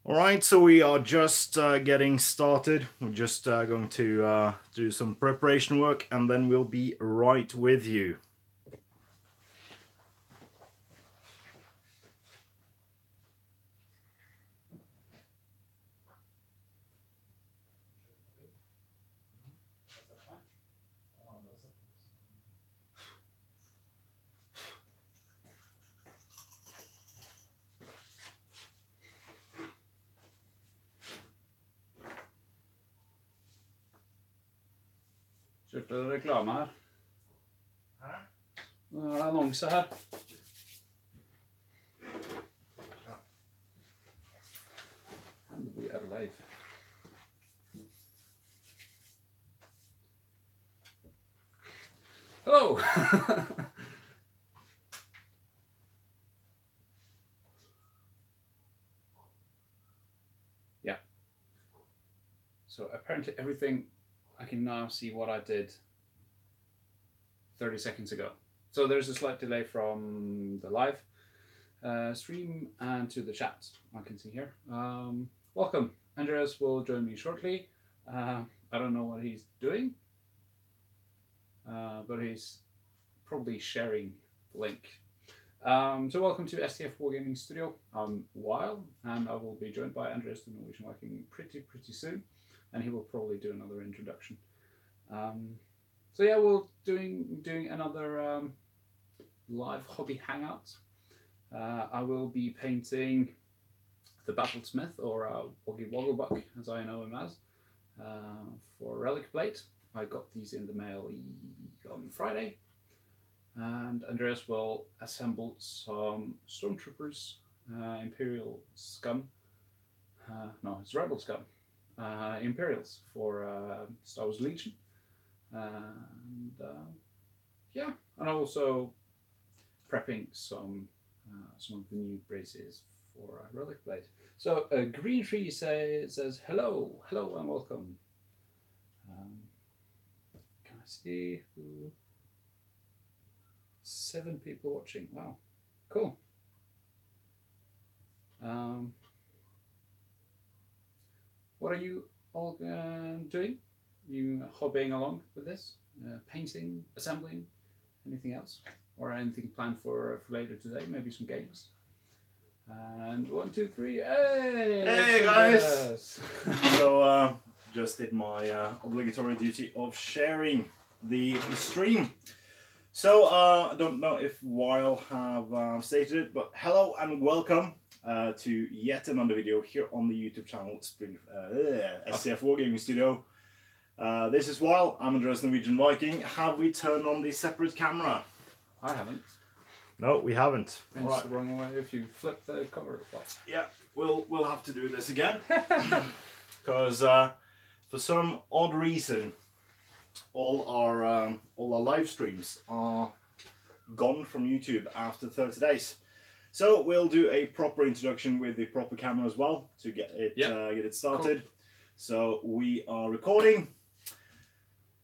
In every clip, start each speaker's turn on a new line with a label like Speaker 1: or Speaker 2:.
Speaker 1: All right, so we are just getting started. We're just going to do some preparation work and then we'll be right with you.
Speaker 2: Kjørte du reklame her? Hæ? Det er annonse her. And we are live. Hello! Yeah. So apparently everything, I can now see what I did 30 seconds ago. So there's a slight delay from the live stream and to the chat, I can see here. Welcome. Andreas will join me shortly. I don't know what he's doing, but he's probably sharing the link. So welcome to STF Wargaming Studio. I'm Weil, and I will be joined by Andreas the Norwegian Viking pretty soon, and he will probably do another introduction. So yeah, we're doing another live hobby hangout. I will be painting the Battlesmith, or Woggy Wogglebuck, as I know him as, for Relic Plate. I got these in the mail on Friday, and Andreas will assemble some Stormtroopers, Imperial Scum. No, it's Rebel Scum. Imperials for Star Wars Legion. And yeah, and I'm prepping some of the new braces for Relic Blade. So Green Tree says hello and welcome. Can I see who? 7 people watching. Wow, cool. What are you all doing? You hobbying along with this? Painting, assembling, anything else? Or anything planned for later today? Maybe some games? And 1, 2, 3, hey!
Speaker 1: Hey guys! So just did my obligatory duty of sharing the stream. So I don't know if Weil have stated it, but hello and welcome to yet another video here on the YouTube channel STF Wargaming Studio. This is Weil, I'm Andreas Norwegian Viking. Have we turned on the separate camera?
Speaker 2: I haven't.
Speaker 1: No, we haven't.
Speaker 2: It's right. The wrong way if you flip the cover off.
Speaker 1: Yeah, we'll have to do this again. Because for some odd reason, all our live streams are gone from YouTube after 30 days. So we'll do a proper introduction with the proper camera as well to get it started. Cool. So we are recording.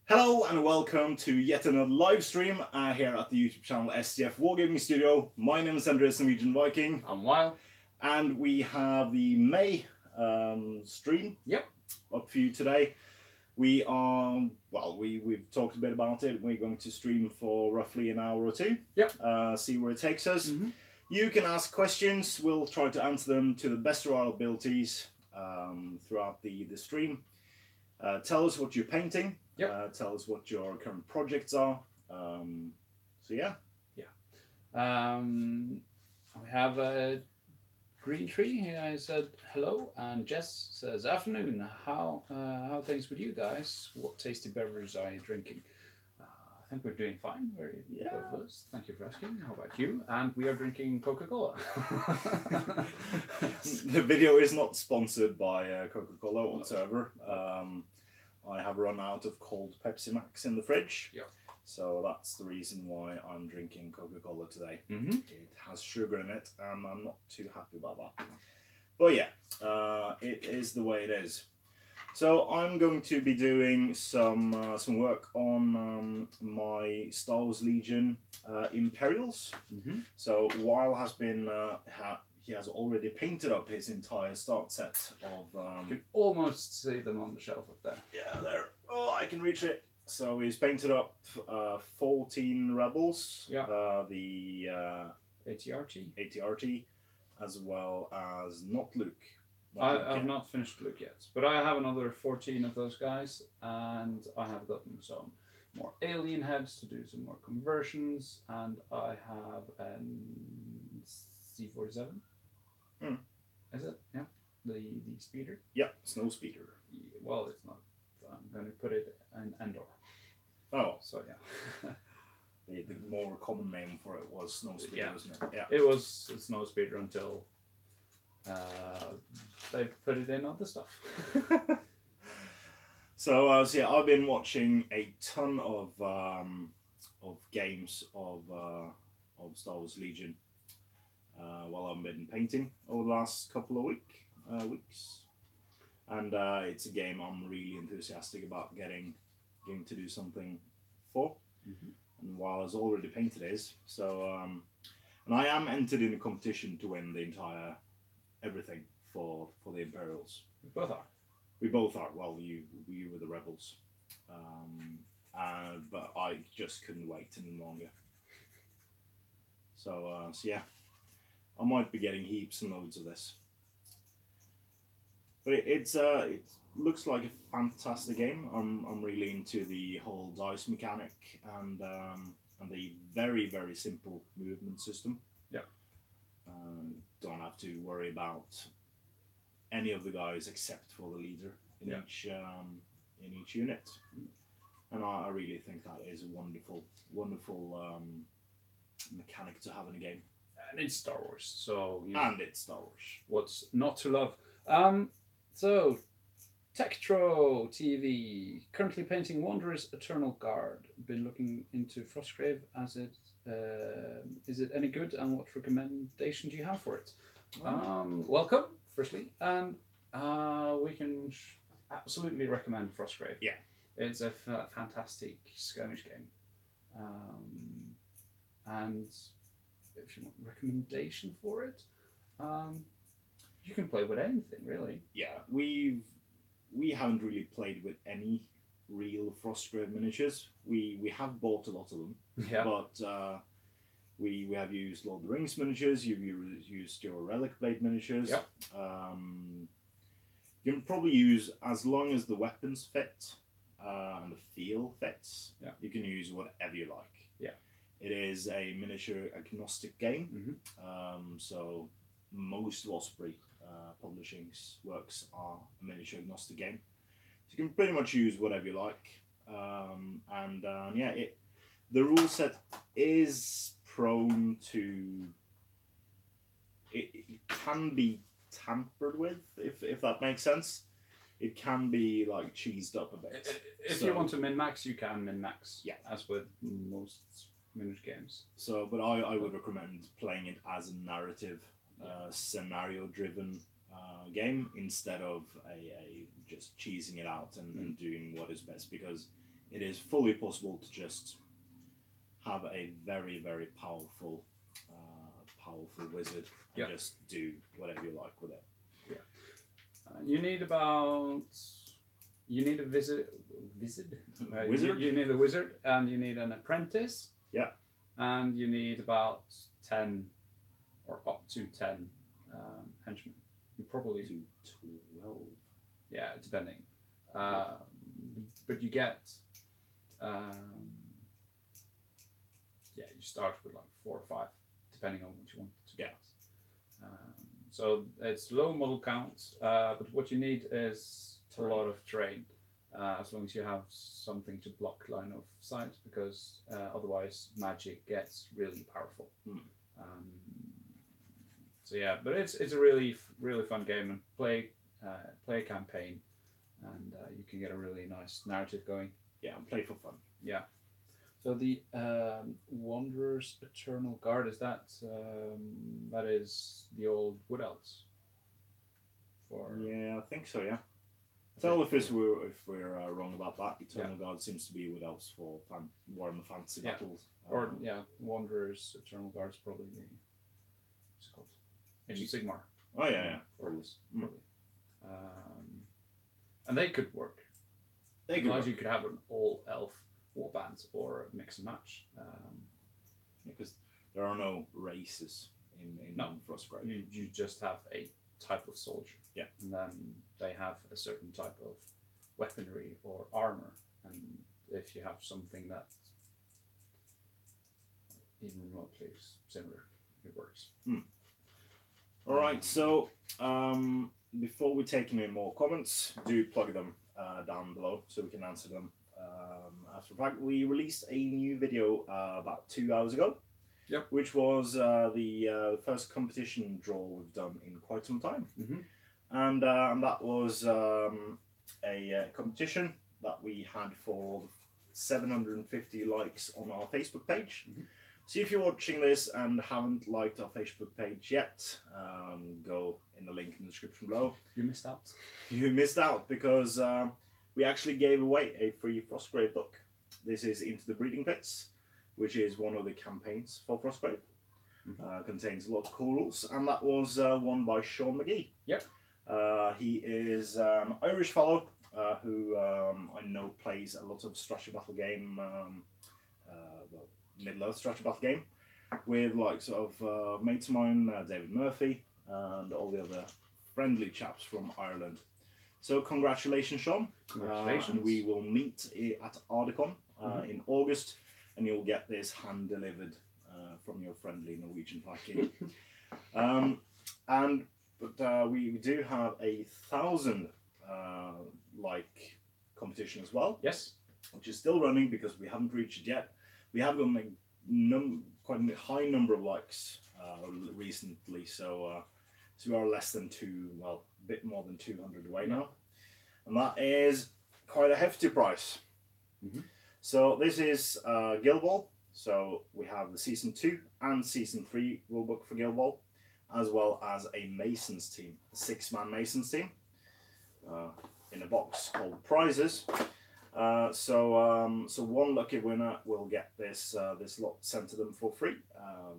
Speaker 1: Hello and welcome to yet another live stream here at the YouTube channel STF Wargaming Studio. My name is Andreas Norwegian Viking.
Speaker 2: I'm Weil.
Speaker 1: And we have the May stream up for you today. We are, well, we've talked a bit about it. We're going to stream for roughly an hour or two. See where it takes us. Mm-hmm. You can ask questions. We'll try to answer them to the best of our abilities throughout the stream. Tell us what you're painting. Tell us what your current projects are. So yeah.
Speaker 2: We have a Green Tree here. I said hello, and Jess says afternoon. How things with you guys? What tasty beverages are you drinking? I think we're doing fine. Both of us. Thank you for asking. How about you? And we are drinking Coca-Cola.
Speaker 1: The video is not sponsored by Coca-Cola whatsoever. I have run out of cold Pepsi Max in the fridge. So that's the reason why I'm drinking Coca-Cola today. Mm-hmm. It has sugar in it, and I'm not too happy about that. But yeah, it is the way it is. So I'm going to be doing some work on my Star Wars Legion Imperials. Mm-hmm. So Weil has been he has already painted up his entire start set of.
Speaker 2: You can almost see them on the shelf up there.
Speaker 1: Yeah, there. Oh, I can reach it. So he's painted up 14 rebels.
Speaker 2: Yeah.
Speaker 1: The
Speaker 2: ATRT.
Speaker 1: ATRT, as well as not Luke.
Speaker 2: I've not finished Luke yet, but I have another 14 of those guys, and I have gotten some more alien heads to do some more conversions, and I have an C-47. Is it? Yeah, the speeder.
Speaker 1: Yeah, snow speeder.
Speaker 2: Well, it's not. I'm going to put it in Endor.
Speaker 1: Oh,
Speaker 2: So yeah.
Speaker 1: the more common name for it was snow speeder,
Speaker 2: Yeah.
Speaker 1: wasn't it? Yeah.
Speaker 2: It was a snow speeder until they put it in other stuff.
Speaker 1: So yeah, I've been watching a ton of games of Star Wars Legion while I've been painting over the last couple of weeks, and it's a game I'm really enthusiastic about getting to do something for. And while I've already painted is and I am entered in a competition to win the entire everything for the Imperials.
Speaker 2: We both are.
Speaker 1: We both are. Well, you were the rebels, but I just couldn't wait any longer. So yeah, I might be getting heaps and loads of this. But it looks like a fantastic game. I'm really into the whole dice mechanic and the very very simple movement system.
Speaker 2: Yeah.
Speaker 1: Don't have to worry about any of the guys except for the leader in each unit, and I really think that is a wonderful mechanic to have in a game.
Speaker 2: And it's Star Wars, so
Speaker 1: And it's Star Wars.
Speaker 2: What's not to love? So Tektro TV currently painting Wanderer's Eternal Guard. Been looking into Frostgrave as it. Is it any good, and what recommendation do you have for it? Welcome, firstly, and we can absolutely recommend Frostgrave.
Speaker 1: Yeah,
Speaker 2: it's a fantastic skirmish game, and if you want recommendation for it, you can play with anything really.
Speaker 1: Yeah, we haven't really played with any real Frostgrave miniatures. We have bought a lot of them.
Speaker 2: Yeah.
Speaker 1: But we have used Lord of the Rings miniatures. You've used your Relic Blade miniatures.
Speaker 2: Yep.
Speaker 1: You can probably use, as long as the weapons fit and the feel fits.
Speaker 2: Yeah.
Speaker 1: You can use whatever you like.
Speaker 2: Yeah.
Speaker 1: It is a miniature agnostic game. So most Osprey publishing's works are a miniature agnostic game. So you can pretty much use whatever you like. Yeah, the rule set is prone to it can be tampered with, if that makes sense. It can be like cheesed up a bit.
Speaker 2: If you want to min-max, you can min-max.
Speaker 1: Yeah.
Speaker 2: As with most miniature games.
Speaker 1: So, but I would recommend playing it as a narrative, scenario-driven game instead of a just cheesing it out and doing what is best, because it is fully possible to just have a very very powerful wizard and just do whatever you like with it.
Speaker 2: You need a wizard. You need a wizard, and you need an apprentice.
Speaker 1: Yeah.
Speaker 2: And you need about 10 or up to 10 henchmen. You probably
Speaker 1: to 12.
Speaker 2: Yeah, depending. But you get. You start with like 4 or 5, depending on what you want to get. So it's low model count, but what you need is a lot of terrain, as long as you have something to block line of sight, because otherwise magic gets really powerful. So yeah, but it's a really fun game, and play a campaign, and you can get a really nice narrative going.
Speaker 1: Yeah, and play for fun.
Speaker 2: Yeah. So the Wanderer's Eternal Guard, is that is the old Wood Elves?
Speaker 1: Yeah, I think so. Yeah. Tell if we're wrong about that. Eternal Guard seems to be Wood Elves for Warhammer Fantasy battles.
Speaker 2: Wanderer's Eternal Guard is probably what's it called? Age of Sigmar.
Speaker 1: Oh yeah.
Speaker 2: Always. And they could work. Otherwise, you could have an all-elf warband or a mix and match.
Speaker 1: Because there are no races in Frostgrave.
Speaker 2: You just have a type of soldier.
Speaker 1: Yeah.
Speaker 2: And then they have a certain type of weaponry or armor. And if you have something that even remotely similar, it works.
Speaker 1: All right, so before we take any more comments, do plug them down below so we can answer them. After the fact, we released a new video about 2 hours ago, which was the first competition draw we've done in quite some time. And that was a competition that we had for 750 likes on our Facebook page. So if you're watching this and haven't liked our Facebook page yet, go in the link in the description below.
Speaker 2: You missed out.
Speaker 1: You missed out because we actually gave away a free Frostgrave book. This is Into the Breeding Pits, which is one of the campaigns for Frostgrave. Contains a lot of cool rules, and that was won by Sean McGee.
Speaker 2: Yep.
Speaker 1: He is an Irish fellow who I know plays a lot of strategy battle game, Middle-earth strategy battle game, with like sort of mates of mine, David Murphy, and all the other friendly chaps from Ireland. So congratulations, Sean.
Speaker 2: Congratulations.
Speaker 1: We will meet at Ardicon in August, and you'll get this hand delivered from your friendly Norwegian packing. But we do have a 1,000 like competition as well.
Speaker 2: Yes.
Speaker 1: Which is still running because we haven't reached it yet. We have gotten quite a high number of likes recently, so we are less than a bit more than 200 away now, and that is quite a hefty price. So this is Guild Ball. So we have the Season 2 and Season 3 rulebook for Guild Ball, as well as a Masons team, a 6-man Masons team, in a box called Prizes. So one lucky winner will get this lot sent to them for free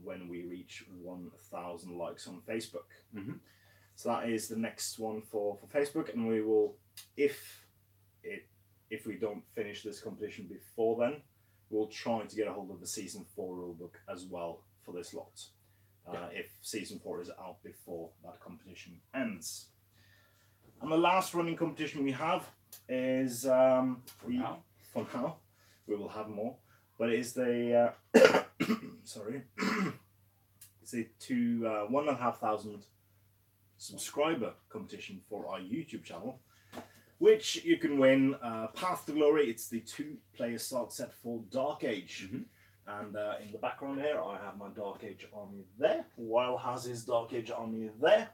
Speaker 1: when we reach 1,000 likes on Facebook. So that is the next one for Facebook, and we will, if we don't finish this competition before then, we'll try to get a hold of the Season 4 rulebook as well for this lot. If Season 4 is out before that competition ends. And the last running competition we have is for now we will have more, but it is the sorry, it's a 1,500 subscriber competition for our YouTube channel, which you can win Path to Glory. It's the 2-player start set for Dark Age. And in the background here, I have my Dark Age army there. Weil has his Dark Age army there.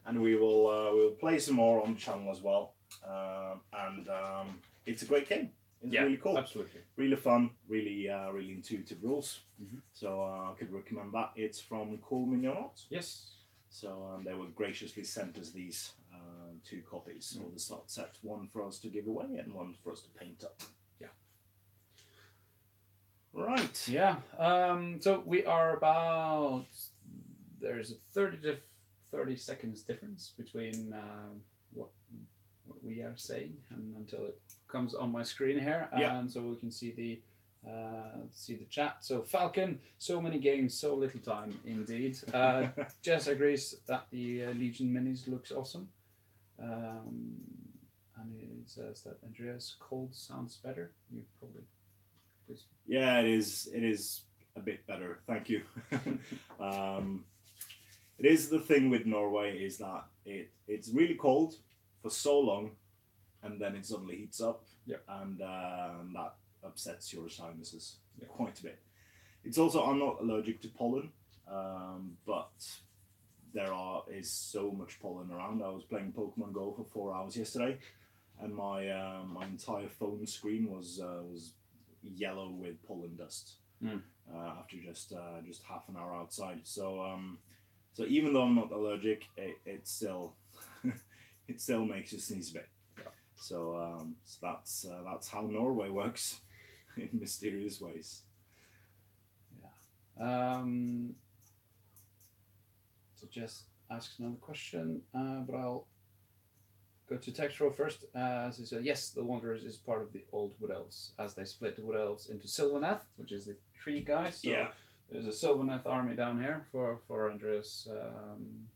Speaker 1: And we will we'll play some more on the channel as well. And it's a great game. It's really cool.
Speaker 2: Absolutely.
Speaker 1: Really fun. Really intuitive rules. So I could recommend that. It's from Cool Minion Art.
Speaker 2: Yes.
Speaker 1: So they were graciously sent us these 2 copies of the start set. One for us to give away and one for us to paint up. Right.
Speaker 2: Yeah. So we are about, there's a 30 seconds difference between what we are saying and until it comes on my screen here. And so we can see the chat. So Falcon, so many games, so little time indeed. Jess agrees that the Legion minis looks awesome. And it says that Andreas Cold sounds better. You probably.
Speaker 1: Yeah, it is a bit better. Thank you. It is the thing with Norway is that it's really cold for so long, and then it suddenly heats up, and that upsets your sinuses quite a bit. It's also, I'm not allergic to pollen, but there is so much pollen around. I was playing Pokemon Go for 4 hours yesterday, and my entire phone screen was yellow with pollen dust after just half an hour outside. So so even though I'm not allergic, it still it still makes you sneeze a bit. So that's how Norway works in mysterious ways.
Speaker 2: So just asks another question, but I'll go to Textro first. As he said, yes, the Wanderers is part of the old Wood Elves, as they split the Wood Elves into Sylvaneth, which is the tree guys. So
Speaker 1: Yeah.
Speaker 2: there's a Sylvaneth army down here for Andreas,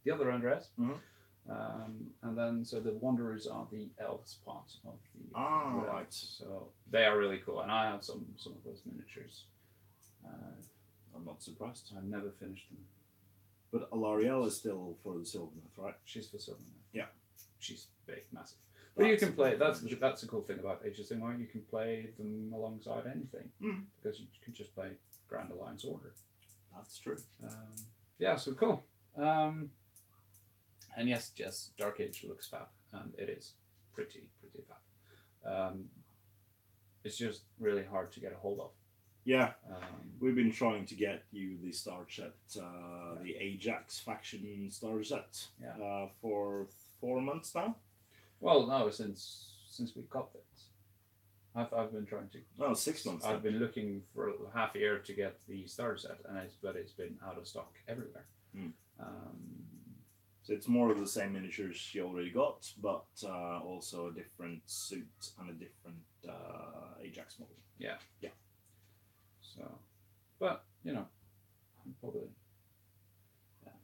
Speaker 2: the other Andreas.
Speaker 1: Mhm.
Speaker 2: And then, so the Wanderers are the elves part of the Wood
Speaker 1: right.
Speaker 2: Elves. So they are really cool, and I have some of those miniatures.
Speaker 1: I'm not surprised.
Speaker 2: I've never finished them.
Speaker 1: But Alarielle is still for the Sylvaneth, right?
Speaker 2: She's for Sylvaneth.
Speaker 1: Yeah.
Speaker 2: She's big, massive. But you can play. That's a cool thing about Age of Sigmar. You can play them alongside anything because you can just play Grand Alliance Order.
Speaker 1: That's true.
Speaker 2: Yeah, so cool. And yes, Dark Age looks fab, and it is pretty fab. It's just really hard to get a hold of.
Speaker 1: Yeah, we've been trying to get you the starter set, the Ajax faction starter set, for 4 months now.
Speaker 2: Well, no, since we got it, I've been trying to.
Speaker 1: Oh, 6 months.
Speaker 2: I've been looking for half a year to get the starter set, and it's been out of stock everywhere.
Speaker 1: So it's more of the same miniatures you already got, but also a different suit and a different Ajax model.
Speaker 2: Yeah.
Speaker 1: Yeah.
Speaker 2: So, but probably. Yeah.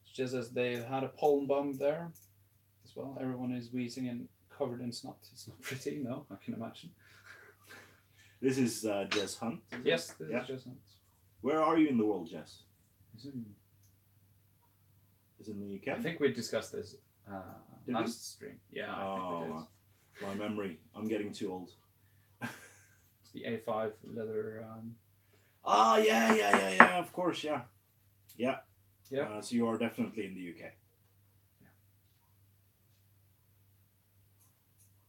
Speaker 2: It's just as they've had a pollen bomb there, as well. Everyone is wheezing and covered in snot. It's not pretty, no, I can imagine.
Speaker 1: This is Jess Hunt.
Speaker 2: Yes, this is Jess Hunt.
Speaker 1: Where are you in the world, Jess?
Speaker 2: Is in
Speaker 1: the UK?
Speaker 2: I think we discussed this last stream. Yeah.
Speaker 1: Oh, my memory. I'm getting too old.
Speaker 2: It's the A5 leather.
Speaker 1: Yeah. Of course, yeah. Yeah. So you are definitely in the UK.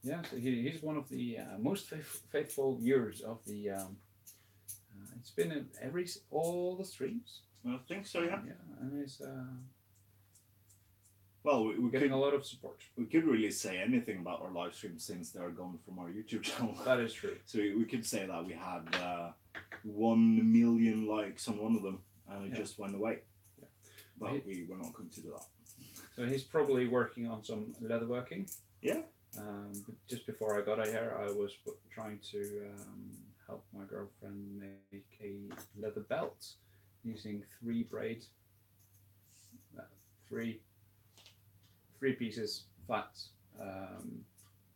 Speaker 2: Yeah, so he's one of the most faithful viewers of the. It's been in all the streams.
Speaker 1: I think so, yeah.
Speaker 2: Yeah, and he's
Speaker 1: well, we
Speaker 2: getting
Speaker 1: could,
Speaker 2: a lot of support.
Speaker 1: we could really say anything about our live streams since they are gone from our YouTube channel.
Speaker 2: That is true.
Speaker 1: So we could say that we had 1 million likes on one of them, and it just went away.
Speaker 2: Yeah.
Speaker 1: But we were not going to do that.
Speaker 2: So he's probably working on some leatherworking.
Speaker 1: Yeah.
Speaker 2: Just before I got here, I was trying to help my girlfriend make a leather belt using 3 braid, 3 pieces flat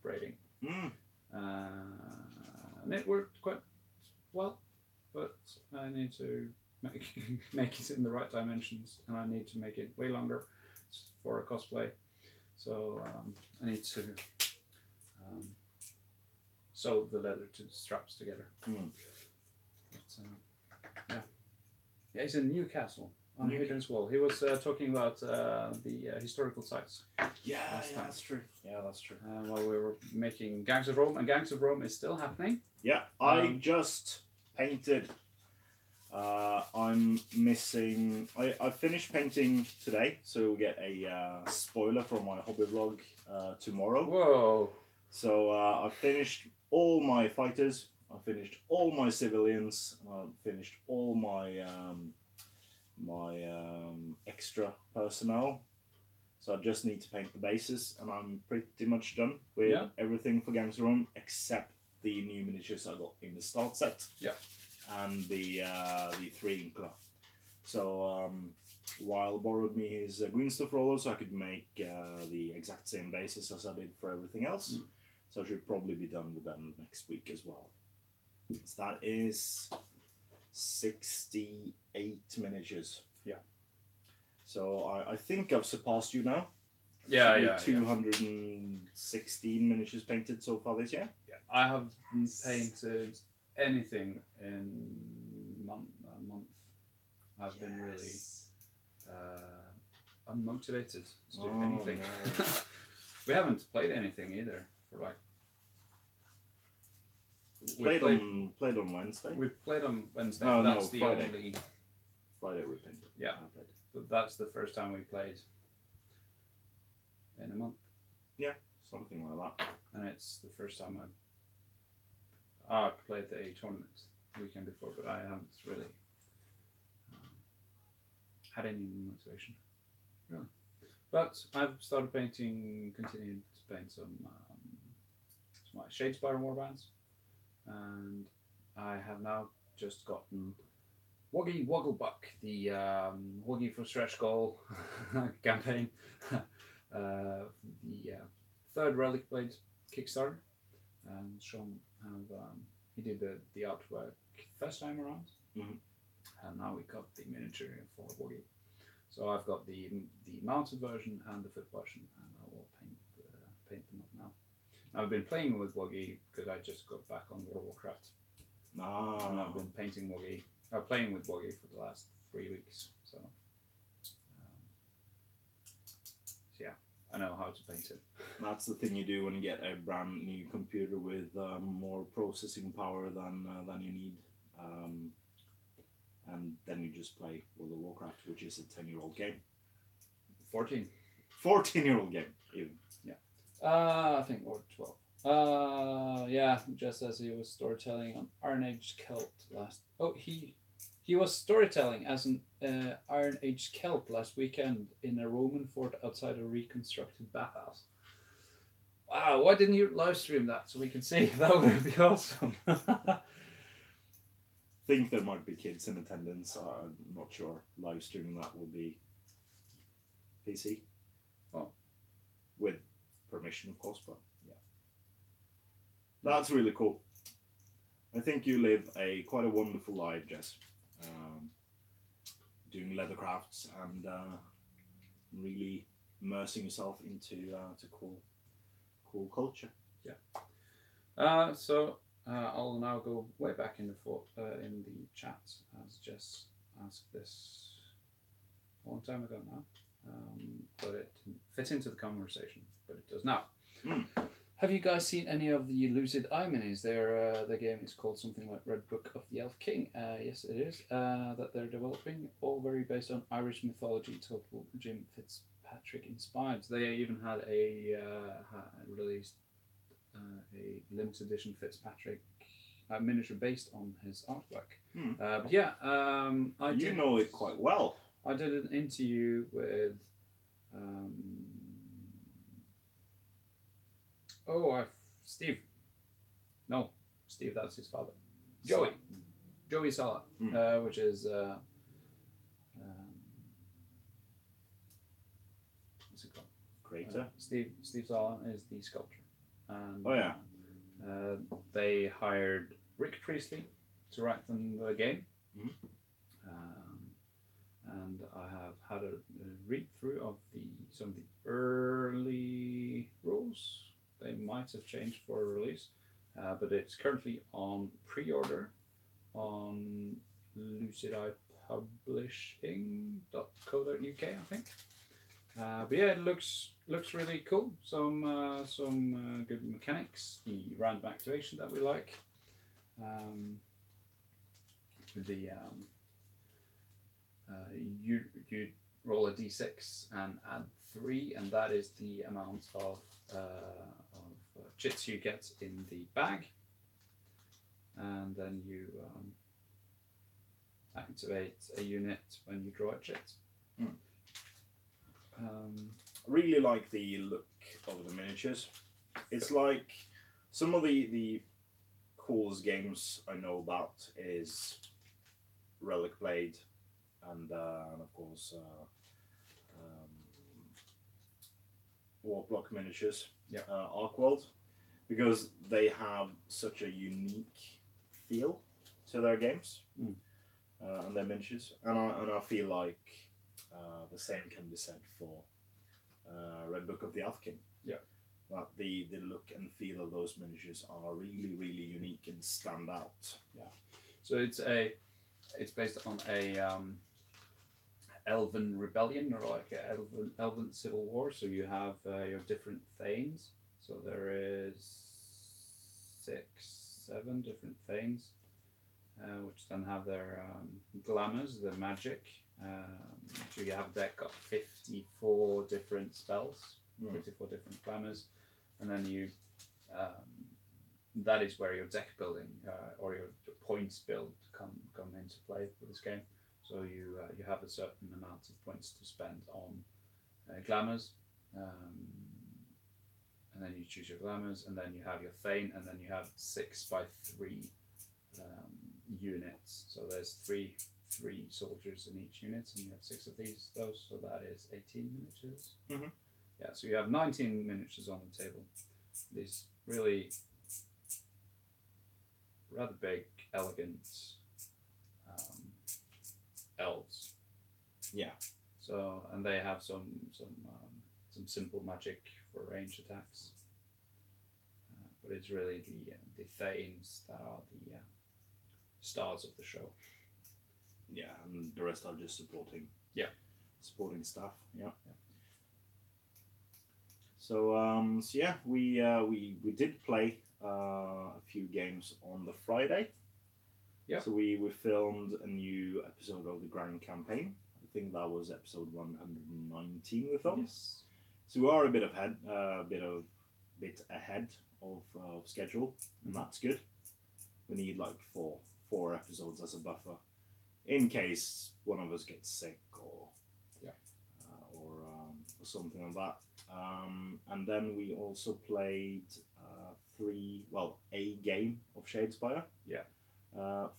Speaker 2: braiding, and it worked quite well. But I need to make it in the right dimensions, and I need to make it way longer for a cosplay. So I need to sew the leather to the straps together. But, yeah, he's in Newcastle on Hadrian's Wall. He was talking about the historical sites.
Speaker 1: Yeah, that's true. Yeah, that's true.
Speaker 2: While we were making Gangs of Rome, and Gangs of Rome is still happening.
Speaker 1: Yeah, I just painted. I'm missing. I finished painting today, so we'll get a spoiler from my hobby vlog tomorrow.
Speaker 2: Whoa!
Speaker 1: So I finished all my fighters. I finished all my civilians. I finished all my extra personnel. So I just need to paint the bases, and I'm pretty much done with everything for Gangs of Rome except the new miniatures I got in the start set.
Speaker 2: Yeah.
Speaker 1: And the 3 Inkla. So Weil borrowed me his green stuff roller so I could make the exact same basis as I did for everything else. So I should probably be done with them next week as well. So that is 68 miniatures. Yeah. So I think I've surpassed you now.
Speaker 2: Yeah.
Speaker 1: 216 miniatures painted so far this year.
Speaker 2: Yeah. I haven't painted anything in a month. I've been really unmotivated to do anything. No. We haven't played anything either for like.
Speaker 1: Played on Wednesday.
Speaker 2: We played on Wednesday.
Speaker 1: Oh,
Speaker 2: That's
Speaker 1: no,
Speaker 2: the
Speaker 1: Friday.
Speaker 2: only.
Speaker 1: Friday we played.
Speaker 2: Yeah, but that's the first time we played in a month.
Speaker 1: Yeah, something like that.
Speaker 2: And it's the first time I played a tournament the weekend before, but I haven't really had any motivation. Really. But I've started painting, continued to paint some shade spiral warbands, and I have now just gotten Woggy Wogglebuck, the Woggy for Stretch Goal campaign, the third Relic Blade Kickstarter, and Sean he did the artwork first time around, and now we got the miniature for Woggy. So I've got the mounted version and the foot version, and I will paint them up now. I've been playing with Woggy because I just got back on World of Warcraft. And I've been painting Woggy, playing with Woggy for the last 3 weeks. So yeah, I know how to paint it.
Speaker 1: That's the thing you do when you get a brand new computer with more processing power than you need. And then you just play World of Warcraft, which is a 10-year-old game.
Speaker 2: 14.
Speaker 1: 14-year-old game, even.
Speaker 2: Yeah. I think or 12. Yeah, just as he was storytelling on Iron Age Celt last. Oh, he was storytelling as an Iron Age Celt last weekend in a Roman fort outside a reconstructed bathhouse. Wow, why didn't you live stream that so we can see? That would be awesome.
Speaker 1: Think there might be kids in attendance. I'm not sure. Live streaming that will be PC.
Speaker 2: Oh.
Speaker 1: With permission, of course, but yeah. That's really cool. I think you live quite a wonderful life, Jess. Doing leather crafts and really immersing yourself into cool culture.
Speaker 2: Yeah. So I'll now go way back in the chat as Jess asked this a long time ago now, but it didn't fit into the conversation, but it does now. Have you guys seen any of the Lucid Eye minis? The game is called something like Red Book of the Elf King. Yes, it is. That they're developing, all very based on Irish mythology, total Jim Fitzpatrick inspired. They even had released a limited edition Fitzpatrick miniature based on his artwork. But yeah,
Speaker 1: you know it quite well.
Speaker 2: I did an interview with Steve. No, Steve, that's his father. Joey Sala, which is what's it called?
Speaker 1: Creator.
Speaker 2: Steve Sala is the sculptor. And,
Speaker 1: oh yeah.
Speaker 2: They hired Rick Priestley to write them the game. And I have had a read through of some of the early rules. They might have changed for release, but it's currently on pre-order on lucideye.publishing.co.uk, I think. But yeah, it looks really cool. Some good mechanics. The random activation that we like. You roll a d6 and add 3, and that is the amount of chits you get in the bag. And then you activate a unit when you draw a chit.
Speaker 1: Really like the look of the miniatures. It's like some of the coolest games I know about is Relic Blade and of course Warblock miniatures, Arcworld, because they have such a unique feel to their games and their miniatures, and I feel like the same can be said for Red Book of the Elf King.
Speaker 2: Yeah.
Speaker 1: That the look and feel of those miniatures are really, really unique and stand out.
Speaker 2: Yeah. So it's based on a elven rebellion, or like an elven civil war. So you have your different thanes. So there is 6, 7 different thanes, which then have their glamours, the magic. So you have a deck of 54 different spells, 54 different glamours, and then you that is where your deck building or your points build come into play for this game. So you have a certain amount of points to spend on glamours, and then you choose your glamours, and then you have your Thane, and then you have 6x3 units. So there's three soldiers in each unit, and you have 6 of those. So that is 18 miniatures.
Speaker 1: Mhm.
Speaker 2: Yeah, so you have 19 miniatures on the table. These really rather big, elegant elves.
Speaker 1: Yeah.
Speaker 2: So, and they have some simple magic for range attacks. But it's really the Thanes that are the stars of the show.
Speaker 1: Yeah, and the rest are just supporting.
Speaker 2: Yeah.
Speaker 1: Supporting stuff. Yeah. So yeah, we did play a few games on the Friday.
Speaker 2: Yeah.
Speaker 1: So we filmed a new episode of the Grand Campaign. I think that was episode 119 we filmed.
Speaker 2: Yes.
Speaker 1: So we are a bit ahead, bit ahead of schedule, and that's good. We need like four episodes as a buffer, in case one of us gets sick or something like that. And then we also played a game of Shadespire.
Speaker 2: Yeah.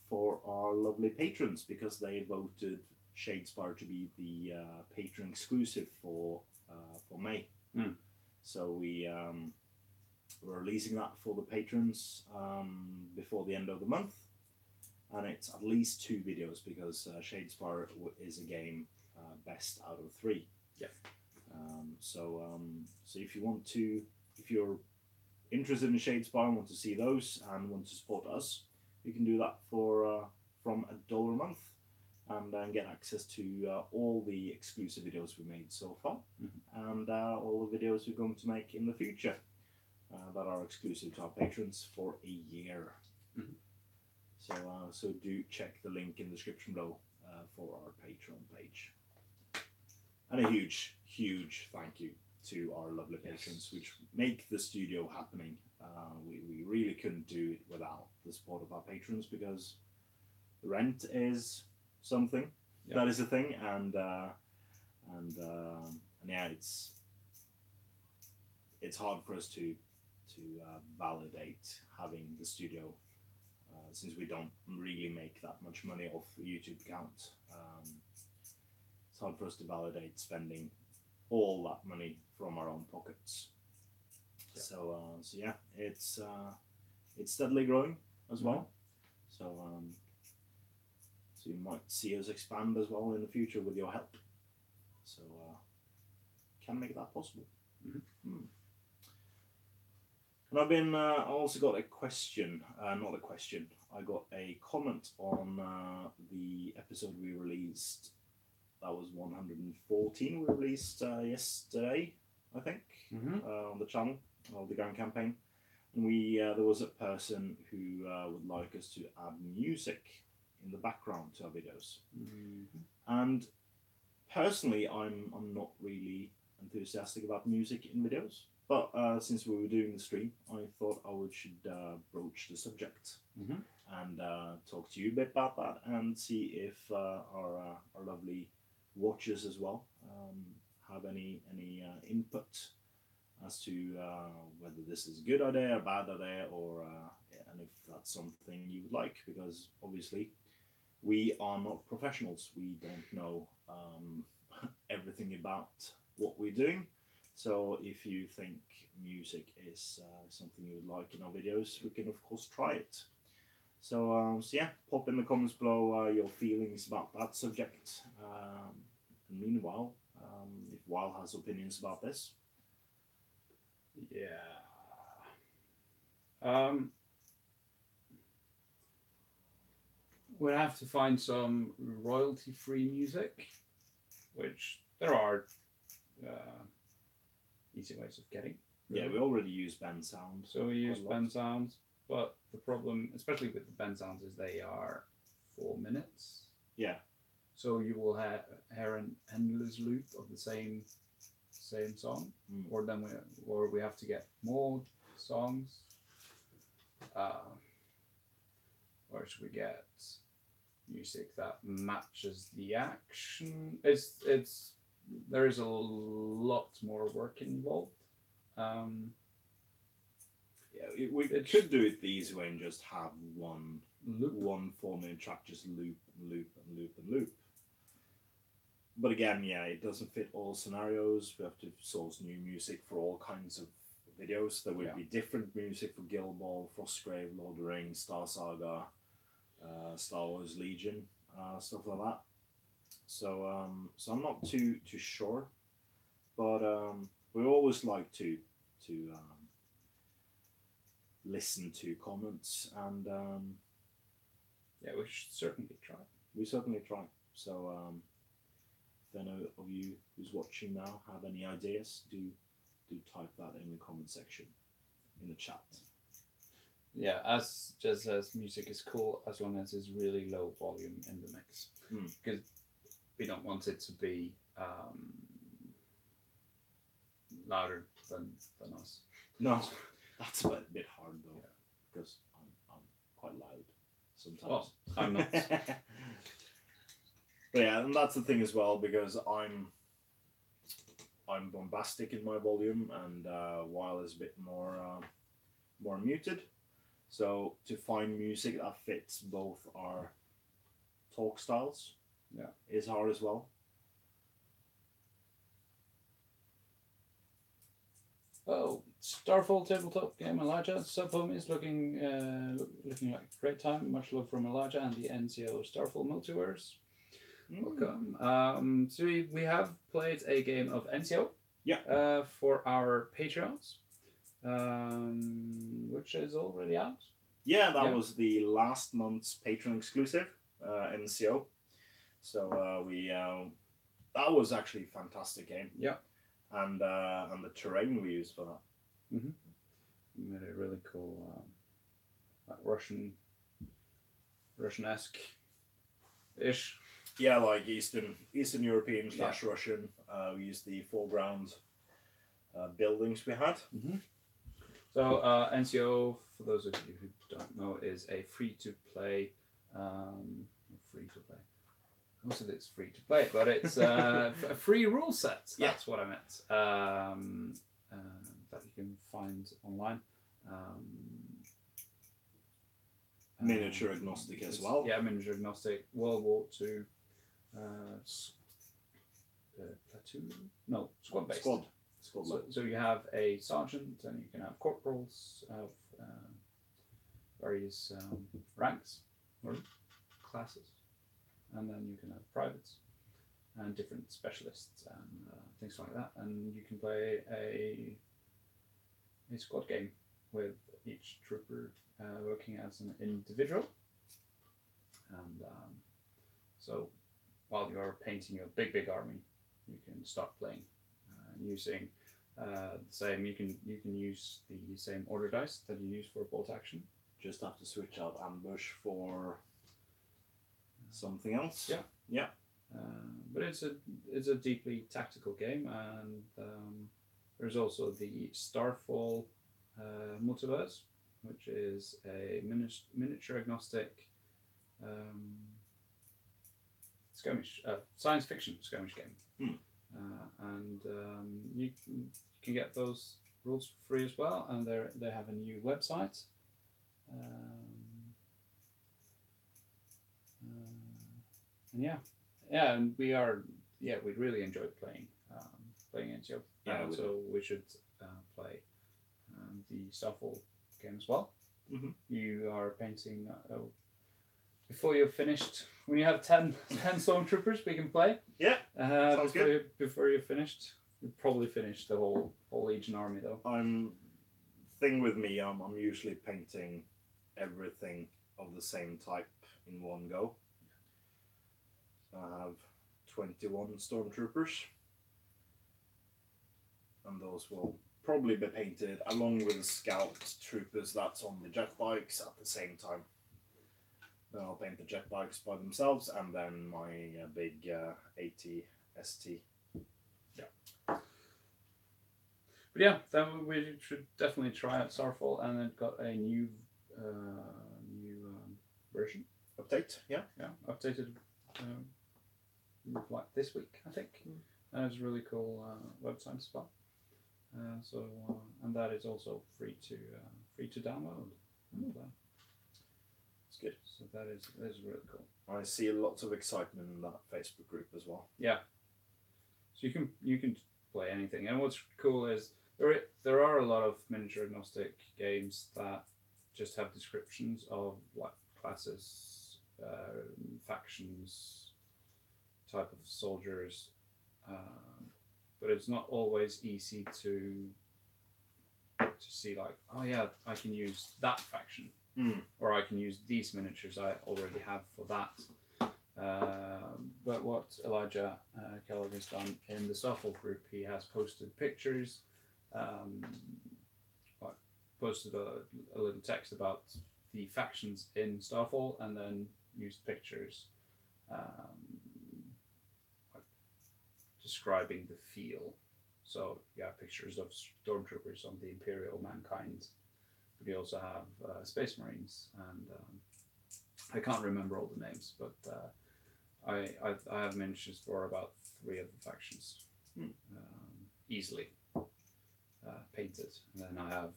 Speaker 1: For our lovely patrons, because they voted Shadespire to be the patron exclusive for May. So we're releasing that for the patrons before the end of the month, and it's at least 2 videos because Shadespire is a game best out of 3.
Speaker 2: Yeah.
Speaker 1: So if you're interested in Shadespire and want to see those and want to support us, you can do that for from $1 a month, and then get access to all the exclusive videos we made so far, and all the videos we're going to make in the future that are exclusive to our patrons for a year. So do check the link in the description below for our Patreon page. And a huge thank you to our lovely patrons, which make the studio happening. We really couldn't do it without the support of our patrons, because the rent is something. Yeah. That is a thing, and yeah, it's hard for us to validate having the studio, since we don't really make that much money off the YouTube account. It's hard for us to validate spending all that money from our own pockets. Yeah. So yeah, it's steadily growing as well. So you might see us expand as well in the future with your help. So can make that possible. And I've been also got a question, not a question. I got a comment on the episode we released. That was 114. We released yesterday, I think, on the channel of the Grand Campaign. And there was a person who would like us to add music in the background to our videos. And personally, I'm not really enthusiastic about music in videos. But since we were doing the stream, I thought I should broach the subject and talk to you a bit about that, and see if our lovely watchers as well have any input as to whether this is a good idea, a bad idea, or and if that's something you would like, because obviously we are not professionals. We don't know everything about what we're doing. So if you think music is something you would like in our videos, we can of course try it. So yeah, pop in the comments below your feelings about that subject. And meanwhile, if Weil has opinions about this.
Speaker 2: Yeah. We'll have to find some royalty-free music, which there are easy ways of getting.
Speaker 1: Yeah, we already use band sound.
Speaker 2: So we use band sounds, but the problem, especially with the band sounds, is they are 4 minutes.
Speaker 1: Yeah.
Speaker 2: So you will hear an endless loop of the same song, or we have to get more songs. Or should we get music that matches the action? It's there is a lot more work involved.
Speaker 1: We could do it the easy way and just have one
Speaker 2: Loop.
Speaker 1: 4-minute track, just loop and loop and loop and loop. But again, yeah, it doesn't fit all scenarios. We have to source new music for all kinds of videos. There would be different music for Guild Ball, Frostgrave, Lord of the Rings, Star Saga, Star Wars Legion, stuff like that. So I'm not too sure, but we always like to listen to comments, and
Speaker 2: yeah, we should certainly try.
Speaker 1: we certainly try. So if any of you who's watching now have any ideas, do type that in the comment section, in the chat.
Speaker 2: Yeah, as just as music is cool as long as it's really low volume in the mix, because we don't want it to be louder than us.
Speaker 1: No, that's a bit hard though, because I'm quite loud sometimes.
Speaker 2: Well, I'm not.
Speaker 1: But yeah, and that's the thing as well, because I'm bombastic in my volume, and Weil is a bit more muted. So to find music that fits both our talk styles, is hard as well.
Speaker 2: Oh, Starfall tabletop game Elijah. Sub-home is looking like a great time. Much love from Elijah and the NCO Starfall Multiverse. Welcome. So we have played a game of NCO. For our Patreons, which is already out.
Speaker 1: Yeah, that was the last month's Patreon exclusive, NCO. So that was actually a fantastic game.
Speaker 2: Yeah.
Speaker 1: And the terrain we used for that.
Speaker 2: Mm-hmm. We made a really cool, like Russian-esque ish.
Speaker 1: Yeah, like Eastern European / Russian. We used the foreground buildings we had.
Speaker 2: Mm-hmm. So NCO, for those of you who don't know, is a free-to-play. Most of it's free to play, but it's a free rule set. That's what I meant. That you can find online.
Speaker 1: Miniature agnostic as well.
Speaker 2: Yeah, miniature agnostic. World War II. Platoon? No, squad based.
Speaker 1: Squad.
Speaker 2: So you have a sergeant, and you can have corporals of various ranks or classes, and then you can have privates and different specialists and things like that. And you can play a squad game with each trooper working as an individual. And so while you are painting your big army, you can start playing using the same. You can use the same order dice that you use for bolt action.
Speaker 1: Just have to switch out ambush for something else.
Speaker 2: Yeah. But it's a deeply tactical game, and there's also the Starfall Multiverse, which is a miniature agnostic skirmish, science fiction skirmish game. And you can get those rules for free as well, and they have a new website. And we really enjoyed playing NCO. So we should play the Starfall game as well.
Speaker 1: Mm-hmm.
Speaker 2: You are painting before you're finished. When you have 10 stormtroopers, we can play.
Speaker 1: Yeah, sounds good.
Speaker 2: Before you're finished, you'll probably finish the whole Legion army though.
Speaker 1: Thing with me, I'm usually painting everything of the same type in one go. So I have 21 stormtroopers, and those will probably be painted along with the scout troopers that's on the jet bikes at the same time. Then I'll paint the jet bikes by themselves, and then my big AT ST.
Speaker 2: Yeah. But yeah, then we should definitely try out Starfall, and it got a new version.
Speaker 1: Update, yeah.
Speaker 2: Yeah, updated like this week, I think. and it's a really cool website as well. And that is also free to download and play.
Speaker 1: It's good.
Speaker 2: So that is really cool.
Speaker 1: I see lots of excitement in that Facebook group as well.
Speaker 2: Yeah. So you can play anything, and what's cool is there are a lot of miniature agnostic games that just have descriptions of like classes, factions, type of soldiers, but it's not always easy to see like, oh yeah, I can use that faction, or I can use these miniatures I already have for that. But what Elijah Kellogg has done in the Starfall group, he has posted pictures, posted a little text about the factions in Starfall, and then used pictures describing the feel. So you have pictures of stormtroopers on the Imperial Mankind, but you also have Space Marines, and I can't remember all the names, but I have miniatures for about 3 of the factions, easily painted, and then I have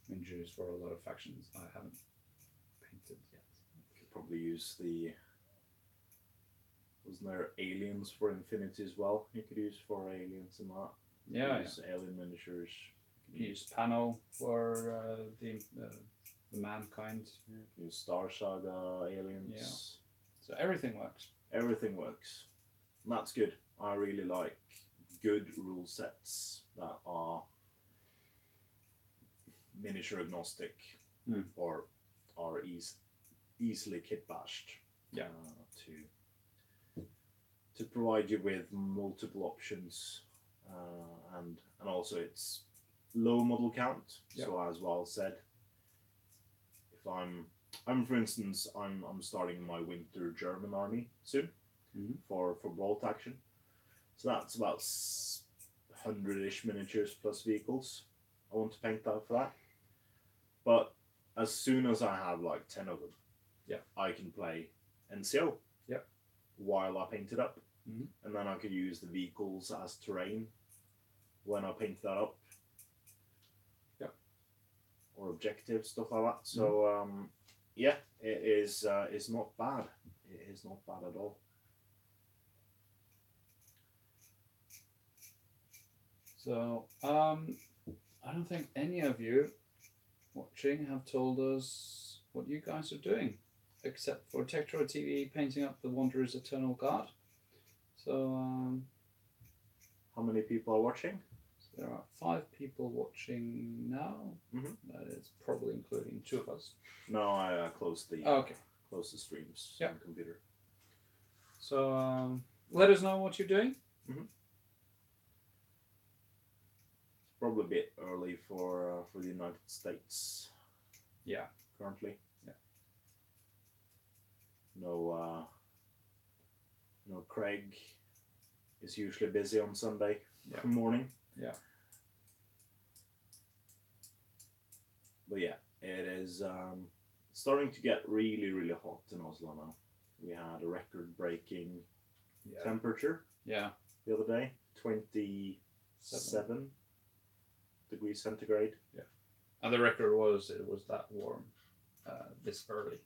Speaker 2: miniatures for a lot of factions I haven't painted yet.
Speaker 1: You could probably use wasn't there aliens for Infinity as well? You could use for aliens and that.
Speaker 2: Yeah,
Speaker 1: use alien miniatures.
Speaker 2: You use Pano for the Mankind.
Speaker 1: Yeah, use Star Saga aliens.
Speaker 2: Yeah. So everything works.
Speaker 1: Everything works. And that's good. I really like good rule sets that are miniature agnostic or are easily kit bashed.
Speaker 2: Yeah.
Speaker 1: To provide you with multiple options, and also it's low model count.
Speaker 2: Yeah.
Speaker 1: So as well said, if I'm for instance I'm starting my winter German army soon for Bolt action. So that's about 100-ish miniatures plus vehicles. I want to paint that for that. But as soon as I have like 10 of them, I can play NCO while I paint it up. And then I could use the vehicles as terrain when I paint that up. Or objectives, stuff like that. So it is not bad. It is not bad at all.
Speaker 2: So I don't think any of you watching have told us what you guys are doing, except for Tectro TV painting up the Wanderer's Eternal Guard. So
Speaker 1: how many people are watching?
Speaker 2: So there are 5 people watching now. That is probably including 2 of us.
Speaker 1: No, I closed the closed the streams on the computer.
Speaker 2: So let us know what you're doing.
Speaker 1: Probably a bit early for the United States.
Speaker 2: Yeah.
Speaker 1: Currently.
Speaker 2: Yeah.
Speaker 1: No, Craig is usually busy on Sunday morning.
Speaker 2: Yeah.
Speaker 1: But yeah, it is starting to get really, really hot in Oslo now. We had a record-breaking temperature the other day, 27 degrees centigrade.
Speaker 2: Yeah. And the record was it was that warm this early.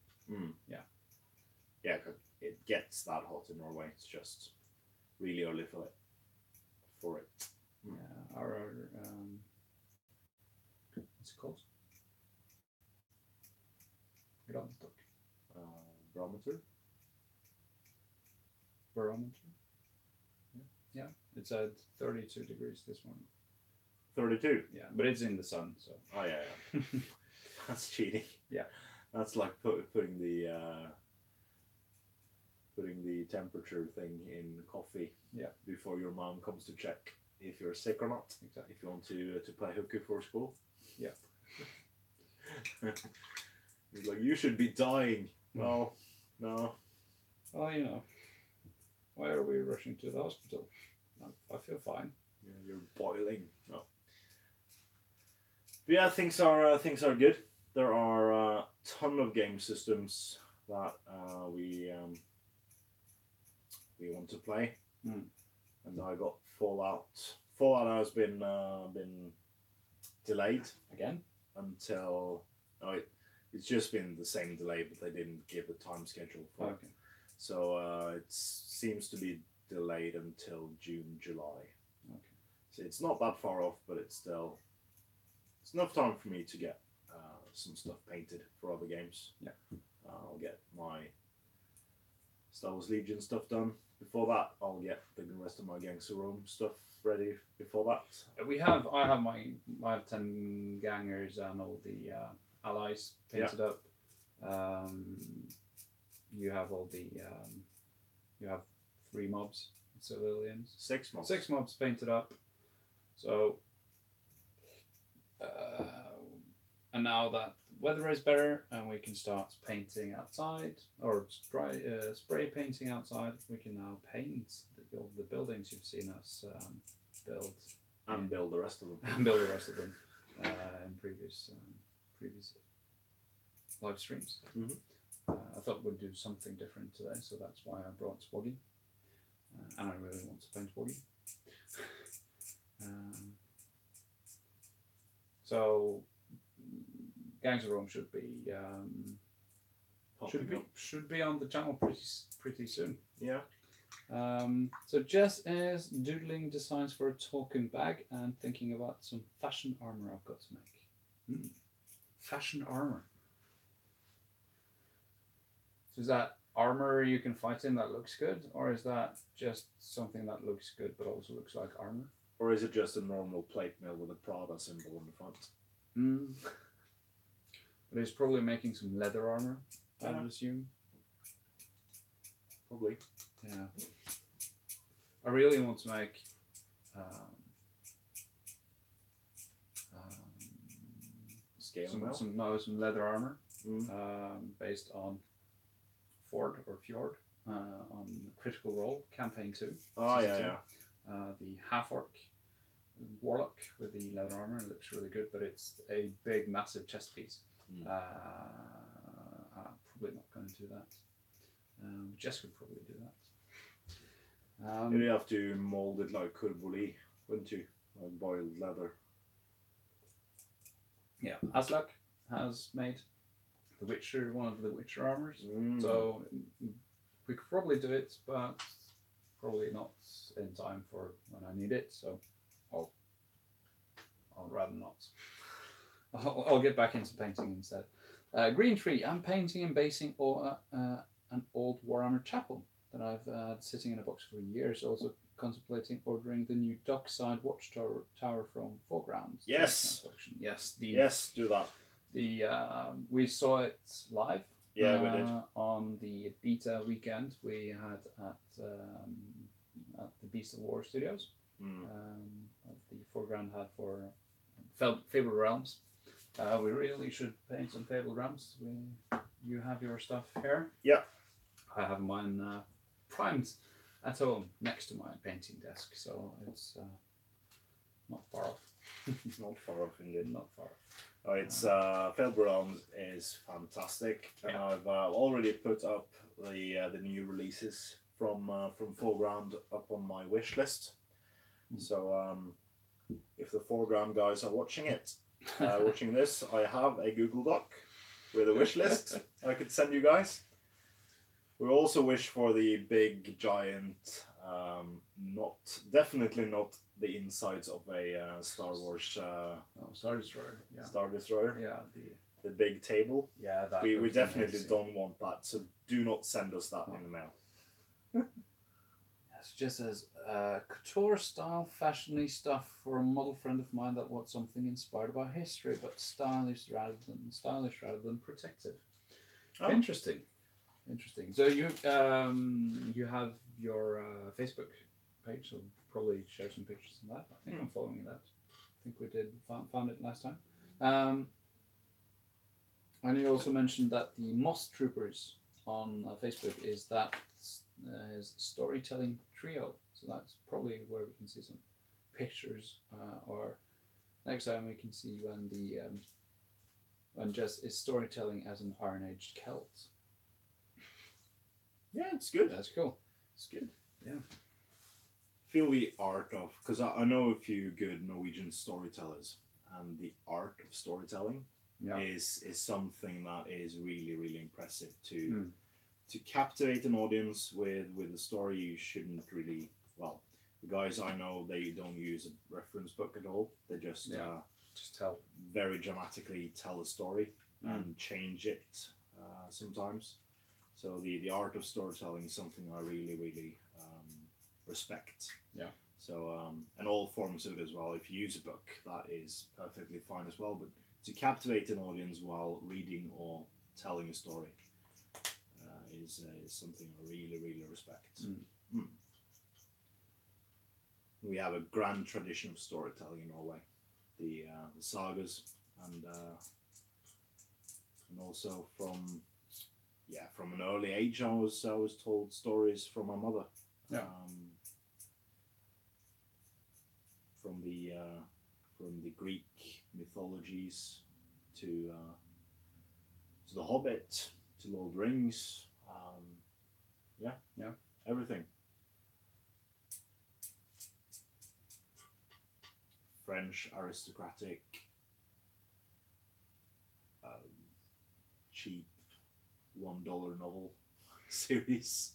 Speaker 1: Yeah, cause it gets that hot in Norway. It's just really early for it.
Speaker 2: Yeah, our what's it called?
Speaker 1: Barometer.
Speaker 2: Barometer. Yeah, it's at 32 degrees this morning.
Speaker 1: 32.
Speaker 2: Yeah, but it's in the sun, so.
Speaker 1: Oh yeah. That's cheating.
Speaker 2: Yeah.
Speaker 1: That's like putting the temperature thing in coffee.
Speaker 2: Yeah. Before
Speaker 1: your mom comes to check if you're sick or not.
Speaker 2: Exactly.
Speaker 1: If you want to play hooky for school.
Speaker 2: Yeah.
Speaker 1: He's like, you should be dying. No.
Speaker 2: Well, you know, why are we rushing to the hospital? I feel fine.
Speaker 1: Yeah, you're boiling. No. But yeah, things are good. There are a ton of game systems that we want to play, and I got Fallout. Fallout has been delayed
Speaker 2: Again?
Speaker 1: until it's just been the same delay, but they didn't give a time schedule for it.
Speaker 2: Okay.
Speaker 1: So it seems to be delayed until June, July.
Speaker 2: Okay.
Speaker 1: So it's not that far off, but it's enough time for me to get some stuff painted for other games.
Speaker 2: Yeah.
Speaker 1: I'll get my Star Wars Legion stuff done. Before that, I'll get the rest of my Gangs of Rome stuff ready before that.
Speaker 2: I have 10 gangers and all the allies painted up. You have all the you have 3 mobs, civilians.
Speaker 1: 6 months.
Speaker 2: 6 mobs painted up. So and now that weather is better and we can start painting outside or spray painting outside, we can now paint all the buildings you've seen us build
Speaker 1: And build the rest of them.
Speaker 2: and build the rest of them in previous live streams.
Speaker 1: Mhm.
Speaker 2: I thought we'd do something different today, so that's why I brought Swoggy. And I really want to paint Swoggy. So Gangs of Rome should be should be on the channel pretty soon.
Speaker 1: Yeah.
Speaker 2: So Jess is doodling designs for a talking bag and thinking about some fashion armor I've got to make. Fashion armor. So is that armor you can fight in that looks good, or is that just something that looks good but also looks like armor?
Speaker 1: Or is it just a normal plate mill with a Prada symbol on the front?
Speaker 2: But he's probably making some leather armor, I would assume.
Speaker 1: Probably.
Speaker 2: Yeah. I really want to make
Speaker 1: Scale
Speaker 2: some leather armor
Speaker 1: Mm.
Speaker 2: based on Ford or Fjord on Critical Role Campaign 2.
Speaker 1: Oh,
Speaker 2: Season
Speaker 1: yeah,
Speaker 2: 2. The half-orc warlock with the leather armor looks really good, but it's a big, massive chest piece.
Speaker 1: Mm.
Speaker 2: I'm probably not going to do that. Jess could probably do that.
Speaker 1: You'd have to mold it like Kurbuli, wouldn't you? Like boiled leather.
Speaker 2: Yeah, Aslak has made the Witcher, one of the Witcher armors.
Speaker 1: Mm.
Speaker 2: So we could probably do it, but probably not in time for when I need it. So I'll rather not. I'll get back into painting instead. Green Tree. I'm painting and basing an old Warhammer chapel that I've had sitting in a box for years. Also contemplating ordering the new dockside watchtower from Foreground.
Speaker 1: Yes.
Speaker 2: Yes.
Speaker 1: Yes, do that.
Speaker 2: We saw it live.
Speaker 1: Yeah, we did.
Speaker 2: On the beta weekend we had at the Beast of War Studios. The Foreground had for Fable Realms. We really should paint some Fable Realms. You have your stuff here.
Speaker 1: Yeah.
Speaker 2: I have mine primed at home next to my painting desk, so it's not far off.
Speaker 1: Not far off indeed.
Speaker 2: Not far off.
Speaker 1: Oh, it's Fable Realms is fantastic, and I've already put up the new releases from Foreground up on my wish list. So if the Foreground guys are watching it, watching this, I have a Google Doc with a wish list I could send you guys. We also wish for the big giant, definitely not the insides of a Star Wars
Speaker 2: Star Destroyer. Yeah.
Speaker 1: Star Destroyer.
Speaker 2: Yeah.
Speaker 1: The big table.
Speaker 2: Yeah. That
Speaker 1: We
Speaker 2: looks
Speaker 1: definitely
Speaker 2: amazing.
Speaker 1: don't want that, so do not send us that in the mail.
Speaker 2: It just says couture style fashiony stuff for a model friend of mine that wants something inspired by history but stylish rather than protective.
Speaker 1: Oh.
Speaker 2: Interesting. So you have your Facebook page, so probably share some pictures of that. I think I'm following that. I think we did found it last time. And you also mentioned that the Moss Troopers on Facebook is his storytelling trio. So that's probably where we can see some pictures, or next time we can see when Jess is storytelling as an Iron Age Celt.
Speaker 1: Yeah, it's good.
Speaker 2: That's cool.
Speaker 1: It's good.
Speaker 2: Yeah.
Speaker 1: feel the art of, because I know a few good Norwegian storytellers, and the art of storytelling is something that is really, really impressive to captivate an audience with a story. You shouldn't really, well, the guys I know, they don't use a reference book at all. They just
Speaker 2: tell
Speaker 1: very dramatically tell a story and change it sometimes. So the art of storytelling is something I really, really respect.
Speaker 2: Yeah.
Speaker 1: So and all forms of it as well. If you use a book, that is perfectly fine as well. But to captivate an audience while reading or telling a story is something I really, really respect. We have a grand tradition of storytelling in Norway. The sagas and also from an early age I was told stories from my mother. From the Greek mythologies to the Hobbit to Lord of the Rings, everything. French aristocratic, cheap $1 novel series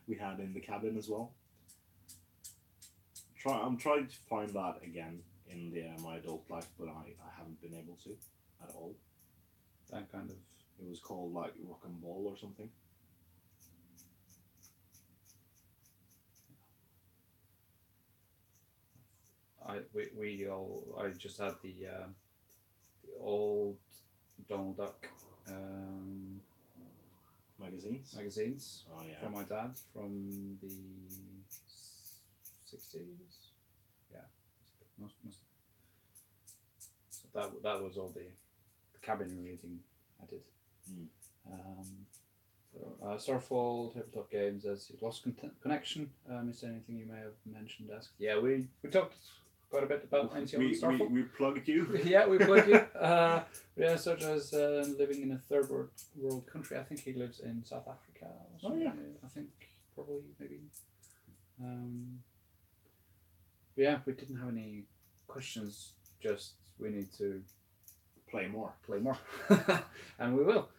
Speaker 1: we had in the cabin as well. I'm trying to find that again in my adult life, but I haven't been able to at all.
Speaker 2: That kind of...
Speaker 1: It was called like Rock and Ball or something.
Speaker 2: I just had the old Donald Duck magazines
Speaker 1: Oh, yeah.
Speaker 2: from my dad from the 60s. Yeah, most. So that was all the cabin reading I did. Starfall, tabletop games, as you lost connection. Is there anything you may have mentioned? Asked. Yeah, we talked quite a bit about NCO and Starfall.
Speaker 1: We plugged you.
Speaker 2: Yeah, we plugged you. Such as living in a third world country. I think he lives in South Africa. Or something.
Speaker 1: Oh yeah.
Speaker 2: I think probably maybe. Yeah, we didn't have any questions. Just we need to
Speaker 1: play more,
Speaker 2: and we will.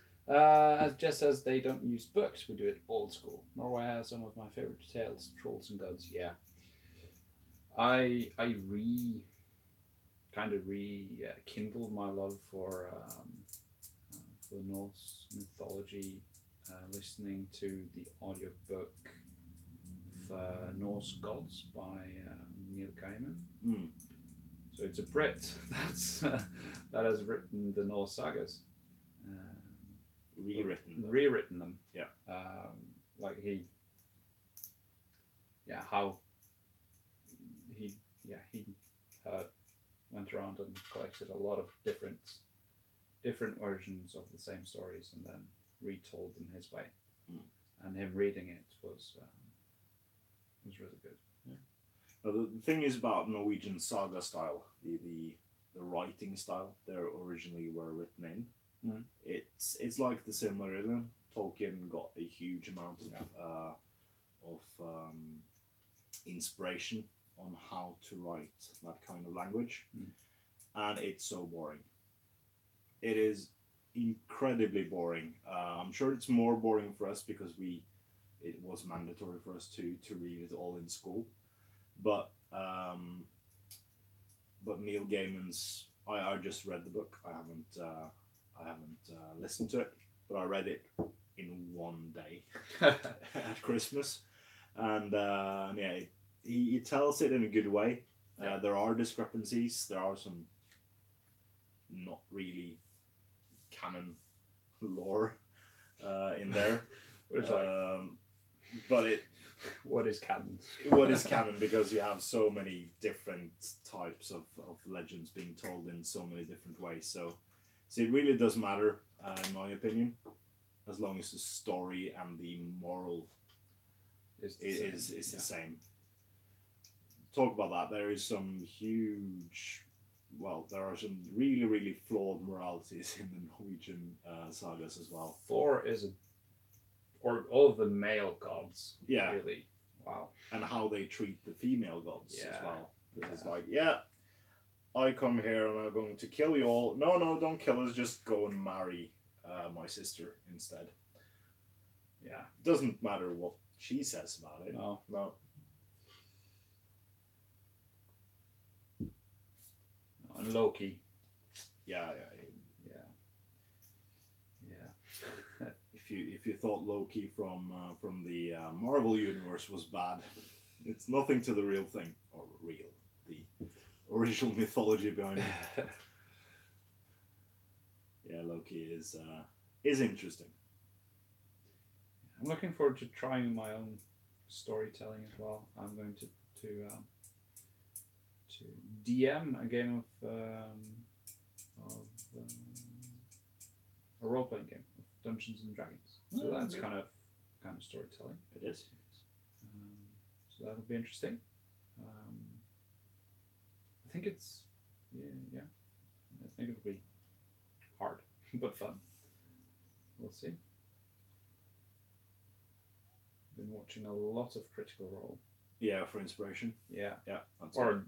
Speaker 2: Just as they don't use books, we do it old school. Norway has some of my favorite tales, Trolls and Gods. Yeah, I kindled my love for Norse mythology, listening to the audiobook of Norse Gods by Neil Gaiman. So it's a Brit that has written the Norse sagas. Rewritten them.
Speaker 1: Yeah.
Speaker 2: How he went around and collected a lot of different versions of the same stories and then retold them his way. And him reading it was really good.
Speaker 1: Yeah. Now the thing is about Norwegian saga style, the writing style they originally were written in. It's like the Silmarillion. Tolkien got a huge amount of inspiration on how to write that kind of language, and it's so boring. It is incredibly boring. I'm sure it's more boring for us because it was mandatory for us to read it all in school, but Neil Gaiman's I just read the book. I haven't listened to it, but I read it in one day at Christmas, and he tells it in a good way. There are discrepancies. There are some not really canon lore in there, but it.
Speaker 2: What is canon?
Speaker 1: What is canon? Because you have so many different types of legends being told in so many different ways. So it really does matter, in my opinion, as long as the story and the moral is the same. Talk about that. There is some there are some really, really flawed moralities in the Norwegian sagas as well.
Speaker 2: Thor is or all of the male gods.
Speaker 1: Yeah.
Speaker 2: Really. Wow.
Speaker 1: and how they treat the female gods as
Speaker 2: Yeah.
Speaker 1: well. It's like, yeah, I come here and I'm going to kill you all. No, no, don't kill us. Just go and marry my sister instead.
Speaker 2: Yeah.
Speaker 1: Doesn't matter what she says about it.
Speaker 2: No.
Speaker 1: No.
Speaker 2: And Loki.
Speaker 1: Yeah. If you thought Loki from the Marvel universe was bad, it's nothing to the real thing, or the original mythology behind it. Yeah, Loki is interesting.
Speaker 2: I'm looking forward to trying my own storytelling as well. I'm going to DM a game of a role-playing game of Dungeons and Dragons. So that's
Speaker 1: good.
Speaker 2: kind of storytelling.
Speaker 1: It is.
Speaker 2: So that'll be interesting. I think it's yeah. I think it'll be hard but fun. We'll see. Been watching a lot of Critical Role.
Speaker 1: Yeah, for inspiration.
Speaker 2: Yeah.
Speaker 1: Yeah. That's
Speaker 2: Or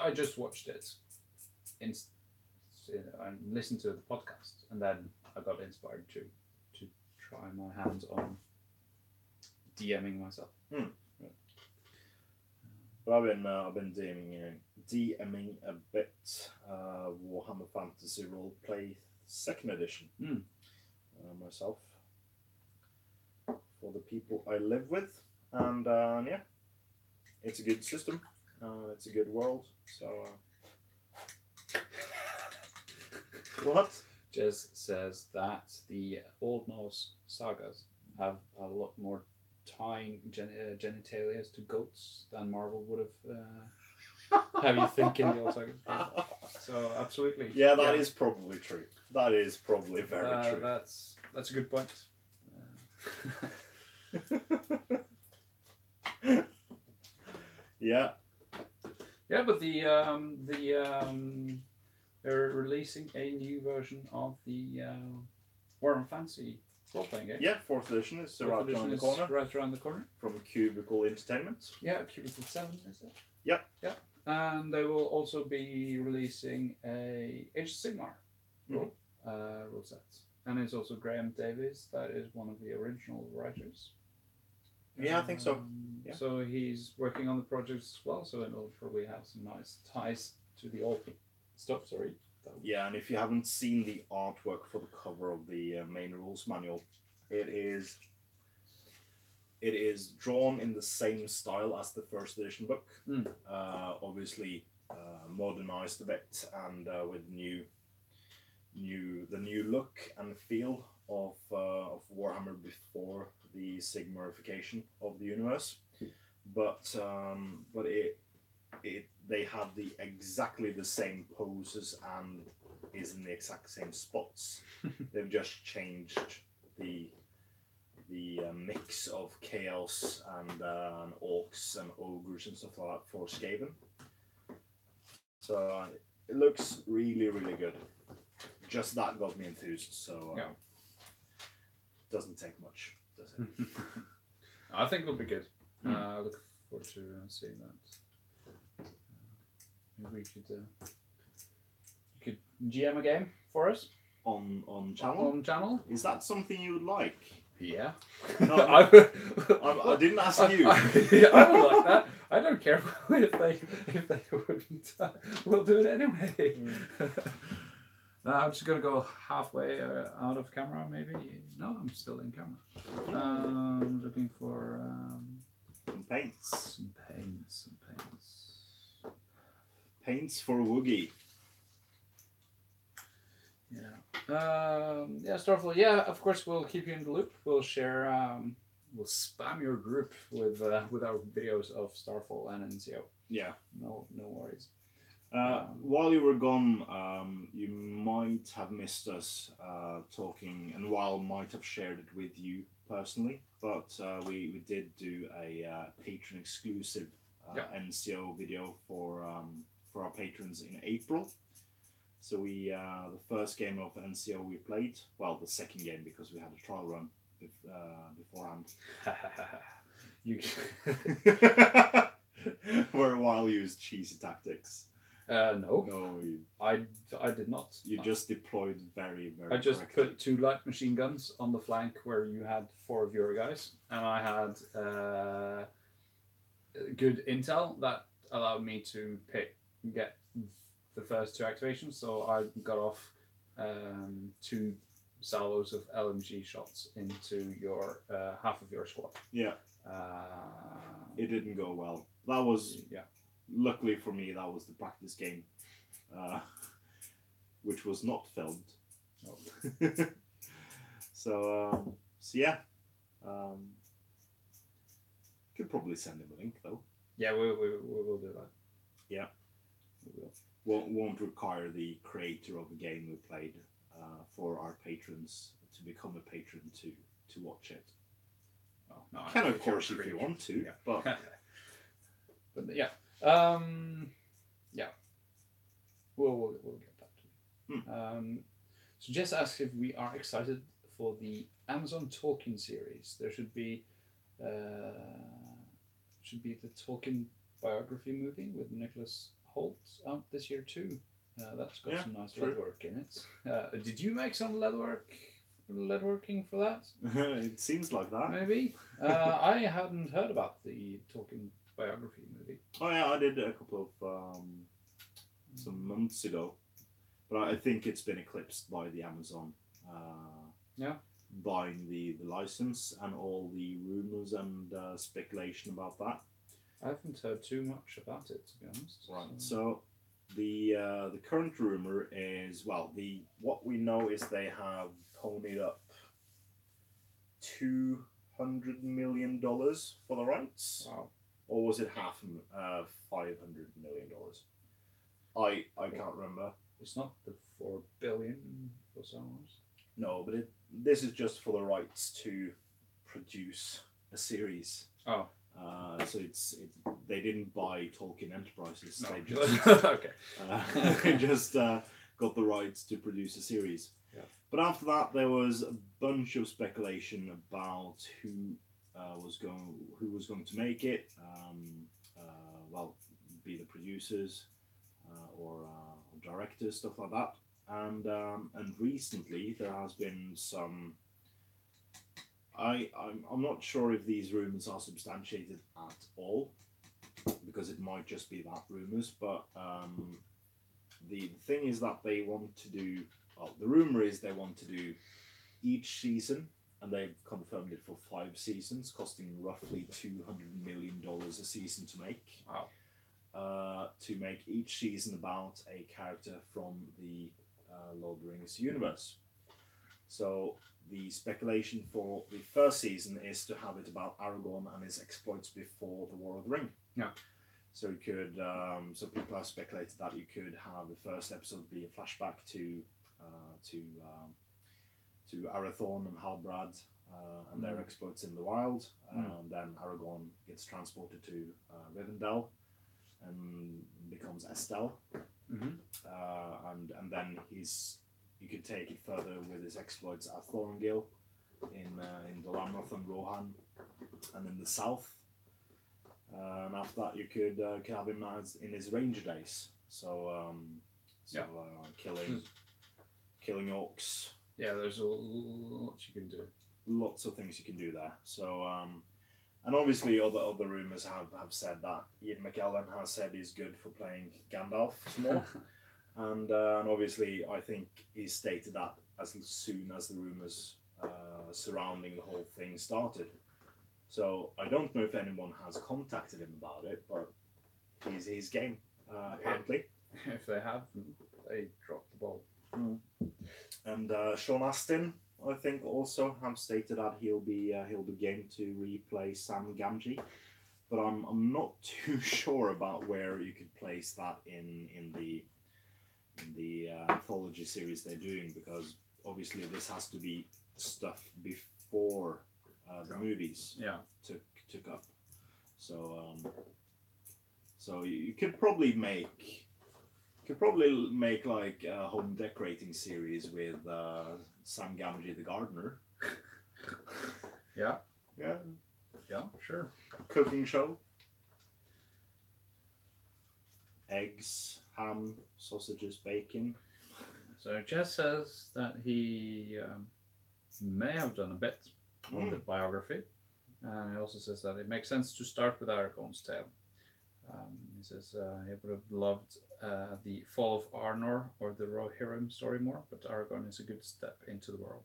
Speaker 2: I just watched it and listened to the podcast, and then I got inspired to try my hands on DMing myself.
Speaker 1: But I've been DMing a bit Warhammer Fantasy Roleplay 2nd edition myself for the people I live with, and yeah, it's a good system. It's a good world. So what?
Speaker 2: Jez says that the Old Norse sagas have a lot more tying genitalia to goats than Marvel would have you think in the old sagas. So absolutely.
Speaker 1: Yeah, that is probably true. That is probably very true.
Speaker 2: That's a good point.
Speaker 1: Yeah.
Speaker 2: Yeah, but they're releasing a new version of the Warhammer Fantasy role-playing game.
Speaker 1: Yeah, 4th edition is right around the corner.
Speaker 2: Right around the corner.
Speaker 1: From Cubicle Entertainment.
Speaker 2: Yeah, Cubicle 7, is it?
Speaker 1: Yep.
Speaker 2: Yeah. And they will also be releasing a Age of Sigmar rule set. And it's also Graham Davies, that is one of the original writers.
Speaker 1: Yeah, I think so. Yeah.
Speaker 2: So he's working on the project as well, so it'll probably have some nice ties to the old stuff, sorry.
Speaker 1: Yeah, and if you haven't seen the artwork for the cover of the main rules manual, it is drawn in the same style as the 1st edition book. Obviously modernized a bit, and with the new look and feel of Warhammer before the Sigmarification of the universe, but they have exactly the same poses and is in the exact same spots. They've just changed the mix of chaos and orcs and ogres and stuff like that for Skaven. So it looks really, really good. Just that got me enthused. So doesn't take much, does it?
Speaker 2: I think it'll be good. I look forward to seeing that. Maybe you could GM a game for us
Speaker 1: on channel.
Speaker 2: On channel.
Speaker 1: Is that something you would like?
Speaker 2: Yeah.
Speaker 1: No, I didn't ask you.
Speaker 2: I would like that. I don't care if they wouldn't. We'll do it anyway. No, I'm just gonna go halfway out of camera, maybe. No, I'm still in camera. Looking for
Speaker 1: Some paints.
Speaker 2: some paints.
Speaker 1: Paints for Woogie.
Speaker 2: Yeah. Starfall. Yeah, of course we'll keep you in the loop. We'll share. We'll spam your group with our videos of Starfall and NCO.
Speaker 1: Yeah.
Speaker 2: No worries.
Speaker 1: While you were gone, you might have missed us talking, and Weil might have shared it with you personally, but we did do a patron exclusive NCO video for our patrons in April. So the first game of NCO we played, well, the second game because we had a trial run beforehand.
Speaker 2: You
Speaker 1: Where Weil used cheesy tactics.
Speaker 2: no,
Speaker 1: No,
Speaker 2: I did not.
Speaker 1: you just deployed very, very
Speaker 2: I just
Speaker 1: correctly.
Speaker 2: put 2 light machine guns on the flank where you had 4 of your guys, and I had good intel that allowed me to get the first 2 activations. So I got off 2 salvos of LMG shots into your half of your squad.
Speaker 1: Yeah. It didn't go well. That was, luckily for me, that was the practice game, which was not filmed.
Speaker 2: Oh.
Speaker 1: So yeah. Could probably send him a link though.
Speaker 2: Yeah, we will do that.
Speaker 1: Yeah.
Speaker 2: We will.
Speaker 1: Won't require the creator of the game we played for our patrons to become a patron to watch it.
Speaker 2: Oh, no,
Speaker 1: Can of course if you want to,
Speaker 2: yeah.
Speaker 1: but
Speaker 2: But yeah, yeah, we'll get back to it. So Jess asks if we are excited for the Amazon Tolkien series. There should be the Tolkien biography movie with Nicholas Holt out this year too. That's got some nice leatherwork in it. Did you make some leatherworking for that?
Speaker 1: it seems like that.
Speaker 2: Maybe. I hadn't heard about the Tolkien biography movie.
Speaker 1: Oh yeah, I did a couple of some months ago, but I think it's been eclipsed by the Amazon. Buying the license and all the rumors and speculation about that.
Speaker 2: I haven't heard too much about it, to be honest.
Speaker 1: Right. So the current rumor is what we know is they have ponied up $200 million for the rights.
Speaker 2: Wow.
Speaker 1: Or was it $500 million? I can't remember.
Speaker 2: It's not the 4 billion or so.
Speaker 1: No, but this is just for the rights to produce a series.
Speaker 2: Oh.
Speaker 1: So they didn't buy Tolkien Enterprises.
Speaker 2: No.
Speaker 1: They just
Speaker 2: okay.
Speaker 1: they just got the rights to produce a series.
Speaker 2: Yeah.
Speaker 1: But after that, there was a bunch of speculation about who was going to make it. Be the producers or directors, stuff like that. And recently there has been some. I'm not sure if these rumors are substantiated at all, because it might just be that rumors. But the thing is that they want to do. Well, the rumor is they want to do each season, and they've confirmed it for 5 seasons, costing roughly $200 million a season to make.
Speaker 2: Wow.
Speaker 1: To make each season about a character from the Lord of the Rings universe. So the speculation for the first season is to have it about Aragorn and his exploits before the War of the Ring.
Speaker 2: Yeah.
Speaker 1: So you could, so people have speculated that you could have the first episode be a flashback to Arathorn and Halbrand and their exploits in the wild. Then Aragorn gets transported to Rivendell and becomes Estelle. And then you could take it further with his exploits at Thorngil in Dalamoth and Rohan, and in the south. And after that, you could have him in his ranger days. So killing orcs.
Speaker 2: Yeah, there's a lot you can do.
Speaker 1: Lots of things you can do there. So and obviously other rumours have said that Ian McKellen has said he's good for playing Gandalf some more. And obviously I think he stated that as soon as the rumours surrounding the whole thing started. So I don't know if anyone has contacted him about it, but he's game, apparently.
Speaker 2: If they have, they dropped the ball.
Speaker 1: And Sean Astin, I think, also have stated that he'll be game to replay Sam Gamgee, but I'm not too sure about where you could place that in the anthology series they're doing, because obviously this has to be stuff before the movies took up. So you could probably make like a home decorating series with Sam Gamgee the gardener.
Speaker 2: Yeah. Yeah, sure.
Speaker 1: Cooking show. Eggs, ham, sausages, bacon.
Speaker 2: So Jess says that he may have done a bit on the biography. And he also says that it makes sense to start with Aragorn's tale. He says he would have loved the Fall of Arnor or the Rohirrim story more, but Aragorn is a good step into the world.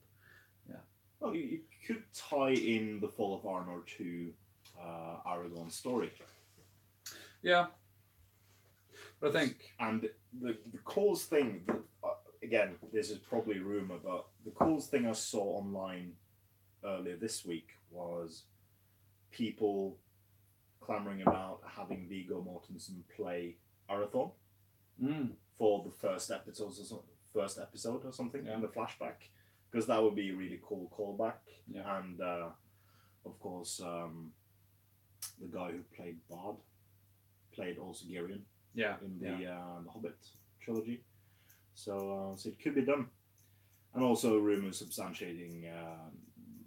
Speaker 2: Yeah.
Speaker 1: Well, you could tie in the Fall of Arnor to Aragorn's story.
Speaker 2: Yeah. But I think...
Speaker 1: And the coolest thing, again, this is probably rumour, but the coolest thing I saw online earlier this week was people clamoring about having Viggo Mortensen play Arathorn for the first episode or something in the flashback, because that would be a really cool callback.
Speaker 2: Yeah.
Speaker 1: And of course, the guy who played Bard played also Girion in the Hobbit trilogy, so it could be done. And also rumors substantiating,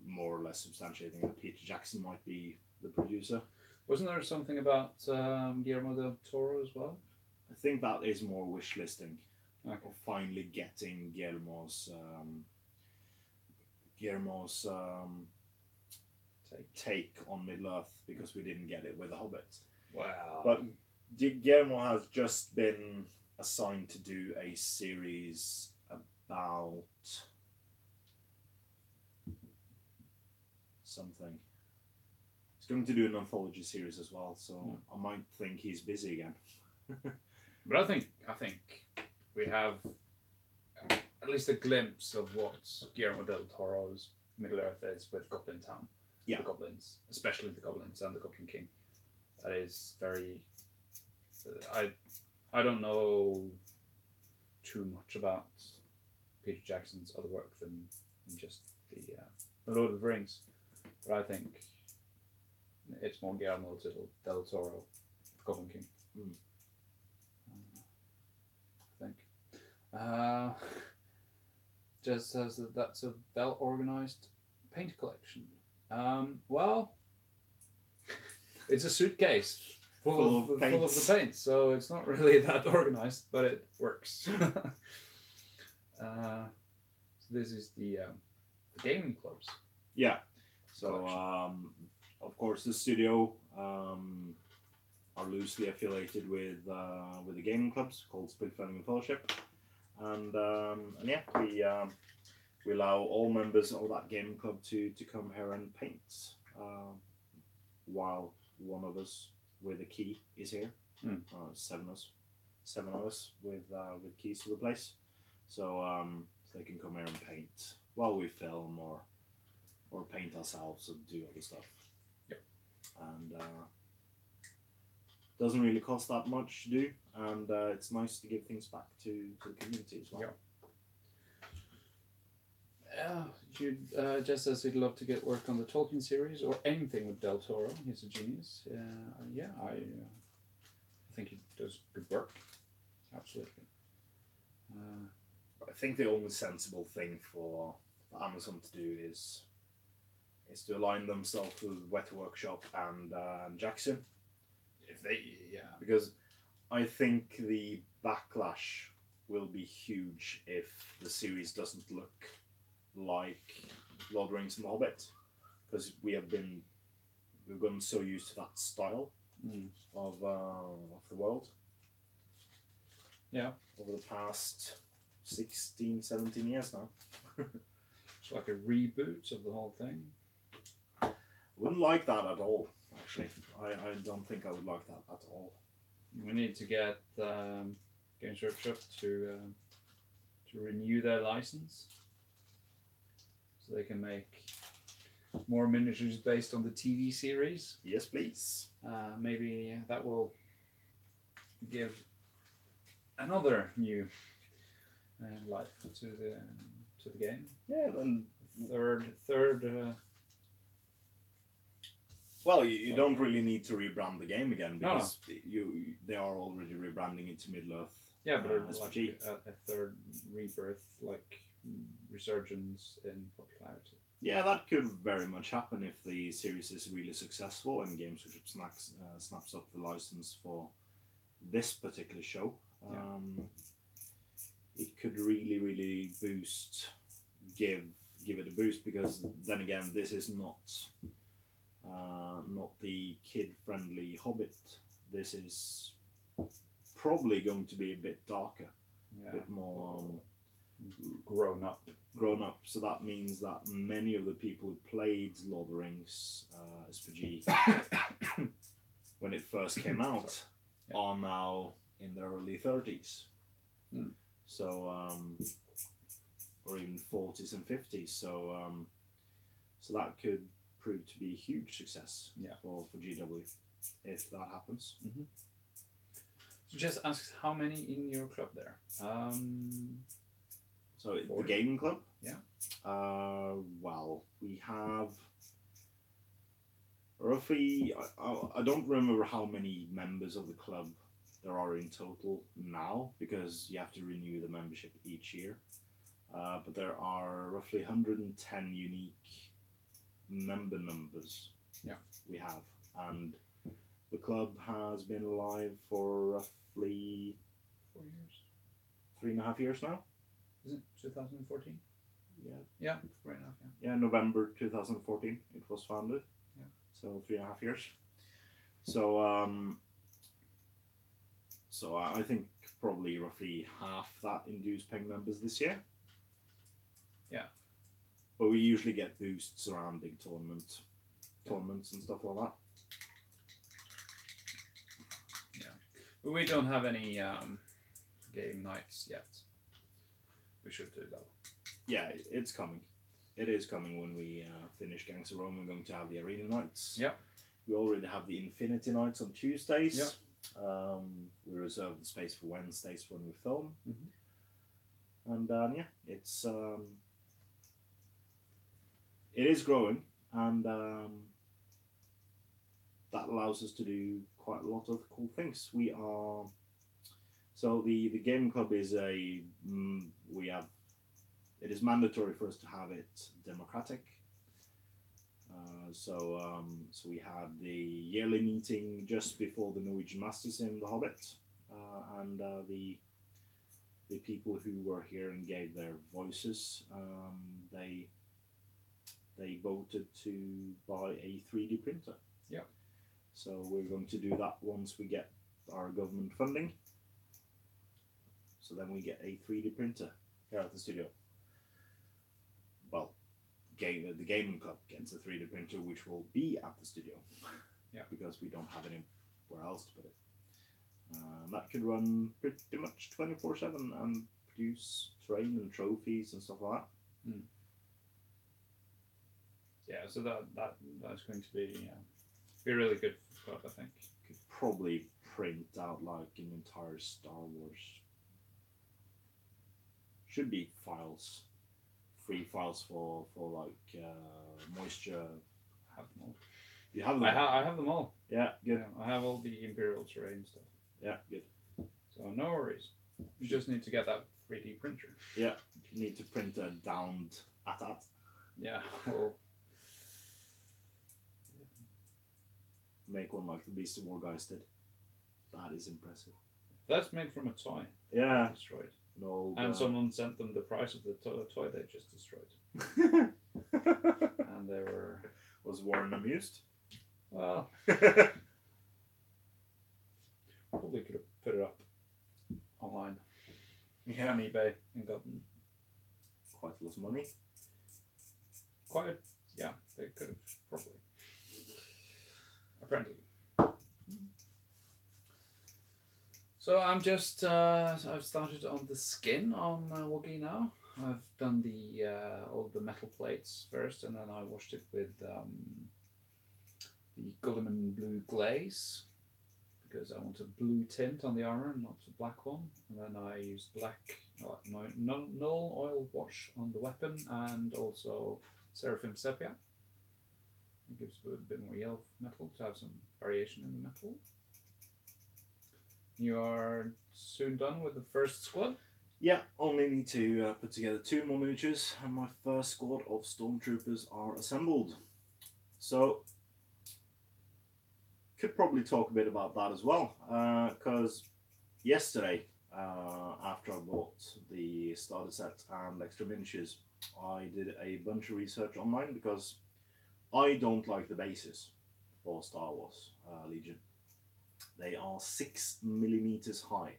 Speaker 1: more or less substantiating, that Peter Jackson might be the producer.
Speaker 2: Wasn't there something about Guillermo del Toro as well?
Speaker 1: I think that is more wish listing.
Speaker 2: Okay.
Speaker 1: Of finally getting Guillermo's take on Middle-earth, because we didn't get it with The Hobbit.
Speaker 2: Wow.
Speaker 1: But Guillermo has just been assigned to do a series about something. He's going to do an anthology series as well, so I might think he's busy again.
Speaker 2: But I think we have at least a glimpse of what Guillermo del Toro's Middle-earth is with Goblin Town.
Speaker 1: Yeah.
Speaker 2: The goblins, especially the goblins and the Goblin King. That is very... I don't know too much about Peter Jackson's other work than just the Lord of the Rings. But I think it's more Guillermo del Toro, Goblin King. I think. Just says that that's a well-organized paint collection. Well, it's a suitcase full of the paint, so it's not really that organized, but it works. So this is the gaming clubs.
Speaker 1: Yeah. So of course the studio are loosely affiliated with the gaming clubs called Spillfellingen Fellowship, and yeah, we allow all members of that gaming club to come here and paint, while one of us with a key is here. Seven of us with keys to the place, so they can come here and paint while we film or paint ourselves and do other stuff.
Speaker 2: Yep. And
Speaker 1: doesn't really cost that much to do, and it's nice to give things back to the community as well.
Speaker 2: Yep. Just as he'd love to get work on the Tolkien series or anything with Del Toro. He's a genius. I think he does good work. Absolutely.
Speaker 1: I think the only sensible thing for Amazon to do is to align themselves with Weta Workshop and Jackson.
Speaker 2: If they,
Speaker 1: because I think the backlash will be huge if the series doesn't look like Lord of the Rings and The Hobbit, because we've gotten so used to that style of the world.
Speaker 2: Yeah.
Speaker 1: Over the past 16, 17 years now.
Speaker 2: It's like a reboot of the whole thing.
Speaker 1: I wouldn't like that at all, actually. I don't think I would like that at all.
Speaker 2: We need to get Games Workshop to renew their license, so they can make more miniatures based on the TV series.
Speaker 1: Yes, please.
Speaker 2: Maybe that will give another new life to the game.
Speaker 1: Yeah, then
Speaker 2: third.
Speaker 1: Well, you don't really need to rebrand the game again, because they are already rebranding it to Middle-earth.
Speaker 2: Yeah, but like a third rebirth, like resurgence in popularity.
Speaker 1: Yeah, that could very much happen if the series is really successful and Games Workshop snaps up the license for this particular show. It could really boost, give it a boost, because then again, this is not the kid-friendly Hobbit. This is probably going to be a bit darker, a bit more
Speaker 2: grown up.
Speaker 1: So that means that many of the people who played Lord of the Rings SPG when it first came out are now in their early 30s. So or even 40s and 50s. So that could prove to be a huge success for GW if that happens.
Speaker 2: So just ask, how many in your club there?
Speaker 1: So the gaming club?
Speaker 2: Yeah.
Speaker 1: Well, we have roughly, I don't remember how many members of the club there are in total now, because you have to renew the membership each year. But there are roughly 110 unique member numbers we have. And the club has been alive for roughly
Speaker 2: 4 years.
Speaker 1: 3.5 years now.
Speaker 2: Is it 2014?
Speaker 1: Yeah.
Speaker 2: Yeah, 3.5.
Speaker 1: Yeah, November 2014 it was founded.
Speaker 2: Yeah.
Speaker 1: So 3.5 years. So so I think probably roughly half that in dues paying members this year.
Speaker 2: Yeah.
Speaker 1: But we usually get boosts around big tournaments and stuff like that.
Speaker 2: Yeah. But we don't have any game nights yet. We should do that.
Speaker 1: Yeah, it's coming. It is coming when we finish Gangs of Rome. We're going to have the arena nights.
Speaker 2: Yeah.
Speaker 1: We already have the Infinity nights on Tuesdays.
Speaker 2: Yeah.
Speaker 1: We reserve the space for Wednesdays when we film.
Speaker 2: Mm-hmm.
Speaker 1: And it's it is growing, and that allows us to do quite a lot of cool things. We are so the gaming club is it is mandatory for us to have it democratic. So we had the yearly meeting just before the Norwegian Masters in the Hobbit, and the people who were here and gave their voices, they voted to buy a 3D printer.
Speaker 2: Yeah.
Speaker 1: So we're going to do that once we get our government funding. So then we get a 3D printer here at the studio. Well, the gaming club gets a 3D printer, which will be at the studio.
Speaker 2: Yeah.
Speaker 1: Because we don't have anywhere else to put it. That could run pretty much 24/7 and produce terrain and trophies and stuff like that.
Speaker 2: Yeah, so that's going to be really good for the club, I think.
Speaker 1: Could probably print out like an entire Star Wars. Should be files, free files for like moisture.
Speaker 2: I have them all.
Speaker 1: You have them.
Speaker 2: I have them all.
Speaker 1: Yeah, good.
Speaker 2: Yeah, I have all the Imperial terrain stuff.
Speaker 1: Yeah, good.
Speaker 2: So no worries. You just need to get that 3D printer.
Speaker 1: Yeah, you need to print a downed AT-AT.
Speaker 2: Yeah. Well,
Speaker 1: make one like the Beast of War guys did. That is impressive.
Speaker 2: that's made from a toy.
Speaker 1: Yeah.
Speaker 2: Destroyed.
Speaker 1: No.
Speaker 2: And someone sent them the price of the toy they just destroyed. And they were...
Speaker 1: Was Warren amused?
Speaker 2: Well... Probably could have put it up online.
Speaker 1: Yeah.
Speaker 2: On eBay and gotten...
Speaker 1: Quite a lot of money.
Speaker 2: Yeah, they could have, probably. Apparently. So I'm just, I've started on the skin on Woogie now. I've done the all the metal plates first, and then I washed it with the Gulliman blue glaze, because I want a blue tint on the armor and not a black one. And then I used black, null oil wash on the weapon, and also Seraphim Sepia. It gives a bit more yellow metal to have some variation in the metal. You are soon done with the first squad?
Speaker 1: Yeah, only need to put together 2 more miniatures, and my first squad of stormtroopers are assembled. So, could probably talk a bit about that as well, because yesterday, after I bought the starter set and extra miniatures, I did a bunch of research online because I don't like the bases for Star Wars Legion. They are 6 millimeters high,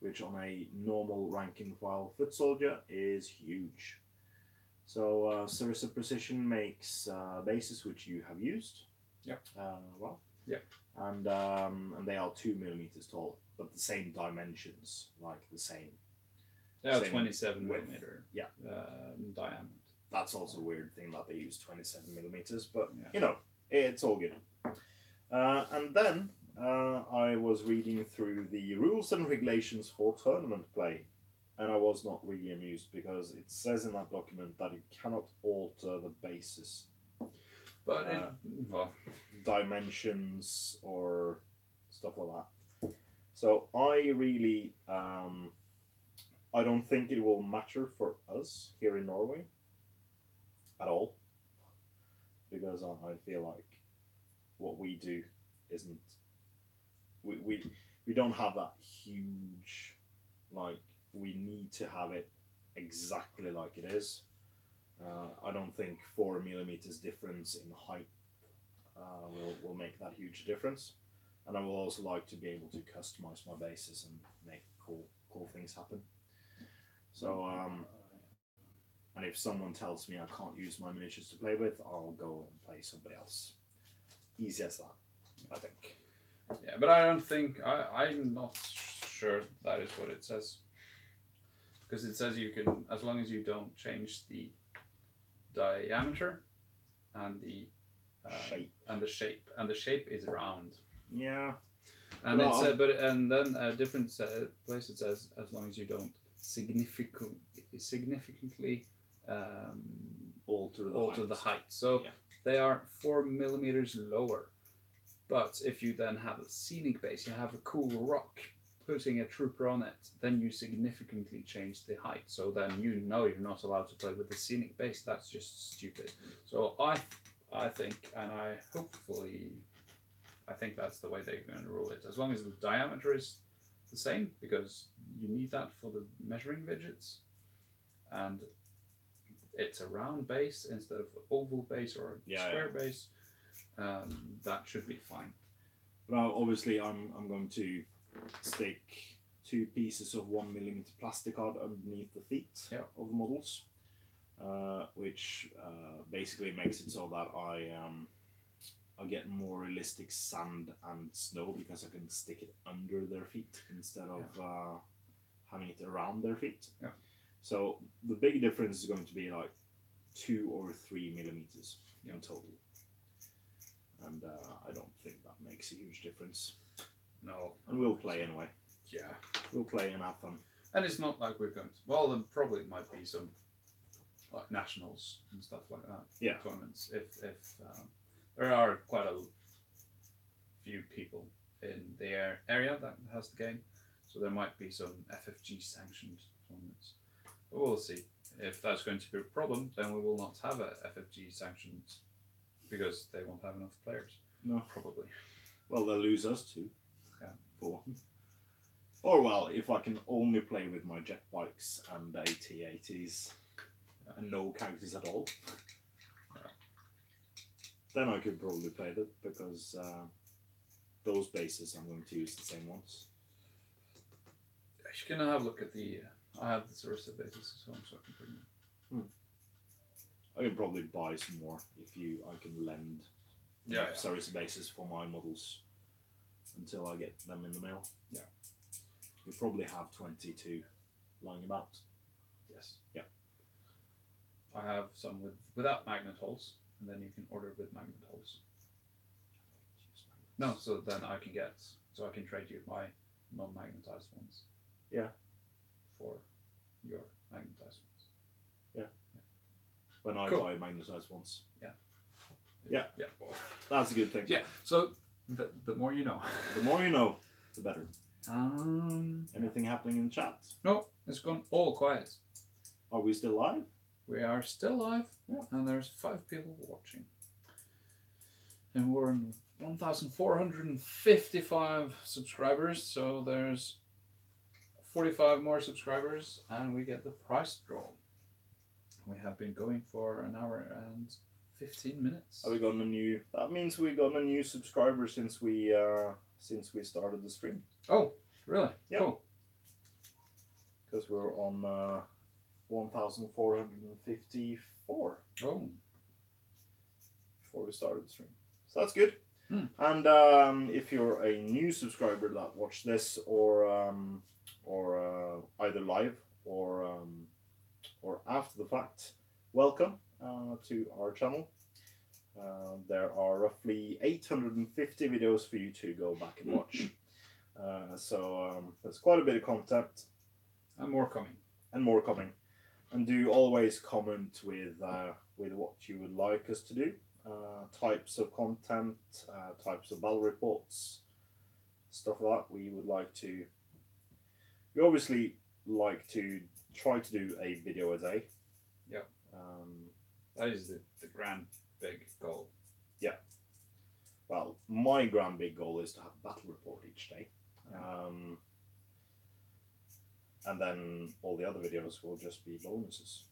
Speaker 1: which on a normal rank and file foot soldier is huge. So Sarissa Precision makes bases which you have used.
Speaker 2: Yeah.
Speaker 1: Well.
Speaker 2: Yeah.
Speaker 1: And they are 2 millimeters tall, but the same dimensions, like the same.
Speaker 2: They are
Speaker 1: same
Speaker 2: 27
Speaker 1: width.
Speaker 2: millimeter.
Speaker 1: Yeah.
Speaker 2: Diameter.
Speaker 1: That's also a weird thing that they use 27 millimeters, but
Speaker 2: Yeah.
Speaker 1: you know, it's all good. And then I was reading through the rules and regulations for tournament play, and I was not really amused because it says in that document that you cannot alter the bases,
Speaker 2: But well,
Speaker 1: dimensions or stuff like that. So I really, I don't think it will matter for us here in Norway at all, because I feel like what we do isn't, we don't have that huge, like, we need to have it exactly like it is. I don't think 4 millimeters difference in height will make that huge difference, and I will also like to be able to customize my bases and make cool things happen. So and if someone tells me I can't use my miniatures to play with, I'll go and play somebody else. Easy as that, I think.
Speaker 2: yeah, but I don't think I'm not sure that is what it says, because it says you can, as long as you don't change the diameter and the
Speaker 1: Shape.
Speaker 2: and the shape is round.
Speaker 1: Yeah.
Speaker 2: And
Speaker 1: Well,
Speaker 2: it's and then a different place it says as long as you don't significantly
Speaker 1: alter
Speaker 2: the height. So
Speaker 1: yeah.
Speaker 2: they are 4 millimeters lower. But if you then have a scenic base, you have a cool rock, putting a trooper on it, then you significantly change the height. So then you know you're not allowed to play with the scenic base. That's just stupid. So I think, and I think that's the way they're going to rule it. As long as the diameter is the same, because you need that for the measuring widgets, and it's a round base instead of an oval base or a square base, that should be fine.
Speaker 1: Well, obviously, I'm going to stick 2 pieces of 1 millimeter plastic card underneath the feet of the models, which basically makes it so that I get more realistic sand and snow because I can stick it under their feet instead of having it around their feet.
Speaker 2: Yeah.
Speaker 1: So the big difference is going to be like 2 or 3 millimeters in total. And I don't think that makes a huge difference.
Speaker 2: No.
Speaker 1: And we'll play anyway.
Speaker 2: Yeah.
Speaker 1: We'll play and have fun.
Speaker 2: And it's not like we're going to... Well, there probably might be some like nationals and stuff like that.
Speaker 1: Yeah.
Speaker 2: Tournaments. If there are quite a few people in the area that has the game. So there might be some FFG sanctioned tournaments. But we'll see. If that's going to be a problem, then we will not have a FFG sanctioned, because they won't have enough players.
Speaker 1: No.
Speaker 2: Probably.
Speaker 1: Well, they'll lose us too.
Speaker 2: Yeah.
Speaker 1: For one. Or well, if I can only play with my jet bikes and AT-ATs and no characters at all, then I could probably play that, because those bases I'm going to use the same ones.
Speaker 2: You can have a look at the... I have the Sarissa bases as well, so I can bring them.
Speaker 1: I can probably buy some more if I can lend Sarissa bases for my models until I get them in the mail.
Speaker 2: Yeah.
Speaker 1: We probably have 22 lying about.
Speaker 2: Yes.
Speaker 1: Yeah.
Speaker 2: I have some without magnet holes, and then you can order with magnet holes. No, so then I can trade you my non-magnetized ones.
Speaker 1: Yeah.
Speaker 2: For your magnetized ones.
Speaker 1: Yeah. When I buy magnetized ones.
Speaker 2: Yeah.
Speaker 1: Yeah.
Speaker 2: Yeah.
Speaker 1: That's a good thing.
Speaker 2: Yeah. So the more you know.
Speaker 1: The more you know, the better. Anything happening in chat?
Speaker 2: No, it's gone all quiet.
Speaker 1: Are we still live?
Speaker 2: We are still live, and there's 5 people watching. And we're in 1,455 subscribers, so there's 45 more subscribers, and we get the prize draw. We have been going for an hour and 15 minutes.
Speaker 1: Have we got a new? That means we got a new subscriber since we started the stream.
Speaker 2: Oh, really?
Speaker 1: Yep.
Speaker 2: Cool.
Speaker 1: Because we're on 1,454.
Speaker 2: Oh.
Speaker 1: Before we started the stream, so that's good. And if you're a new subscriber that watched this, or either live or after the fact, welcome to our channel. There are roughly 850 videos for you to go back and watch. So there's quite a bit of content.
Speaker 2: And more coming.
Speaker 1: And do always comment with what you would like us to do. Types of content, types of battle reports, stuff like that. We obviously like to try to do a video a day.
Speaker 2: Yeah. That is the grand big goal.
Speaker 1: Yeah. Well, my grand big goal is to have a battle report each day. And then all the other videos will just be bonuses.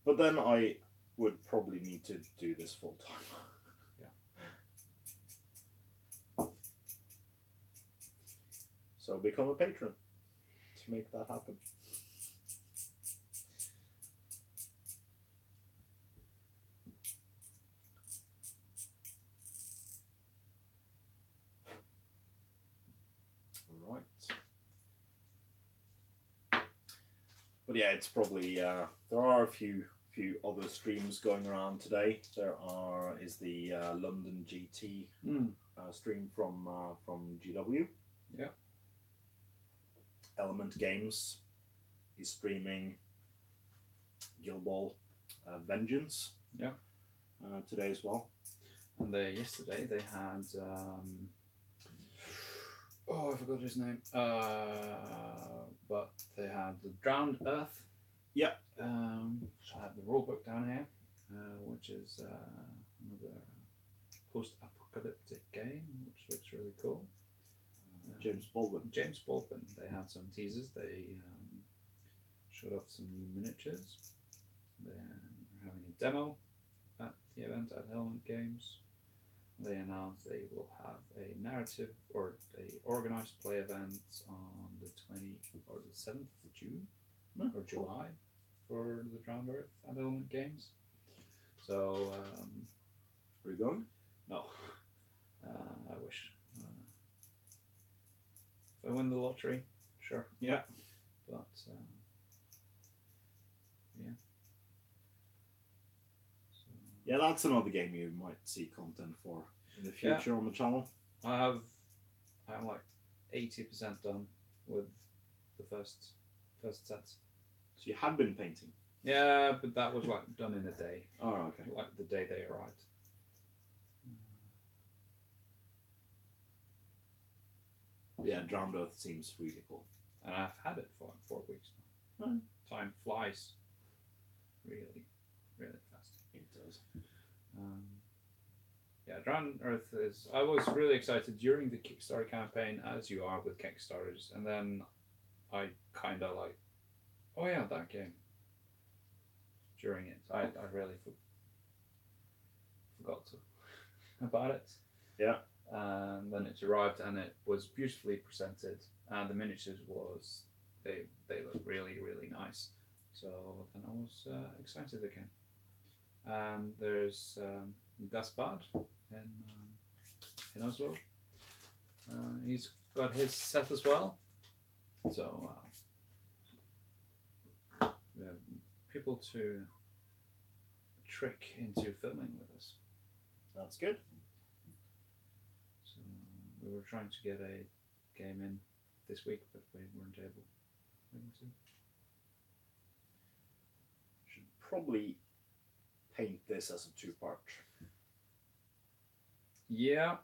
Speaker 1: But then I would probably need to do this full time.
Speaker 2: Yeah.
Speaker 1: So become a patron to make that happen. Right. But yeah, it's probably there are a few other streams going around today. There is the London GT stream from GW.
Speaker 2: Yeah.
Speaker 1: Element Games is streaming Guild Ball Vengeance.
Speaker 2: Yeah.
Speaker 1: Today as well.
Speaker 2: And yesterday they had I forgot his name. But they had the Drowned Earth.
Speaker 1: Yeah.
Speaker 2: So I have the rulebook down here, which is another post-apocalyptic game, which looks really cool.
Speaker 1: James Baldwin.
Speaker 2: They had some teasers. They showed off some new miniatures. They're having a demo at the event at Element Games. They announced they will have a narrative or a organized play event on the 20th or the 7th of June or July for the Drowned Earth at Element Games. So,
Speaker 1: are you going?
Speaker 2: No. I wish. If I win the lottery, sure.
Speaker 1: Yeah.
Speaker 2: But, yeah.
Speaker 1: Yeah, that's another game you might see content for in the future on the channel.
Speaker 2: I'm like 80% done with the first set.
Speaker 1: So you have been painting?
Speaker 2: Yeah, but that was like done in a day.
Speaker 1: Oh, okay.
Speaker 2: Like the day they arrived.
Speaker 1: Yeah, Drowned Earth seems really cool.
Speaker 2: And I've had it for like 4 weeks now. Time flies really, really fast.
Speaker 1: It does.
Speaker 2: Yeah, Drowned Earth is... I was really excited during the Kickstarter campaign, as you are with Kickstarters, and then I kind of like, oh yeah, that game. During it, I really forgot about it.
Speaker 1: Yeah.
Speaker 2: And then it arrived and it was beautifully presented, and the miniatures they look really, really nice. So then I was excited again. And there's Gaspard in Oslo. He's got his set as well. So we have people to trick into filming with us.
Speaker 1: That's good.
Speaker 2: So we were trying to get a game in this week, but we weren't able to.
Speaker 1: Should probably paint this as a two-part.
Speaker 2: Yeah.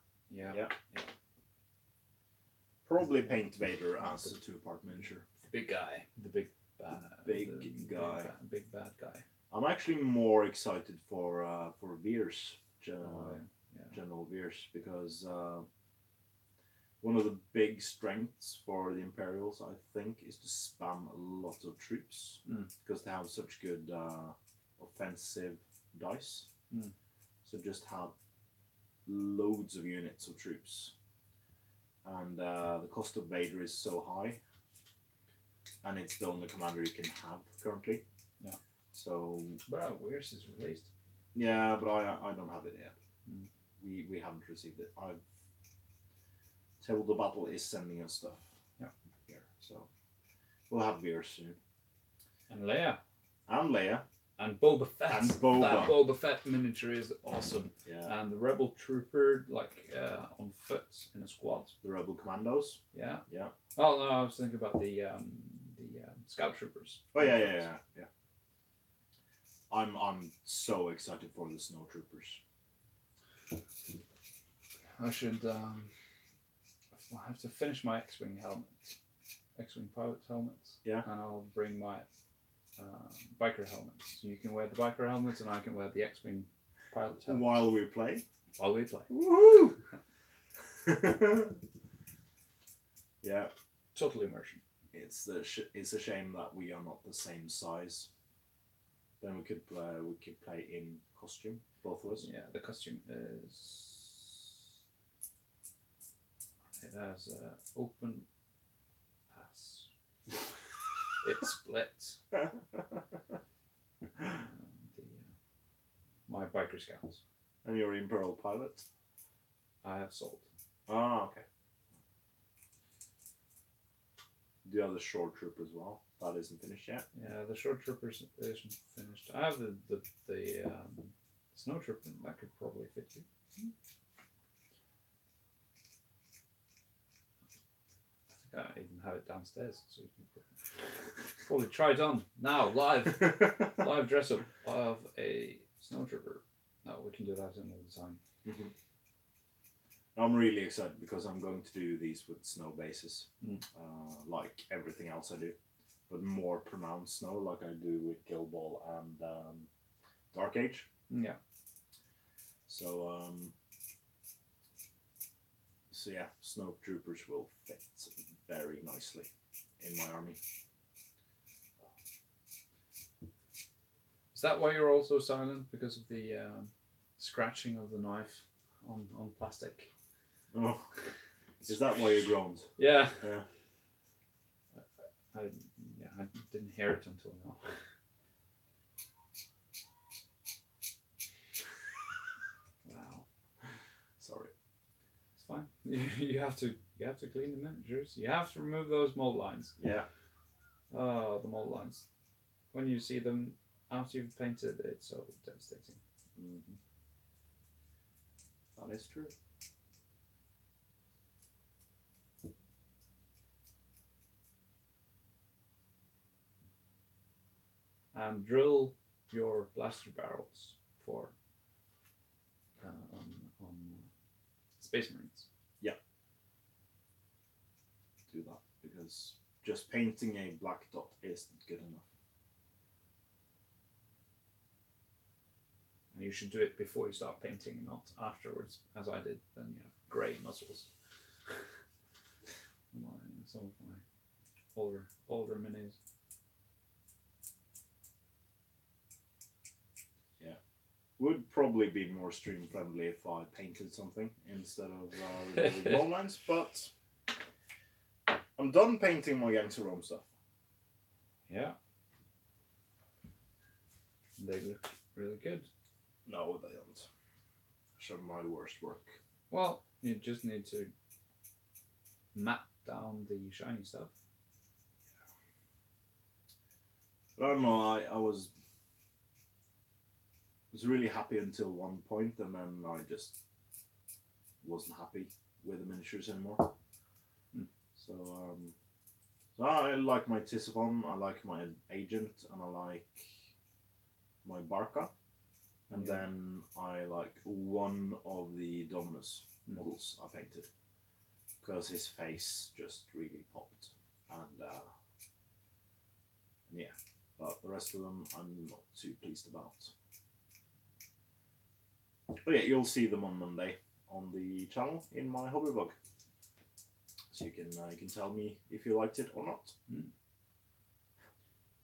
Speaker 1: probably paint Vader as a 2-part miniature.
Speaker 2: Big guy. The big bad.
Speaker 1: Big guy.
Speaker 2: Big bad guy.
Speaker 1: I'm actually more excited for Veers, General Veers, because one of the big strengths for the Imperials, I think, is to spam a lot of troops because they have such good offensive dice. So just have loads of units of troops, and the cost of Vader is so high, and it's the only commander you can have currently.
Speaker 2: Yeah.
Speaker 1: So.
Speaker 2: But Weirs is released.
Speaker 1: Yeah, but I don't have it yet. We haven't received it. Table the Battle is sending us stuff.
Speaker 2: Yeah.
Speaker 1: Here, so we'll have Veers soon.
Speaker 2: And Leia.
Speaker 1: And Leia.
Speaker 2: And Boba Fett.
Speaker 1: And Boba.
Speaker 2: That Boba Fett miniature is awesome.
Speaker 1: Yeah.
Speaker 2: And the Rebel Trooper, like on foot in a squad.
Speaker 1: The Rebel Commandos.
Speaker 2: Yeah.
Speaker 1: Yeah.
Speaker 2: Oh no, I was thinking about the Scout Troopers.
Speaker 1: Oh yeah. I'm so excited for the Snow Troopers.
Speaker 2: I should I have to finish my X-Wing helmets. X-Wing pilot helmets.
Speaker 1: Yeah.
Speaker 2: And I'll bring my biker helmets. So you can wear the biker helmets and I can wear the X-Wing pilot helmets.
Speaker 1: While we play?
Speaker 2: While we play.
Speaker 1: Woohoo! Yeah.
Speaker 2: Total immersion.
Speaker 1: It's a shame that we are not the same size. Then we could play in costume, both of us.
Speaker 2: Yeah, the costume is. It has open pass. It splits. My biker scouts.
Speaker 1: And you're Imperial pilot?
Speaker 2: I have sold.
Speaker 1: Ah, okay. Do you have the short troop as well? That isn't finished yet.
Speaker 2: Yeah, the short troopers isn't finished. I have the snow trooper. That could probably fit you. I think I even have it downstairs, so you can probably try it on now, live dress up of a snow trooper. No, we can do that another time.
Speaker 1: I'm really excited because I'm going to do these with snow bases, like everything else I do, but more pronounced snow, like I do with Guild Ball and Dark Age.
Speaker 2: Yeah.
Speaker 1: So yeah, snow troopers will fit very nicely in my army.
Speaker 2: Is that why you're also silent? Because of the scratching of the knife on plastic?
Speaker 1: Oh, is that why you groaned?
Speaker 2: Yeah.
Speaker 1: Yeah.
Speaker 2: I didn't hear it until now. Wow.
Speaker 1: Sorry.
Speaker 2: It's fine. You have to clean the miniatures. You have to remove those mold lines.
Speaker 1: Yeah.
Speaker 2: Oh, the mold lines. When you see them after you've painted, it's so devastating.
Speaker 1: That is true.
Speaker 2: And drill your blaster barrels for on Space Marines.
Speaker 1: Yeah. Do that because just painting a black dot isn't good enough.
Speaker 2: And you should do it before you start painting, not afterwards, as I did. Then you have grey muscles. Some of my older minis.
Speaker 1: Would probably be more stream friendly if I painted something instead of removing wall lines, but I'm done painting my Gangs of Rome stuff.
Speaker 2: Yeah. They look really good.
Speaker 1: No, they don't. Show my worst work.
Speaker 2: Well, you just need to map down the shiny stuff.
Speaker 1: But I don't know, I was really happy until one point, and then I just wasn't happy with the miniatures anymore. So I like my Tisiphon, I like my Agent, and I like my Barca. And then I like one of the Dominus models I painted. because his face just really popped, and yeah, but the rest of them I'm not too pleased about. But yeah, you'll see them on Monday on the channel in my hobby vlog, so you can tell me if you liked it or not.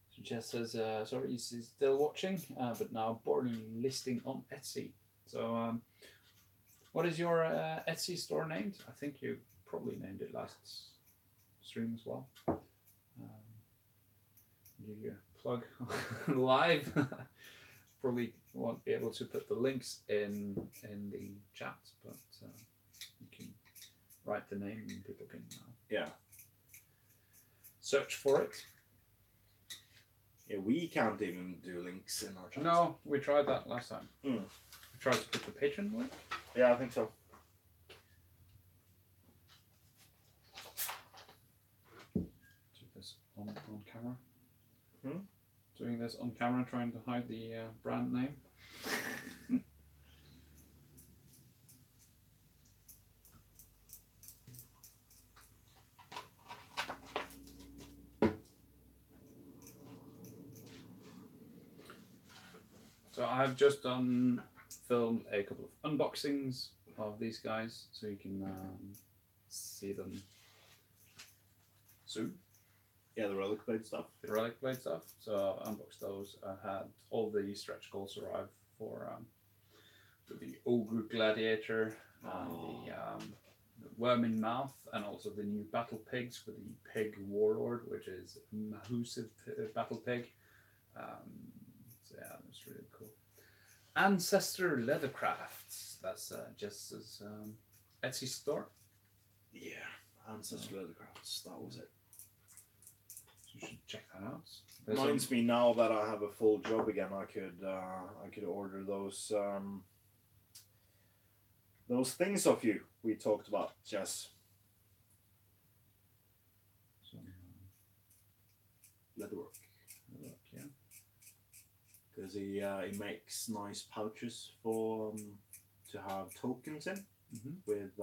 Speaker 2: So Jess says, sorry, he's still watching, but now boarding listing on Etsy. So, what is your Etsy store named? I think you probably named it last stream as well. Give you a plug live. Probably won't be able to put the links in the chat, but you can write the name and people can search for it.
Speaker 1: Yeah, we can't even do links in our chat.
Speaker 2: No, we tried that last time. We tried to put the Patreon link.
Speaker 1: Yeah, I think so.
Speaker 2: Do this on camera. Doing this on camera, trying to hide the brand name. So I've just filmed a couple of unboxings of these guys, so you can see them soon.
Speaker 1: Yeah, the relic blade stuff.
Speaker 2: The relic blade stuff. So I unboxed those. I had all the stretch goals arrive for the Ogre Gladiator and the Worm in Mouth, and also the new Battle Pigs for the Pig Warlord, which is a massive battle pig. So yeah, that's really cool. Ancestor Leathercrafts. That's Jess's Etsy store.
Speaker 1: Yeah, Ancestor Leathercrafts. That was it.
Speaker 2: You should check that out.
Speaker 1: Reminds me now that I have a full job again. I could order those things of you we talked about, Jess. Leatherwork.
Speaker 2: Yeah.
Speaker 1: Because he makes nice pouches for to have tokens in with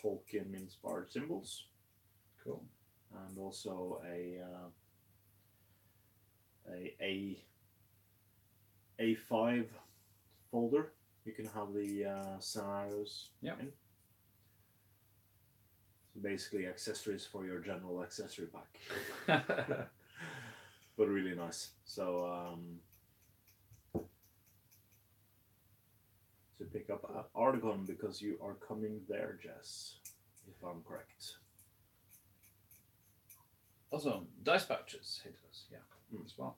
Speaker 1: Tolkien inspired symbols.
Speaker 2: Cool.
Speaker 1: And also a A5 folder. You can have the scenarios in. So basically accessories for your general accessory pack. But really nice. So to pick up Argon because you are coming there, Jess, if I'm correct.
Speaker 2: Also, dice pouches hit us, as well.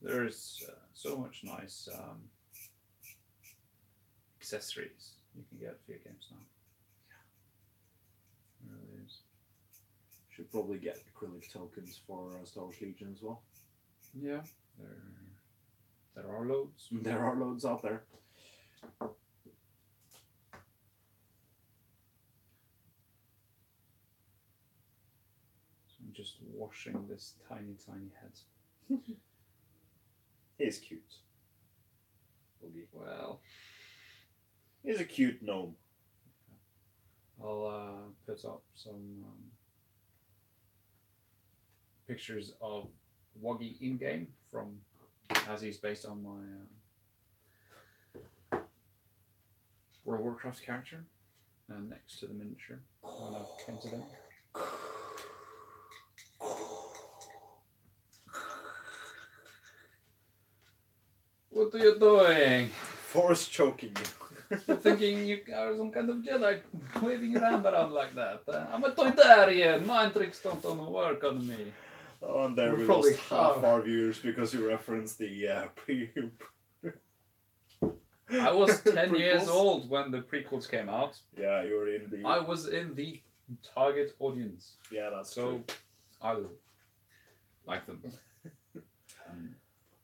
Speaker 2: There's so much nice accessories you can get for your games now. There really is.
Speaker 1: Should probably get acrylic tokens for Star Wars Legion as well.
Speaker 2: Yeah, there are loads.
Speaker 1: There are loads out there.
Speaker 2: I'm just washing this tiny head.
Speaker 1: He's cute. Boogie.
Speaker 2: Well,
Speaker 1: he's a cute gnome.
Speaker 2: I'll put up some pictures of Woggy in game from, as he's based on my World of Warcraft character, next to the miniature when I've painted it. What are you doing?
Speaker 1: Force choking you.
Speaker 2: You're thinking you are some kind of Jedi waving your hand around like that. I'm a Toydarian. Mind tricks don't work on me.
Speaker 1: Oh, and there we lost half our viewers because you referenced the
Speaker 2: I was 10 years old when the prequels came out.
Speaker 1: Yeah, you were in the...
Speaker 2: I was in the target audience.
Speaker 1: Yeah, that's true.
Speaker 2: I like them.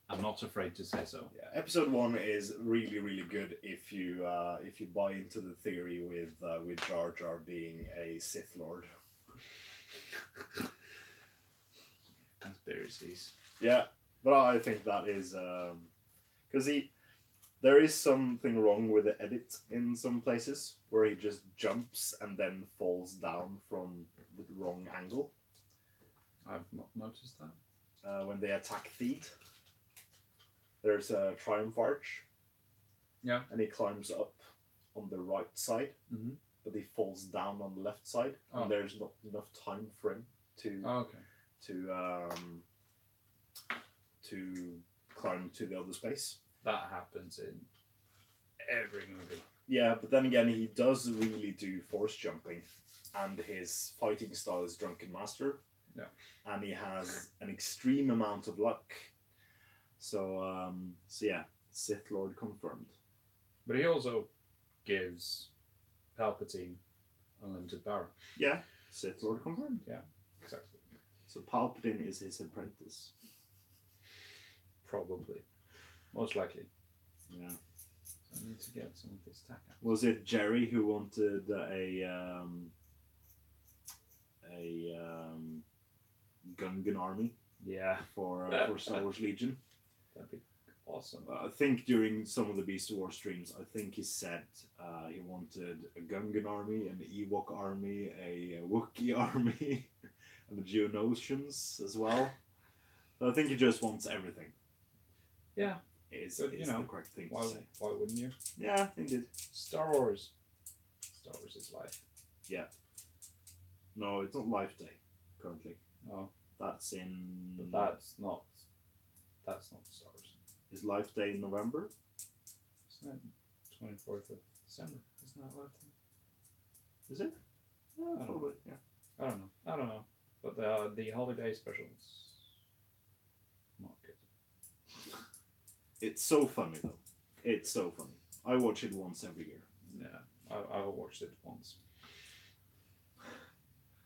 Speaker 2: I'm not afraid to say so.
Speaker 1: Yeah, episode 1 is really, really good if you buy into the theory with Jar Jar being a Sith Lord.
Speaker 2: Conspiracies.
Speaker 1: Yeah, but I think that is because There is something wrong with the edit in some places where he just jumps and then falls down from the wrong angle.
Speaker 2: I've not noticed that.
Speaker 1: When they attack Theed, there's a Triumph Arch.
Speaker 2: Yeah.
Speaker 1: And he climbs up on the right side, but he falls down on the left side, and there's not enough time for him to to climb to the other space.
Speaker 2: That happens in every movie.
Speaker 1: Yeah, but then again, he does really do force jumping, and his fighting style is Drunken Master.
Speaker 2: Yeah.
Speaker 1: And he has an extreme amount of luck. So yeah, Sith Lord confirmed.
Speaker 2: But he also gives Palpatine unlimited power.
Speaker 1: Yeah, Sith Lord confirmed.
Speaker 2: Yeah, exactly.
Speaker 1: So Palpatine is his apprentice.
Speaker 2: Probably. Most likely.
Speaker 1: Yeah.
Speaker 2: So I need to get some of this tack out.
Speaker 1: Was it Jerry who wanted a Gungan army?
Speaker 2: Yeah.
Speaker 1: For Star Wars Legion?
Speaker 2: That'd be awesome.
Speaker 1: I think during some of the Beast of War streams, I think he said he wanted a Gungan army, an Ewok army, a Wookiee army, and the Geonosians as well. So I think he just wants everything.
Speaker 2: Yeah.
Speaker 1: Is
Speaker 2: but,
Speaker 1: the correct thing to say.
Speaker 2: Why wouldn't you?
Speaker 1: Yeah, indeed.
Speaker 2: Star Wars. Star Wars is life.
Speaker 1: Yeah. No, it's not Life Day currently.
Speaker 2: No.
Speaker 1: That's in.
Speaker 2: But that's not Star Wars.
Speaker 1: Is Life Day in November?
Speaker 2: Isn't it 24th of December? Isn't that Life Day?
Speaker 1: Is it? Yeah, probably. Yeah.
Speaker 2: I don't know. But the holiday specials. Not good.
Speaker 1: It's so funny though. It's so funny. I watch it once every year.
Speaker 2: Yeah, I watched it once.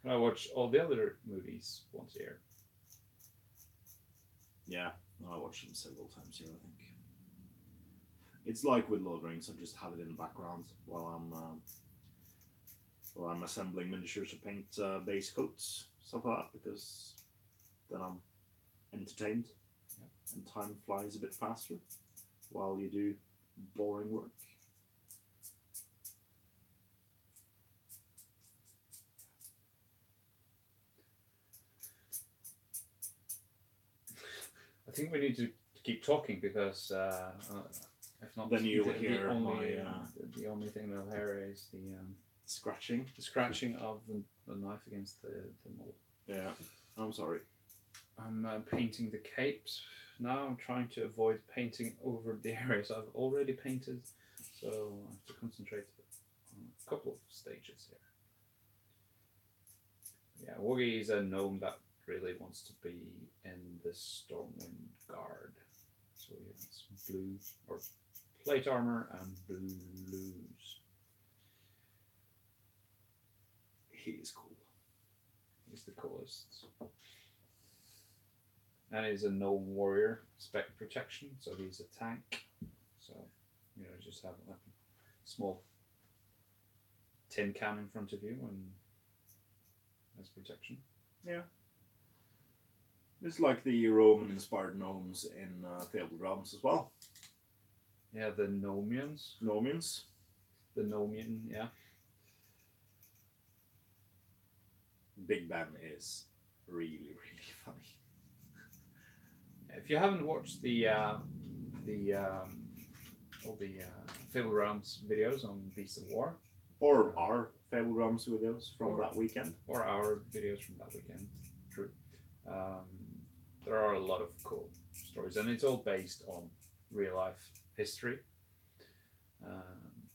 Speaker 2: I watch all the other movies once a year.
Speaker 1: Yeah, I watch them several times a year, I think. It's like with Lord of the Rings, I just have it in the background while I'm assembling miniatures to paint base coats, stuff like that, because then I'm entertained. Yeah. And time flies a bit faster while you do boring work.
Speaker 2: I think we need to keep talking because if not,
Speaker 1: then you'll hear
Speaker 2: the only thing they'll hear is the
Speaker 1: scratching.
Speaker 2: The scratching of the knife against the mold.
Speaker 1: Yeah, I'm sorry.
Speaker 2: I'm painting the capes now. I'm trying to avoid painting over the areas I've already painted, so I have to concentrate on a couple of stages here. Yeah, Woogie is a gnome that really wants to be in the Stormwind Guard. So he has blue or plate armor and blues.
Speaker 1: He is cool.
Speaker 2: He's the coolest. And he's a gnome warrior, spec protection, so he's a tank. So, just have a small tin can in front of you and as protection.
Speaker 1: Yeah. It's like the Roman-inspired gnomes in Fabled Realms as well.
Speaker 2: Yeah, the Gnomians.
Speaker 1: Gnomians.
Speaker 2: The Gnomian, yeah.
Speaker 1: Big Ben is really, really funny.
Speaker 2: If you haven't watched the Fabled Realms videos on Beast of War,
Speaker 1: or our Fabled Realms videos from that weekend,
Speaker 2: or our videos from that weekend, true. There are a lot of cool stories, and it's all based on real life history.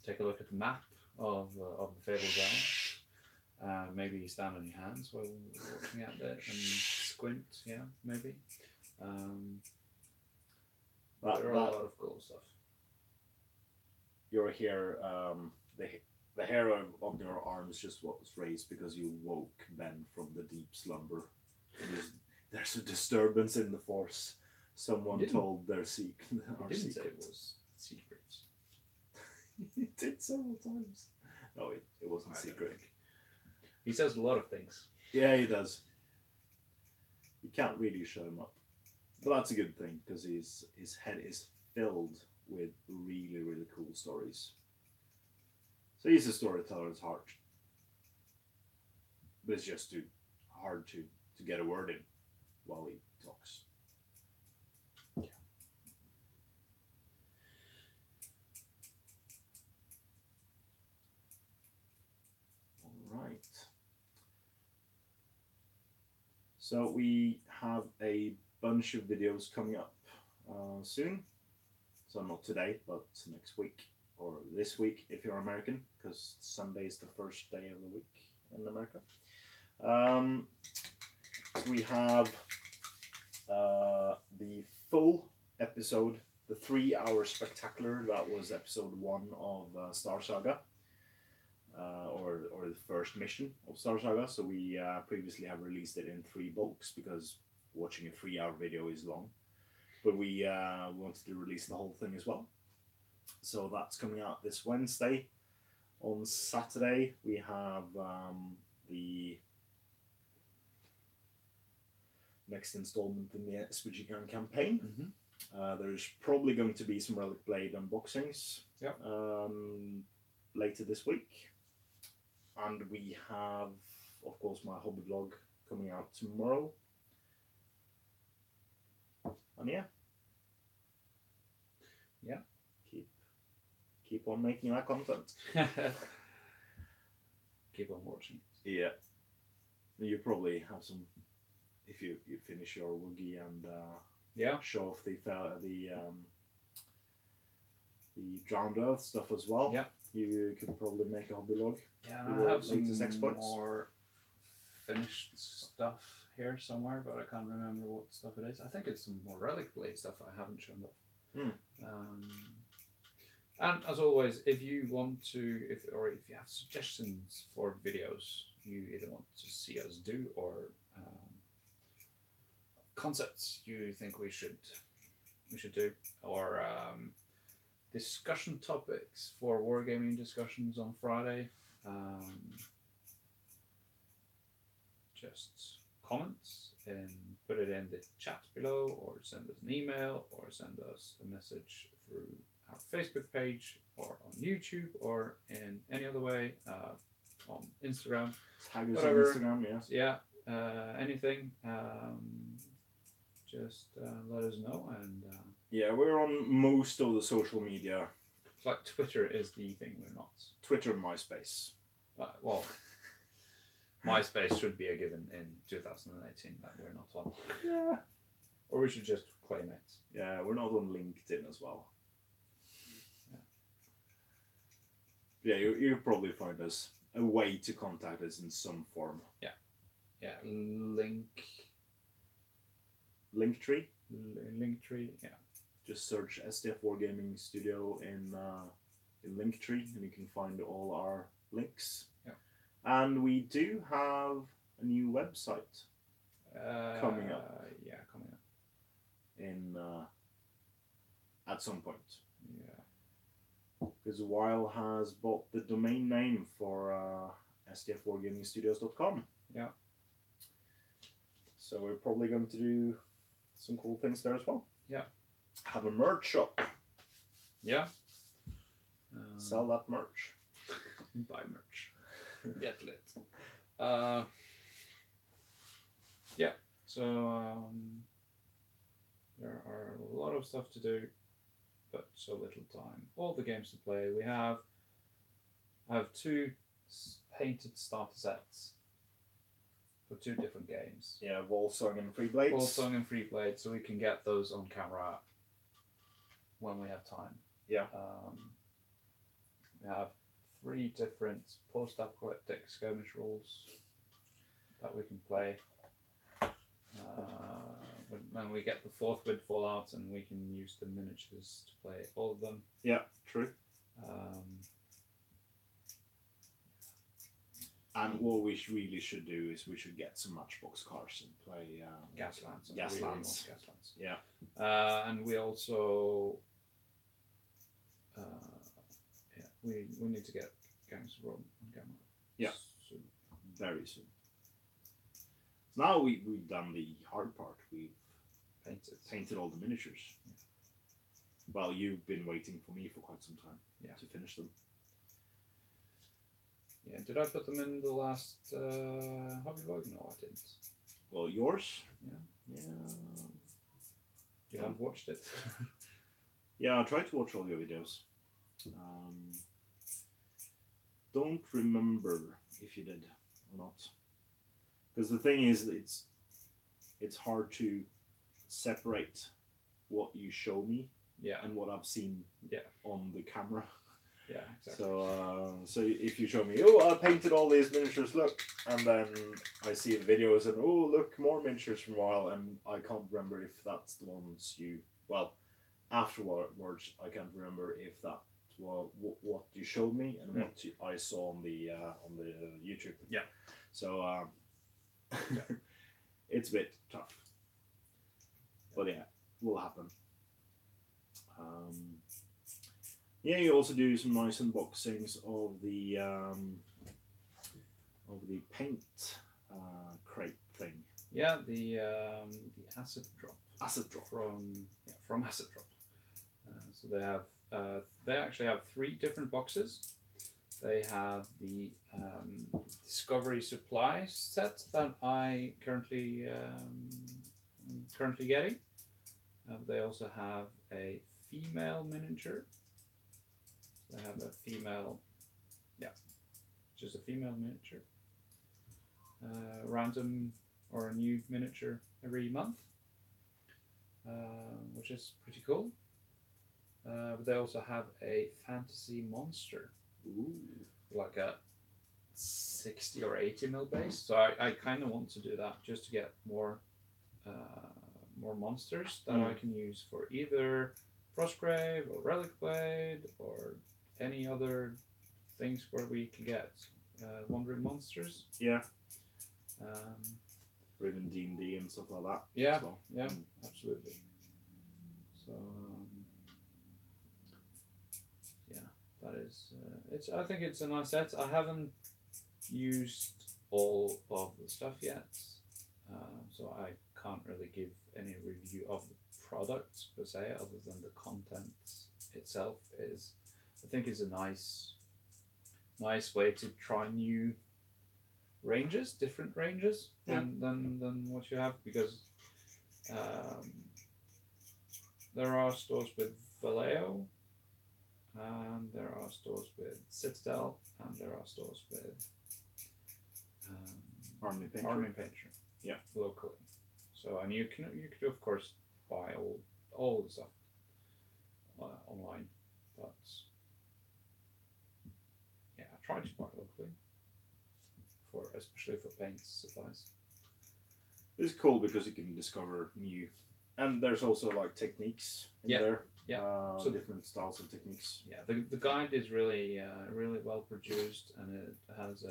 Speaker 2: Take a look at the map of the Fabled Realms. Maybe stand on your hands while looking at it and squint. Yeah, maybe. There are a lot of cool stuff.
Speaker 1: Your hair, the hair on your arms just was raised because you woke Ben from the deep slumber. There's a disturbance in the Force. Someone told their secret.
Speaker 2: He didn't say it was secret.
Speaker 1: He did several times. No, it wasn't secret.
Speaker 2: He says a lot of things.
Speaker 1: Yeah, he does. You can't really show him up. But that's a good thing, because his head is filled with really, really cool stories. So he's a storyteller at heart. But it's just too hard to get a word in while he talks.
Speaker 2: Yeah.
Speaker 1: All right. So we have a bunch of videos coming up soon. So not today, but next week or this week if you're American, because Sunday is the first day of the week in America. We have the full episode, the 3-hour spectacular. That was episode 1 of Star Saga, or the first mission of Star Saga. So we previously have released it in 3 bulks because watching a 3-hour video is long. But we wanted to release the whole thing as well. So that's coming out this Wednesday. On Saturday we have the next installment in the SPG Gun campaign.
Speaker 2: Mm-hmm.
Speaker 1: There's probably going to be some Relic Blade unboxings later this week. And we have, of course, my hobby vlog coming out tomorrow. And yeah. Keep on making that content.
Speaker 2: Keep on watching.
Speaker 1: Yeah. You probably have some, if you finish your Woogie and show off the Drowned Earth stuff as well.
Speaker 2: Yeah.
Speaker 1: You could probably make a hobby log.
Speaker 2: Yeah, I have some more finished stuff here somewhere, but I can't remember what stuff it is. I think it's some more Relic Blade stuff I haven't shown off. And as always, if you want to, if you have suggestions for videos you either want to see us do, or concepts you think we should do, or discussion topics for Wargaming discussions on Friday, just comments and put it in the chat below, or send us an email, or send us a message through our Facebook page, or on YouTube, or in any other way, on Instagram.
Speaker 1: Tag us on Instagram, yes.
Speaker 2: Yeah, anything. Just let us know. And
Speaker 1: yeah, we're on most of the social media.
Speaker 2: Like Twitter is the thing we're not.
Speaker 1: Twitter and MySpace.
Speaker 2: Well, MySpace should be a given in 2018 that we're not on.
Speaker 1: Yeah.
Speaker 2: Or we should just claim it.
Speaker 1: Yeah, we're not on LinkedIn as well. Yeah, you'll probably find us a way to contact us in some form.
Speaker 2: Yeah. Yeah.
Speaker 1: Linktree.
Speaker 2: Linktree. Yeah.
Speaker 1: Just search STF Wargaming Studio in Linktree, and you can find all our links.
Speaker 2: Yeah.
Speaker 1: And we do have a new website coming up.
Speaker 2: Yeah, coming up.
Speaker 1: In at some point.
Speaker 2: Yeah.
Speaker 1: Because Weil has bought the domain name for stfwargamingstudios.com.
Speaker 2: Yeah.
Speaker 1: So we're probably going to do some cool things there as well.
Speaker 2: Yeah.
Speaker 1: Have a merch shop.
Speaker 2: Yeah.
Speaker 1: Sell that merch.
Speaker 2: Buy merch. Get lit. Yeah. So there are a lot of stuff to do, but so little time. All the games to play. I have 2 painted starter sets for 2 different games.
Speaker 1: Yeah, Volsung and Free Blades.
Speaker 2: Volsung and Free Blades, so we can get those on camera when we have time.
Speaker 1: Yeah.
Speaker 2: We have 3 different post-apocalyptic skirmish rules that we can play. When we get the 4th with Fallout, and we can use the miniatures to play all of them.
Speaker 1: Yeah, true. And what we really should do is we should get some Matchbox cars and play
Speaker 2: Gaslands.
Speaker 1: Gaslands. Yeah.
Speaker 2: And we also we need to get Gangs of Rome on camera.
Speaker 1: Yeah.
Speaker 2: Soon.
Speaker 1: Very soon. So now we've done the hard part. We've painted all the miniatures. well, you've been waiting for me for quite some time to finish them.
Speaker 2: Yeah, did I put them in the last hobby vlog? No, I didn't.
Speaker 1: Well, yours?
Speaker 2: Yeah.
Speaker 1: Yeah.
Speaker 2: You haven't watched it?
Speaker 1: Yeah, I tried to watch all your videos. Don't remember if you did or not. Because the thing is, it's hard to separate what you show me and what I've seen on the camera.
Speaker 2: Yeah, exactly.
Speaker 1: So if you show me, oh, I painted all these miniatures, look, and then I see the videos and oh, look, more miniatures from a while, and I can't remember if that's the ones you, well, afterwards I can't remember if that was what you showed me and what I saw on the YouTube.
Speaker 2: Yeah.
Speaker 1: So it's a bit tough, but yeah, will happen. Yeah, you also do some nice unboxings of the paint crate thing.
Speaker 2: Yeah, the acid drop.
Speaker 1: Acid drop
Speaker 2: from Acid Drop. So they actually have 3 different boxes. They have the Discovery Supply set that I currently getting. They also have a female miniature. They have a female, just a female miniature. Random or a new miniature every month, which is pretty cool. But they also have a fantasy monster.
Speaker 1: Ooh.
Speaker 2: Like a 60 or 80 mil base. So I kind of want to do that just to get more monsters that I can use for either Frostgrave or Relic Blade or any other things where we can get wandering monsters.
Speaker 1: Yeah. Or even D&D and stuff like that.
Speaker 2: Yeah, well. Yeah, absolutely. So that is I think it's a nice set. I haven't used all of the stuff yet, so I can't really give any review of the product per se, other than the content itself is. I think it's a nice way to try new ranges, different ranges than what you have, because there are stores with Vallejo, and there are stores with Citadel, and there are stores with
Speaker 1: Army Painter.
Speaker 2: Yeah, locally. So, and you could of course buy all the stuff online, but yeah, I try to buy locally especially for paint supplies.
Speaker 1: It's cool because you can discover new, and there's also like techniques in there. Yeah. So different styles of techniques.
Speaker 2: Yeah, the guide is really really well produced, and it has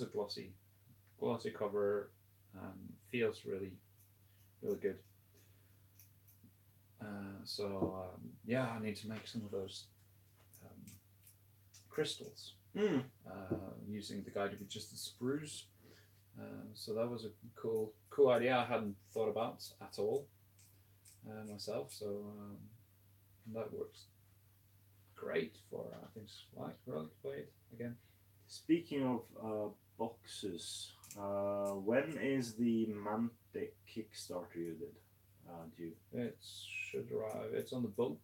Speaker 2: a glossy cover, and feels really good. Yeah, I need to make some of those crystals using the guide with just the sprues. So that was a cool idea I hadn't thought about at all myself. So that works great for things like Relic Blade again.
Speaker 1: Speaking of boxes, when is the Mantic Kickstarter you did due?
Speaker 2: It should arrive. It's on the boat.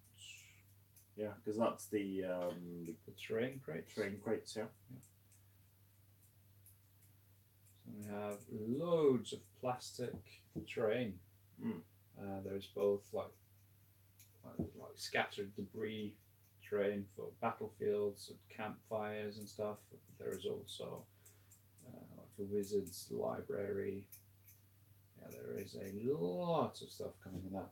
Speaker 1: Yeah, because that's the
Speaker 2: terrain crates.
Speaker 1: Terrain crates, yeah.
Speaker 2: So we have loads of plastic terrain. There's both like scattered debris terrain for battlefields and campfires and stuff. There is also like a wizard's library. Yeah, there is a lot of stuff coming in that.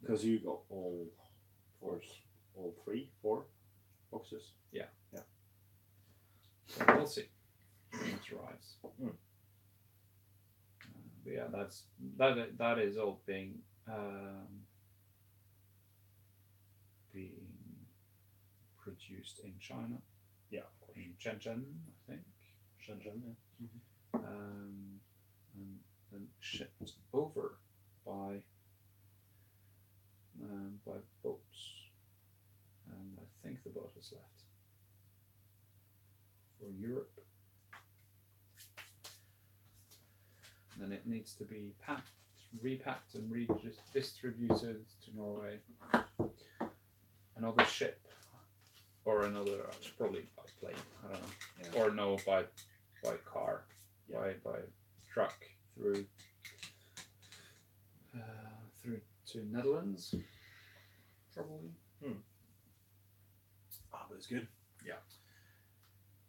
Speaker 1: Because you got all 4 boxes.
Speaker 2: Yeah.
Speaker 1: Yeah.
Speaker 2: So we'll see when it arrives. But yeah, that is all being produced in China.
Speaker 1: Yeah, of course.
Speaker 2: In Shenzhen, I think.
Speaker 1: Shenzhen, yeah.
Speaker 2: And then shipped over by boats, and I think the boat is left for Europe. And then it needs to be packed, repacked, and redistributed to Norway. Another ship, or another probably by plane. I don't know,
Speaker 1: Yeah.
Speaker 2: or no, by car,
Speaker 1: Yeah.
Speaker 2: by truck through to Netherlands, probably.
Speaker 1: Ah, but it's good.
Speaker 2: Yeah.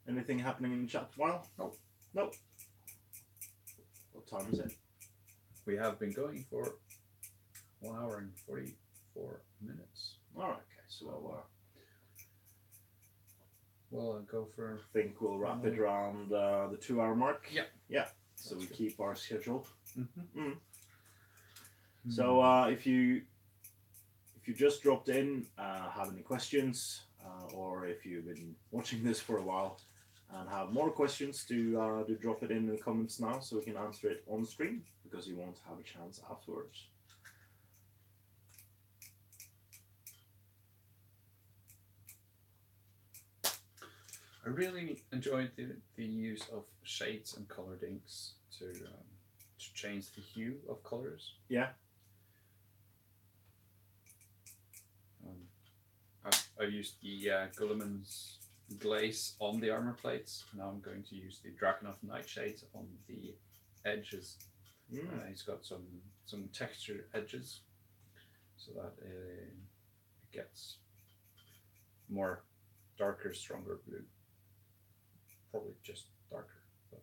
Speaker 1: Anything happening in the chat tomorrow?
Speaker 2: Nope.
Speaker 1: Nope. What time is it?
Speaker 2: We have been going for 1 hour and 44 minutes.
Speaker 1: Alright, okay, so
Speaker 2: We'll go for.
Speaker 1: I think we'll wrap it around the 2 hour mark.
Speaker 2: Yeah.
Speaker 1: Yeah. So
Speaker 2: That's
Speaker 1: we
Speaker 2: good.
Speaker 1: keep our schedule.
Speaker 2: Mm-hmm.
Speaker 1: So if you just dropped in, have any questions, or if you've been watching this for a while and have more questions, do drop it in the comments now so we can answer it on stream, because you won't have a chance afterwards.
Speaker 2: I really enjoyed the use of shades and colored inks to change the hue of colors.
Speaker 1: Yeah.
Speaker 2: I used the Gulliman's glaze on the armor plates. Now I'm going to use the Drakenhof Nightshade on the edges. It's got some textured edges, so that it gets more darker, stronger blue. Probably just darker, but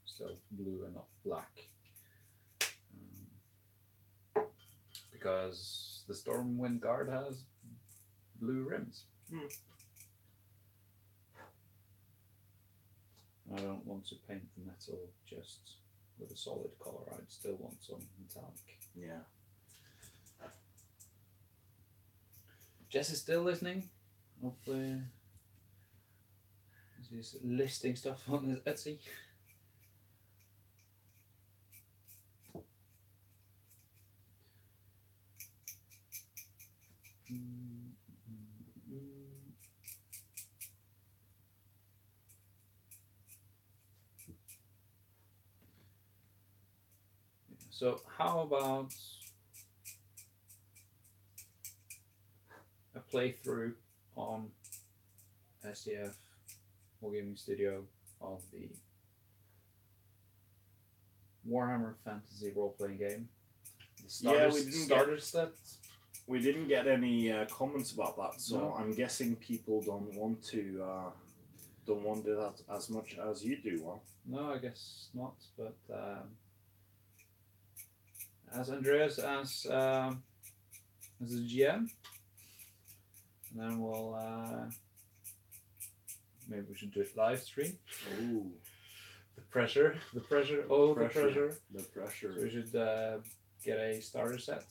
Speaker 2: still blue and not black. Because the Stormwind Guard has blue rims. I don't want to paint the metal just with a solid color. I'd still want some metallic.
Speaker 1: Yeah.
Speaker 2: Jess is still listening. Hopefully, he's listing stuff on his Etsy. So how about a playthrough on STF Wargaming Studio of the Warhammer Fantasy role-playing game? The starter set.
Speaker 1: We didn't get any comments about that, so
Speaker 2: No.
Speaker 1: I'm guessing people don't want it as much as you do. Well,
Speaker 2: No, I guess not. But as Andreas as a GM, and then we'll maybe we should do it live stream.
Speaker 1: ooh,
Speaker 2: The pressure, oh, the pressure.
Speaker 1: the pressure.
Speaker 2: So we should get a starter set.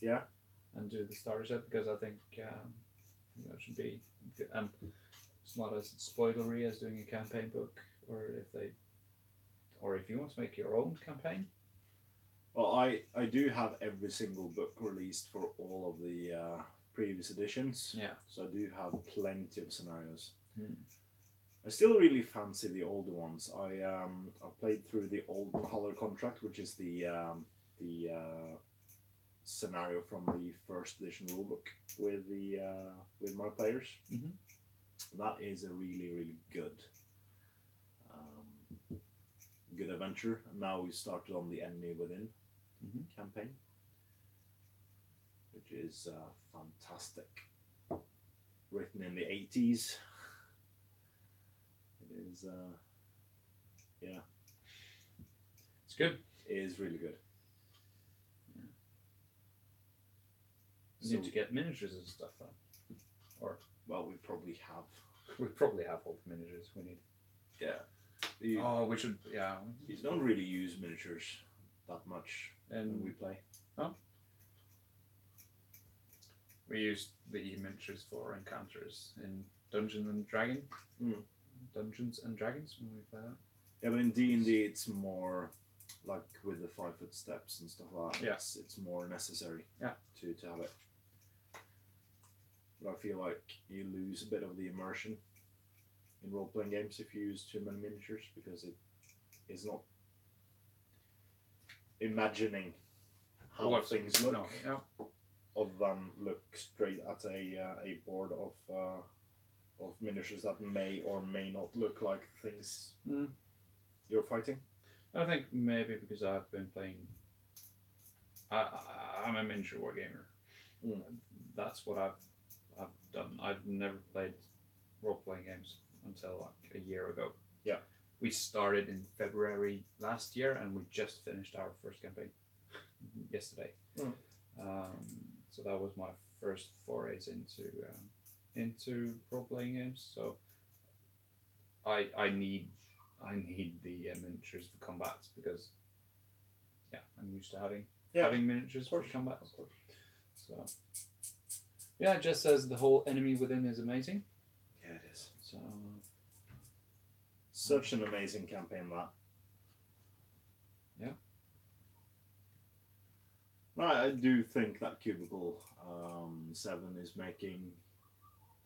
Speaker 1: Yeah.
Speaker 2: And do the starter set, because I think it should be good. And it's not as spoilery as doing a campaign book, or if you want to make your own campaign.
Speaker 1: Well, I do have every single book released for all of the previous editions.
Speaker 2: Yeah.
Speaker 1: So I do have plenty of scenarios.
Speaker 2: Hmm.
Speaker 1: I still really fancy the older ones. I played through the old Color Contract, which is the scenario from the first edition rulebook with my players.
Speaker 2: Mm-hmm.
Speaker 1: That is a really good good adventure. And now we started on the Enemy Within campaign, which is fantastic. Written in the 80s. It is yeah.
Speaker 2: It's good.
Speaker 1: It is really good.
Speaker 2: We need to get miniatures and stuff then. Or
Speaker 1: well, we probably have.
Speaker 2: we probably have all the miniatures we need.
Speaker 1: Yeah.
Speaker 2: We should. Yeah.
Speaker 1: You don't really use miniatures that much when we play.
Speaker 2: Oh. We use the miniatures for encounters in Dungeons and Dragons. Dungeons and Dragons when we play that.
Speaker 1: Yeah, but in D&D it's more like with the 5-foot steps and stuff like that.
Speaker 2: Yeah.
Speaker 1: It's more necessary.
Speaker 2: Yeah.
Speaker 1: To have it. But I feel like you lose a bit of the immersion in role-playing games if you use too many miniatures, because it is not imagining how
Speaker 2: What
Speaker 1: things look,
Speaker 2: No, yeah.
Speaker 1: other than look straight at a board of miniatures that may or may not look like things you're fighting.
Speaker 2: I think maybe because I've been playing. I'm a miniature wargamer. That's what I've done. I've never played role-playing games until like a year ago.
Speaker 1: Yeah.
Speaker 2: We started in February last year, and we just finished our first campaign yesterday. So that was my first forays into role-playing games. So I need the miniatures for combats, because I'm used to having miniatures for combats. So yeah, it just says the whole enemy within is amazing.
Speaker 1: Yeah, it is.
Speaker 2: So
Speaker 1: such an amazing campaign, that.
Speaker 2: Yeah.
Speaker 1: I do think that Cubicle 7 is making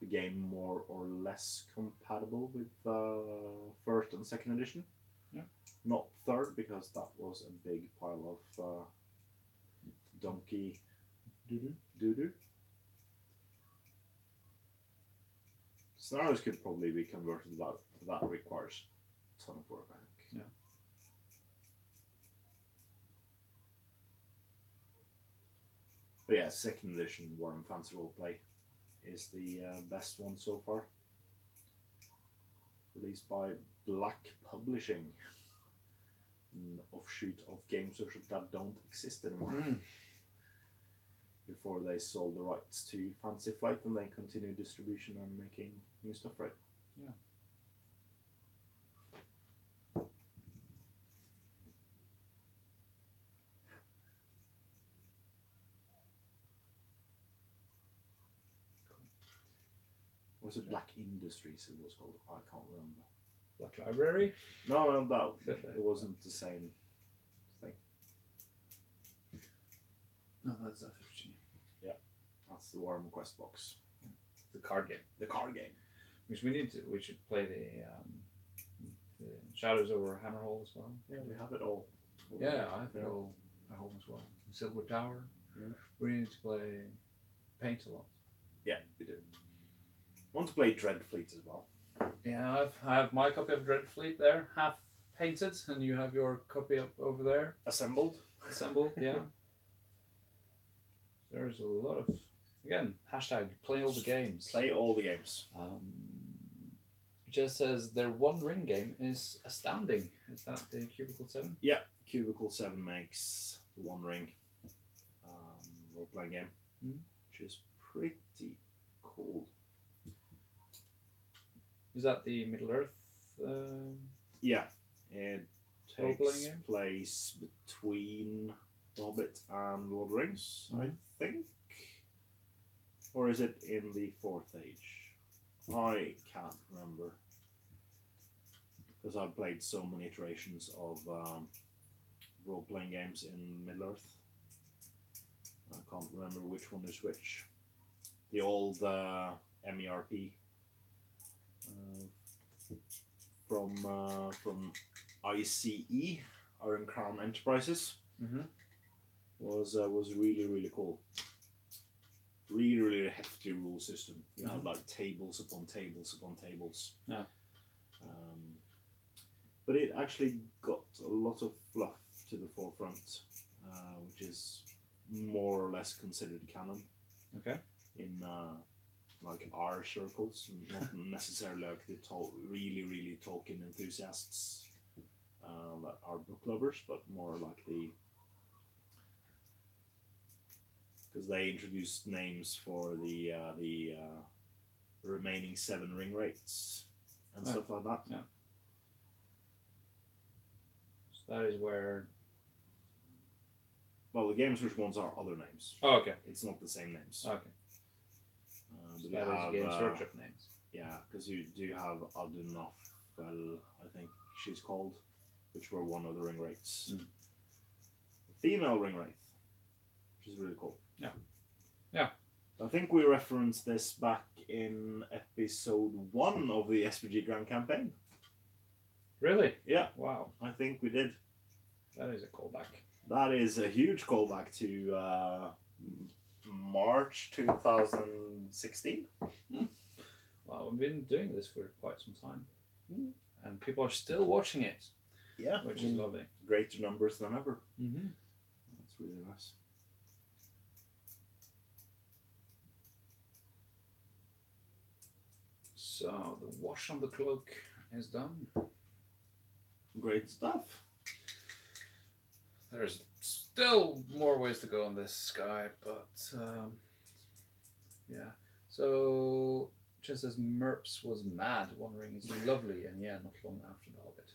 Speaker 1: the game more or less compatible with first and second edition.
Speaker 2: Yeah.
Speaker 1: Not third, because that was a big pile of donkey doo-doo. Scenarios could probably be converted, but that requires a ton of work, I think.
Speaker 2: Yeah.
Speaker 1: But yeah, second edition Warhammer Fantasy Roleplay is the best one so far. Released by Black Publishing, an offshoot of Game Social that don't exist anymore. Before they sold the rights to Fantasy Flight, and then continued distribution and making new stuff, right?
Speaker 2: Yeah.
Speaker 1: Was it Black Industries it was called? I can't remember.
Speaker 2: Black Library?
Speaker 1: No, it wasn't the same thing.
Speaker 2: No, that's FFG.
Speaker 1: Yeah, that's the Warhammer Quest box.
Speaker 2: The card game.
Speaker 1: The card game.
Speaker 2: Which we should play the Shadows over Hammerhall as well.
Speaker 1: Yeah, we have it all.
Speaker 2: Yeah, I have it all at home as well. Silver Tower.
Speaker 1: Yeah.
Speaker 2: We need to play Paint a lot.
Speaker 1: Yeah, we do. Want to play Dreadfleet as well.
Speaker 2: Yeah, I have my copy of Dreadfleet there, half painted, and you have your copy up over there.
Speaker 1: Assembled,
Speaker 2: yeah. There's a lot of, again, hashtag play all the games.
Speaker 1: Play all the games.
Speaker 2: It just says their One Ring game is astounding. Is that the Cubicle 7?
Speaker 1: Yeah, Cubicle 7 makes the One Ring role-playing game, which is pretty cool.
Speaker 2: Is that the Middle Earth?
Speaker 1: Yeah, it
Speaker 2: role-playing
Speaker 1: takes
Speaker 2: game?
Speaker 1: place between The Hobbit and Lord of the Rings, I think. Or is it in the Fourth Age? I can't remember. Because I've played so many iterations of role-playing games in Middle-earth. I can't remember which one is which. The old MERP from ICE, Iron Crown Enterprises, was really cool. Really hefty rule system. You had like tables upon tables upon tables.
Speaker 2: Yeah.
Speaker 1: But it actually got a lot of fluff to the forefront, which is more or less considered canon.
Speaker 2: Okay.
Speaker 1: In like our circles, not necessarily like the really Tolkien enthusiasts that are book lovers, but more like because they introduced names for the remaining 7 ring rates and stuff like that.
Speaker 2: Yeah. So that is where.
Speaker 1: Well, the Games Workshop ones are other names.
Speaker 2: Oh, okay.
Speaker 1: It's not the same names.
Speaker 2: Okay.
Speaker 1: But
Speaker 2: That is Games Workshop names.
Speaker 1: Yeah, because you do have Adunaf, I think she's called, which were one of the ring rates. female ring wraith, which is really cool.
Speaker 2: Yeah. Yeah.
Speaker 1: I think we referenced this back in episode 1 of the SPG Grand Campaign.
Speaker 2: Really?
Speaker 1: Yeah,
Speaker 2: Wow.
Speaker 1: I think we did.
Speaker 2: That is a callback.
Speaker 1: That is a huge callback to March 2016.
Speaker 2: Well, we've been doing this for quite some time. And people are still watching it.
Speaker 1: Yeah.
Speaker 2: Which is lovely.
Speaker 1: Greater numbers than ever.
Speaker 2: Mm-hmm.
Speaker 1: That's really nice.
Speaker 2: So, the wash on the cloak is done.
Speaker 1: Great stuff.
Speaker 2: There's still more ways to go on this guy, but yeah. So, just as Merps was mad, wondering is lovely, and yeah, not long after the Hobbit.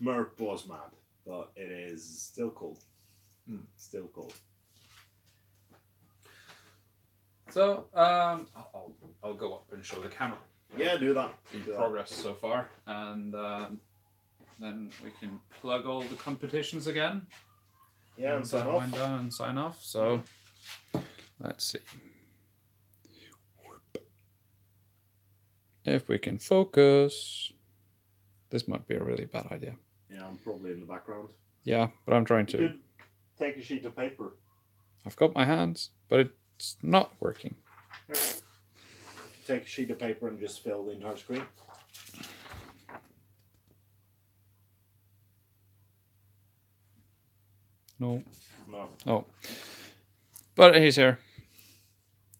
Speaker 1: Merp was mad, but it is still cool. Still cool.
Speaker 2: So, I'll go up and show the camera.
Speaker 1: Yeah, do that.
Speaker 2: The progress so far, and then we can plug all the competitions again.
Speaker 1: Yeah, and sign off.
Speaker 2: Wind down and sign off. So, let's see. If we can focus. This might be a really bad idea.
Speaker 1: Yeah, I'm probably in the background.
Speaker 2: Yeah, but I'm trying
Speaker 1: You
Speaker 2: to.
Speaker 1: could take a sheet of paper.
Speaker 2: I've got my hands, but it's not working.
Speaker 1: Take a sheet of paper and just fill the entire screen.
Speaker 2: No.
Speaker 1: No.
Speaker 2: Oh. But he's here.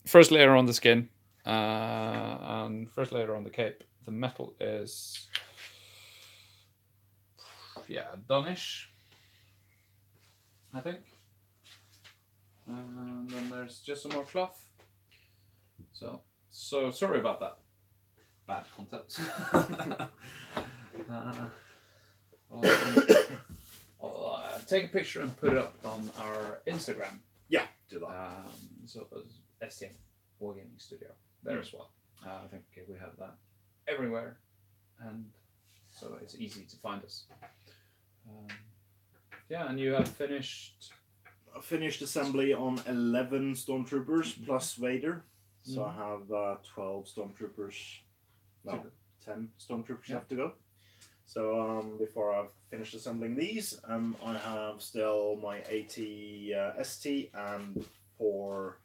Speaker 2: First layer on the skin, and first layer on the cape. The metal is, yeah, done-ish, I think. And then there's just some more cloth. So sorry about that. Bad content. I'll take a picture and put it up on our Instagram.
Speaker 1: Yeah, do that.
Speaker 2: So it was STF Wargaming Studio there as well. I think we have that everywhere, and so it's easy to find us. Yeah, and you have finished.
Speaker 1: I finished assembly on 11 stormtroopers plus Vader. So I have 12 stormtroopers. No, 10 stormtroopers left to go. So before I've finished assembling these, I have still my 80 ST and four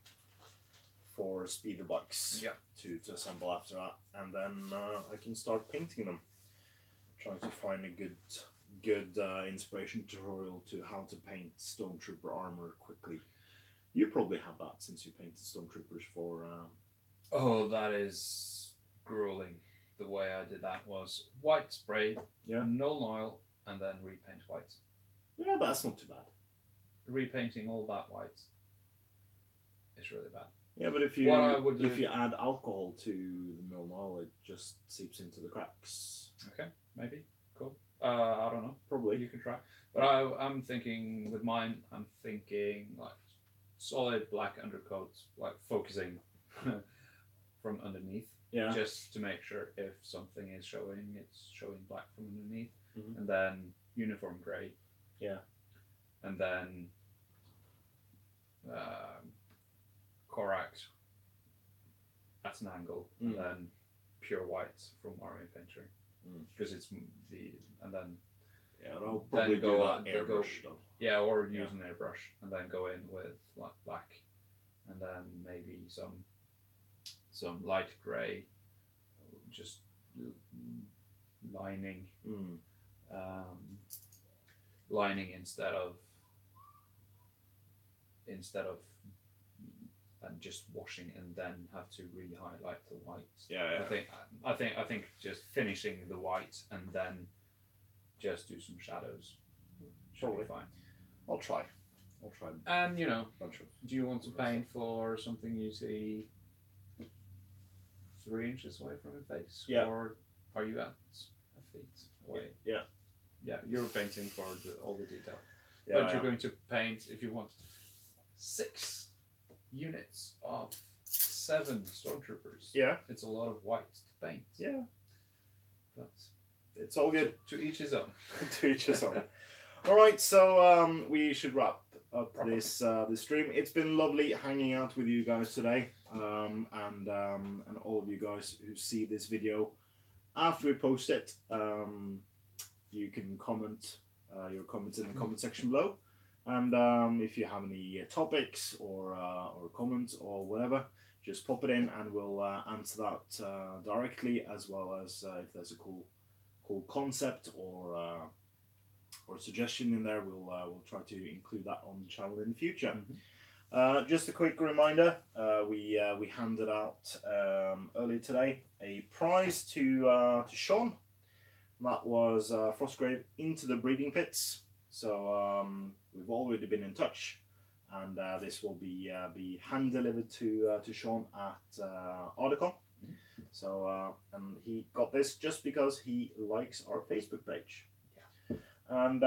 Speaker 1: speeder bikes to assemble after that, and then I can start painting them. Trying to find a good inspiration tutorial to how to paint stormtrooper armor quickly. You probably have that since you painted stormtroopers for.
Speaker 2: Oh, that is grueling. The way I did that was white spray, null oil, and then repaint white.
Speaker 1: Yeah, that's not too bad.
Speaker 2: Repainting all that white is really bad.
Speaker 1: Yeah, but if you add alcohol to the mill oil, it just seeps into the cracks.
Speaker 2: Okay, maybe. Cool. I don't know.
Speaker 1: Probably.
Speaker 2: You can try. But I'm thinking with mine, I'm thinking like solid black undercoat, like focusing from underneath.
Speaker 1: Yeah.
Speaker 2: Just to make sure if something is showing, it's showing black from underneath. And then uniform grey.
Speaker 1: Yeah.
Speaker 2: And then Korak at an angle, and then pure white from our infantry, because it's and then
Speaker 1: I'll probably
Speaker 2: then
Speaker 1: go that airbrush though.
Speaker 2: Yeah, or use an airbrush and then go in with like black, and then maybe some light grey, just lining, lining instead of and just washing and then have to re-highlight the white.
Speaker 1: Yeah.
Speaker 2: I think just finishing the white and then just do some shadows should be fine.
Speaker 1: I'll try.
Speaker 2: And do you want to paint for something you see 3 inches away from your face?
Speaker 1: Yeah.
Speaker 2: Or are you at a feet away?
Speaker 1: Yeah.
Speaker 2: Yeah, you're painting for all the detail.
Speaker 1: Yeah,
Speaker 2: But you're going to paint, if you want, 6 units of 7 stormtroopers.
Speaker 1: Yeah.
Speaker 2: It's a lot of white to paint.
Speaker 1: Yeah.
Speaker 2: But
Speaker 1: it's all good.
Speaker 2: to each his own.
Speaker 1: To each his own. All right, so we should wrap up this this stream. It's been lovely hanging out with you guys today, and all of you guys who see this video after we post it. You can comment your comments in the comment section below, and if you have any topics or comments or whatever, just pop it in, and we'll answer that directly, as well as if there's a cool concept or suggestion in there, we'll try to include that on the channel in the future. Just a quick reminder, we handed out earlier today a prize to Sean. That was Frostgrave Into the Breeding Pits. So we've already been in touch, and this will be hand delivered to Sean at Ardacon. So and he got this just because he likes our Facebook page. And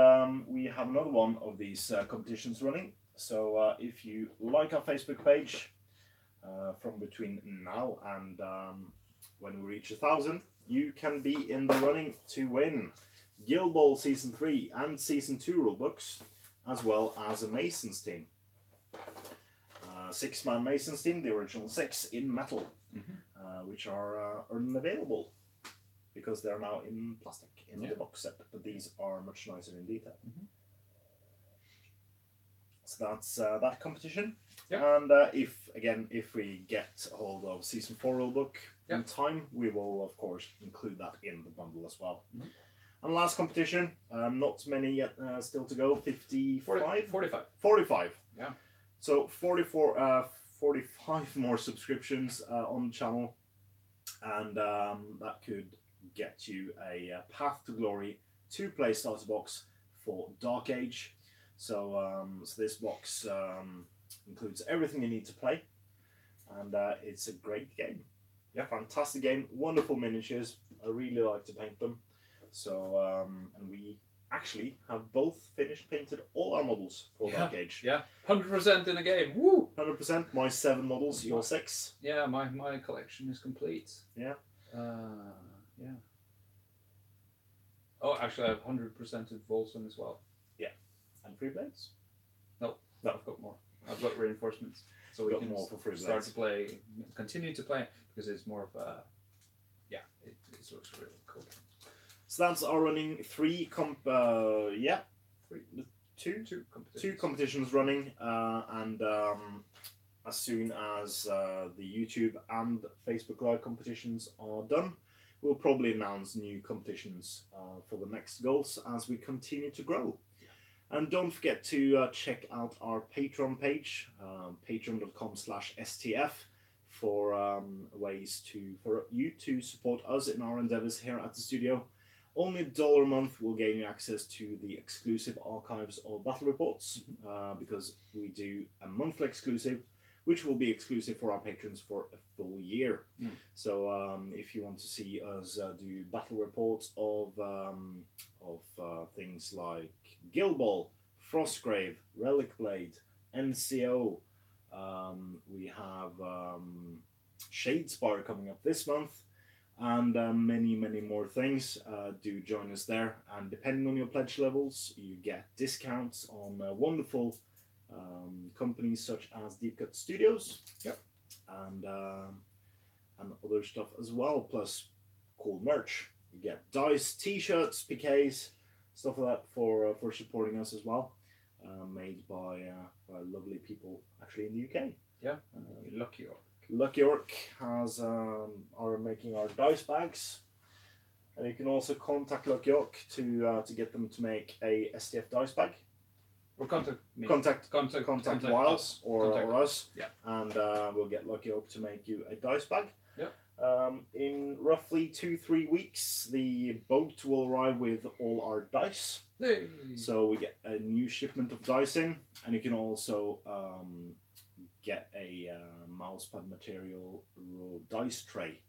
Speaker 1: we have another one of these competitions running. So if you like our Facebook page, from between now and when we reach 1,000, you can be in the running to win Guild Ball Season 3 and Season 2 rulebooks, as well as a Masons team. 6-man Masons team, the original 6 in metal, which are unavailable because they're now in plastic in the box set, but these are much nicer in detail. So that's that competition. And if we get a hold of Season 4 rulebook in time, we will of course include that in the bundle as well. And last competition, not many yet still to go, 45.
Speaker 2: Yeah.
Speaker 1: So 45 more subscriptions on the channel, and that could get you a Path to Glory 2-play starter box for Dark Age. So, so this box includes everything you need to play, and it's a great game. Yeah, fantastic game, wonderful miniatures. I really like to paint them. So, and we actually have both finished painted all our models for Dark Age.
Speaker 2: Yeah, 100% in a game. Woo!
Speaker 1: 100%. My 7 models, your 6.
Speaker 2: Yeah, my collection is complete.
Speaker 1: Yeah.
Speaker 2: Yeah. Oh, actually, I have 100%ed Volson as well.
Speaker 1: Yeah. And free blades?
Speaker 2: No, I've got more. I've got reinforcements, so we can
Speaker 1: more for free
Speaker 2: start
Speaker 1: blades.
Speaker 2: to play, continue to play, because it's more of a, it looks really cool.
Speaker 1: So that's our running 2 competitions running, and as soon as the YouTube and Facebook Live competitions are done, we'll probably announce new competitions for the next goals as we continue to grow. And don't forget to check out our Patreon page, patreon.com/STF, for ways for you to support us in our endeavors here at the studio. Only $1 a month will gain you access to the exclusive archives of battle reports, because we do a monthly exclusive, which will be exclusive for our patrons for a full year. So if you want to see us do battle reports of things like Guild Ball, Frostgrave, Relic Blade, NCO, we have Shadespire coming up this month, and many more things. Do join us there, and depending on your pledge levels, you get discounts on wonderful companies such as Deep Cut Studios, and other stuff as well, plus cool merch. You get dice, t-shirts, PKs, stuff like that for supporting us as well, made by lovely people actually in the UK. Lucky Orc are making our dice bags, and you can also contact Lucky Orc to get them to make a STF dice bag.
Speaker 2: Or contact me.
Speaker 1: Contact Wild
Speaker 2: us.
Speaker 1: or us,
Speaker 2: and
Speaker 1: we'll get Lucky Orc to make you a dice bag. In roughly 2-3 weeks, the boat will arrive with all our dice.
Speaker 2: Hey.
Speaker 1: So we get a new shipment of dice in, and you can also get a mousepad material dice tray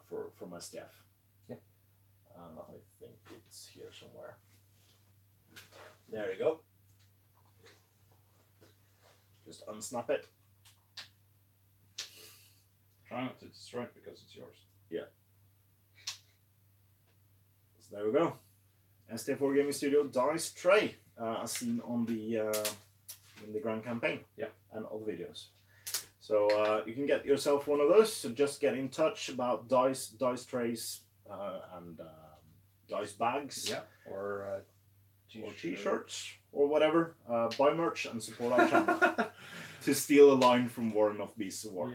Speaker 1: from STF. I think it's here somewhere. There you go. Just unsnap it.
Speaker 2: Try not to destroy it because it's yours.
Speaker 1: Yeah. So there we go. STF Wargaming Studio dice tray, as seen on the in the Grand Campaign, and other videos. So you can get yourself one of those. So just get in touch about dice trays, and dice bags,
Speaker 2: or
Speaker 1: t-shirts or whatever. Buy merch and support our channel to steal a line from War Enough Beasts of War.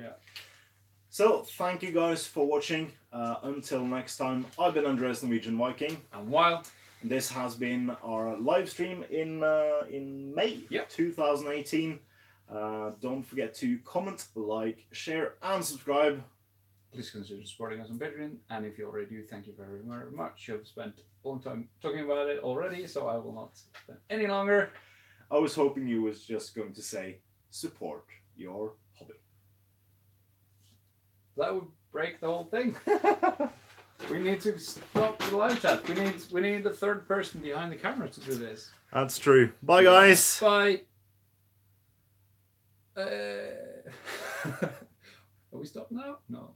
Speaker 1: So thank you guys for watching. Until next time, I've been Andreas Norwegian Viking.
Speaker 2: And Wild.
Speaker 1: This has been our live stream in May 2018. Don't forget to comment, like, share, and subscribe.
Speaker 2: Please consider supporting us on Patreon, and if you already do, thank you very, very much. You've spent a long time talking about it already, so I will not spend any longer.
Speaker 1: I was hoping you was just going to say, support your hobby.
Speaker 2: That would break the whole thing. We need to stop the live chat. We need the third person behind the camera to do this.
Speaker 1: That's true. Bye, guys.
Speaker 2: Bye. Are we stopped now? No.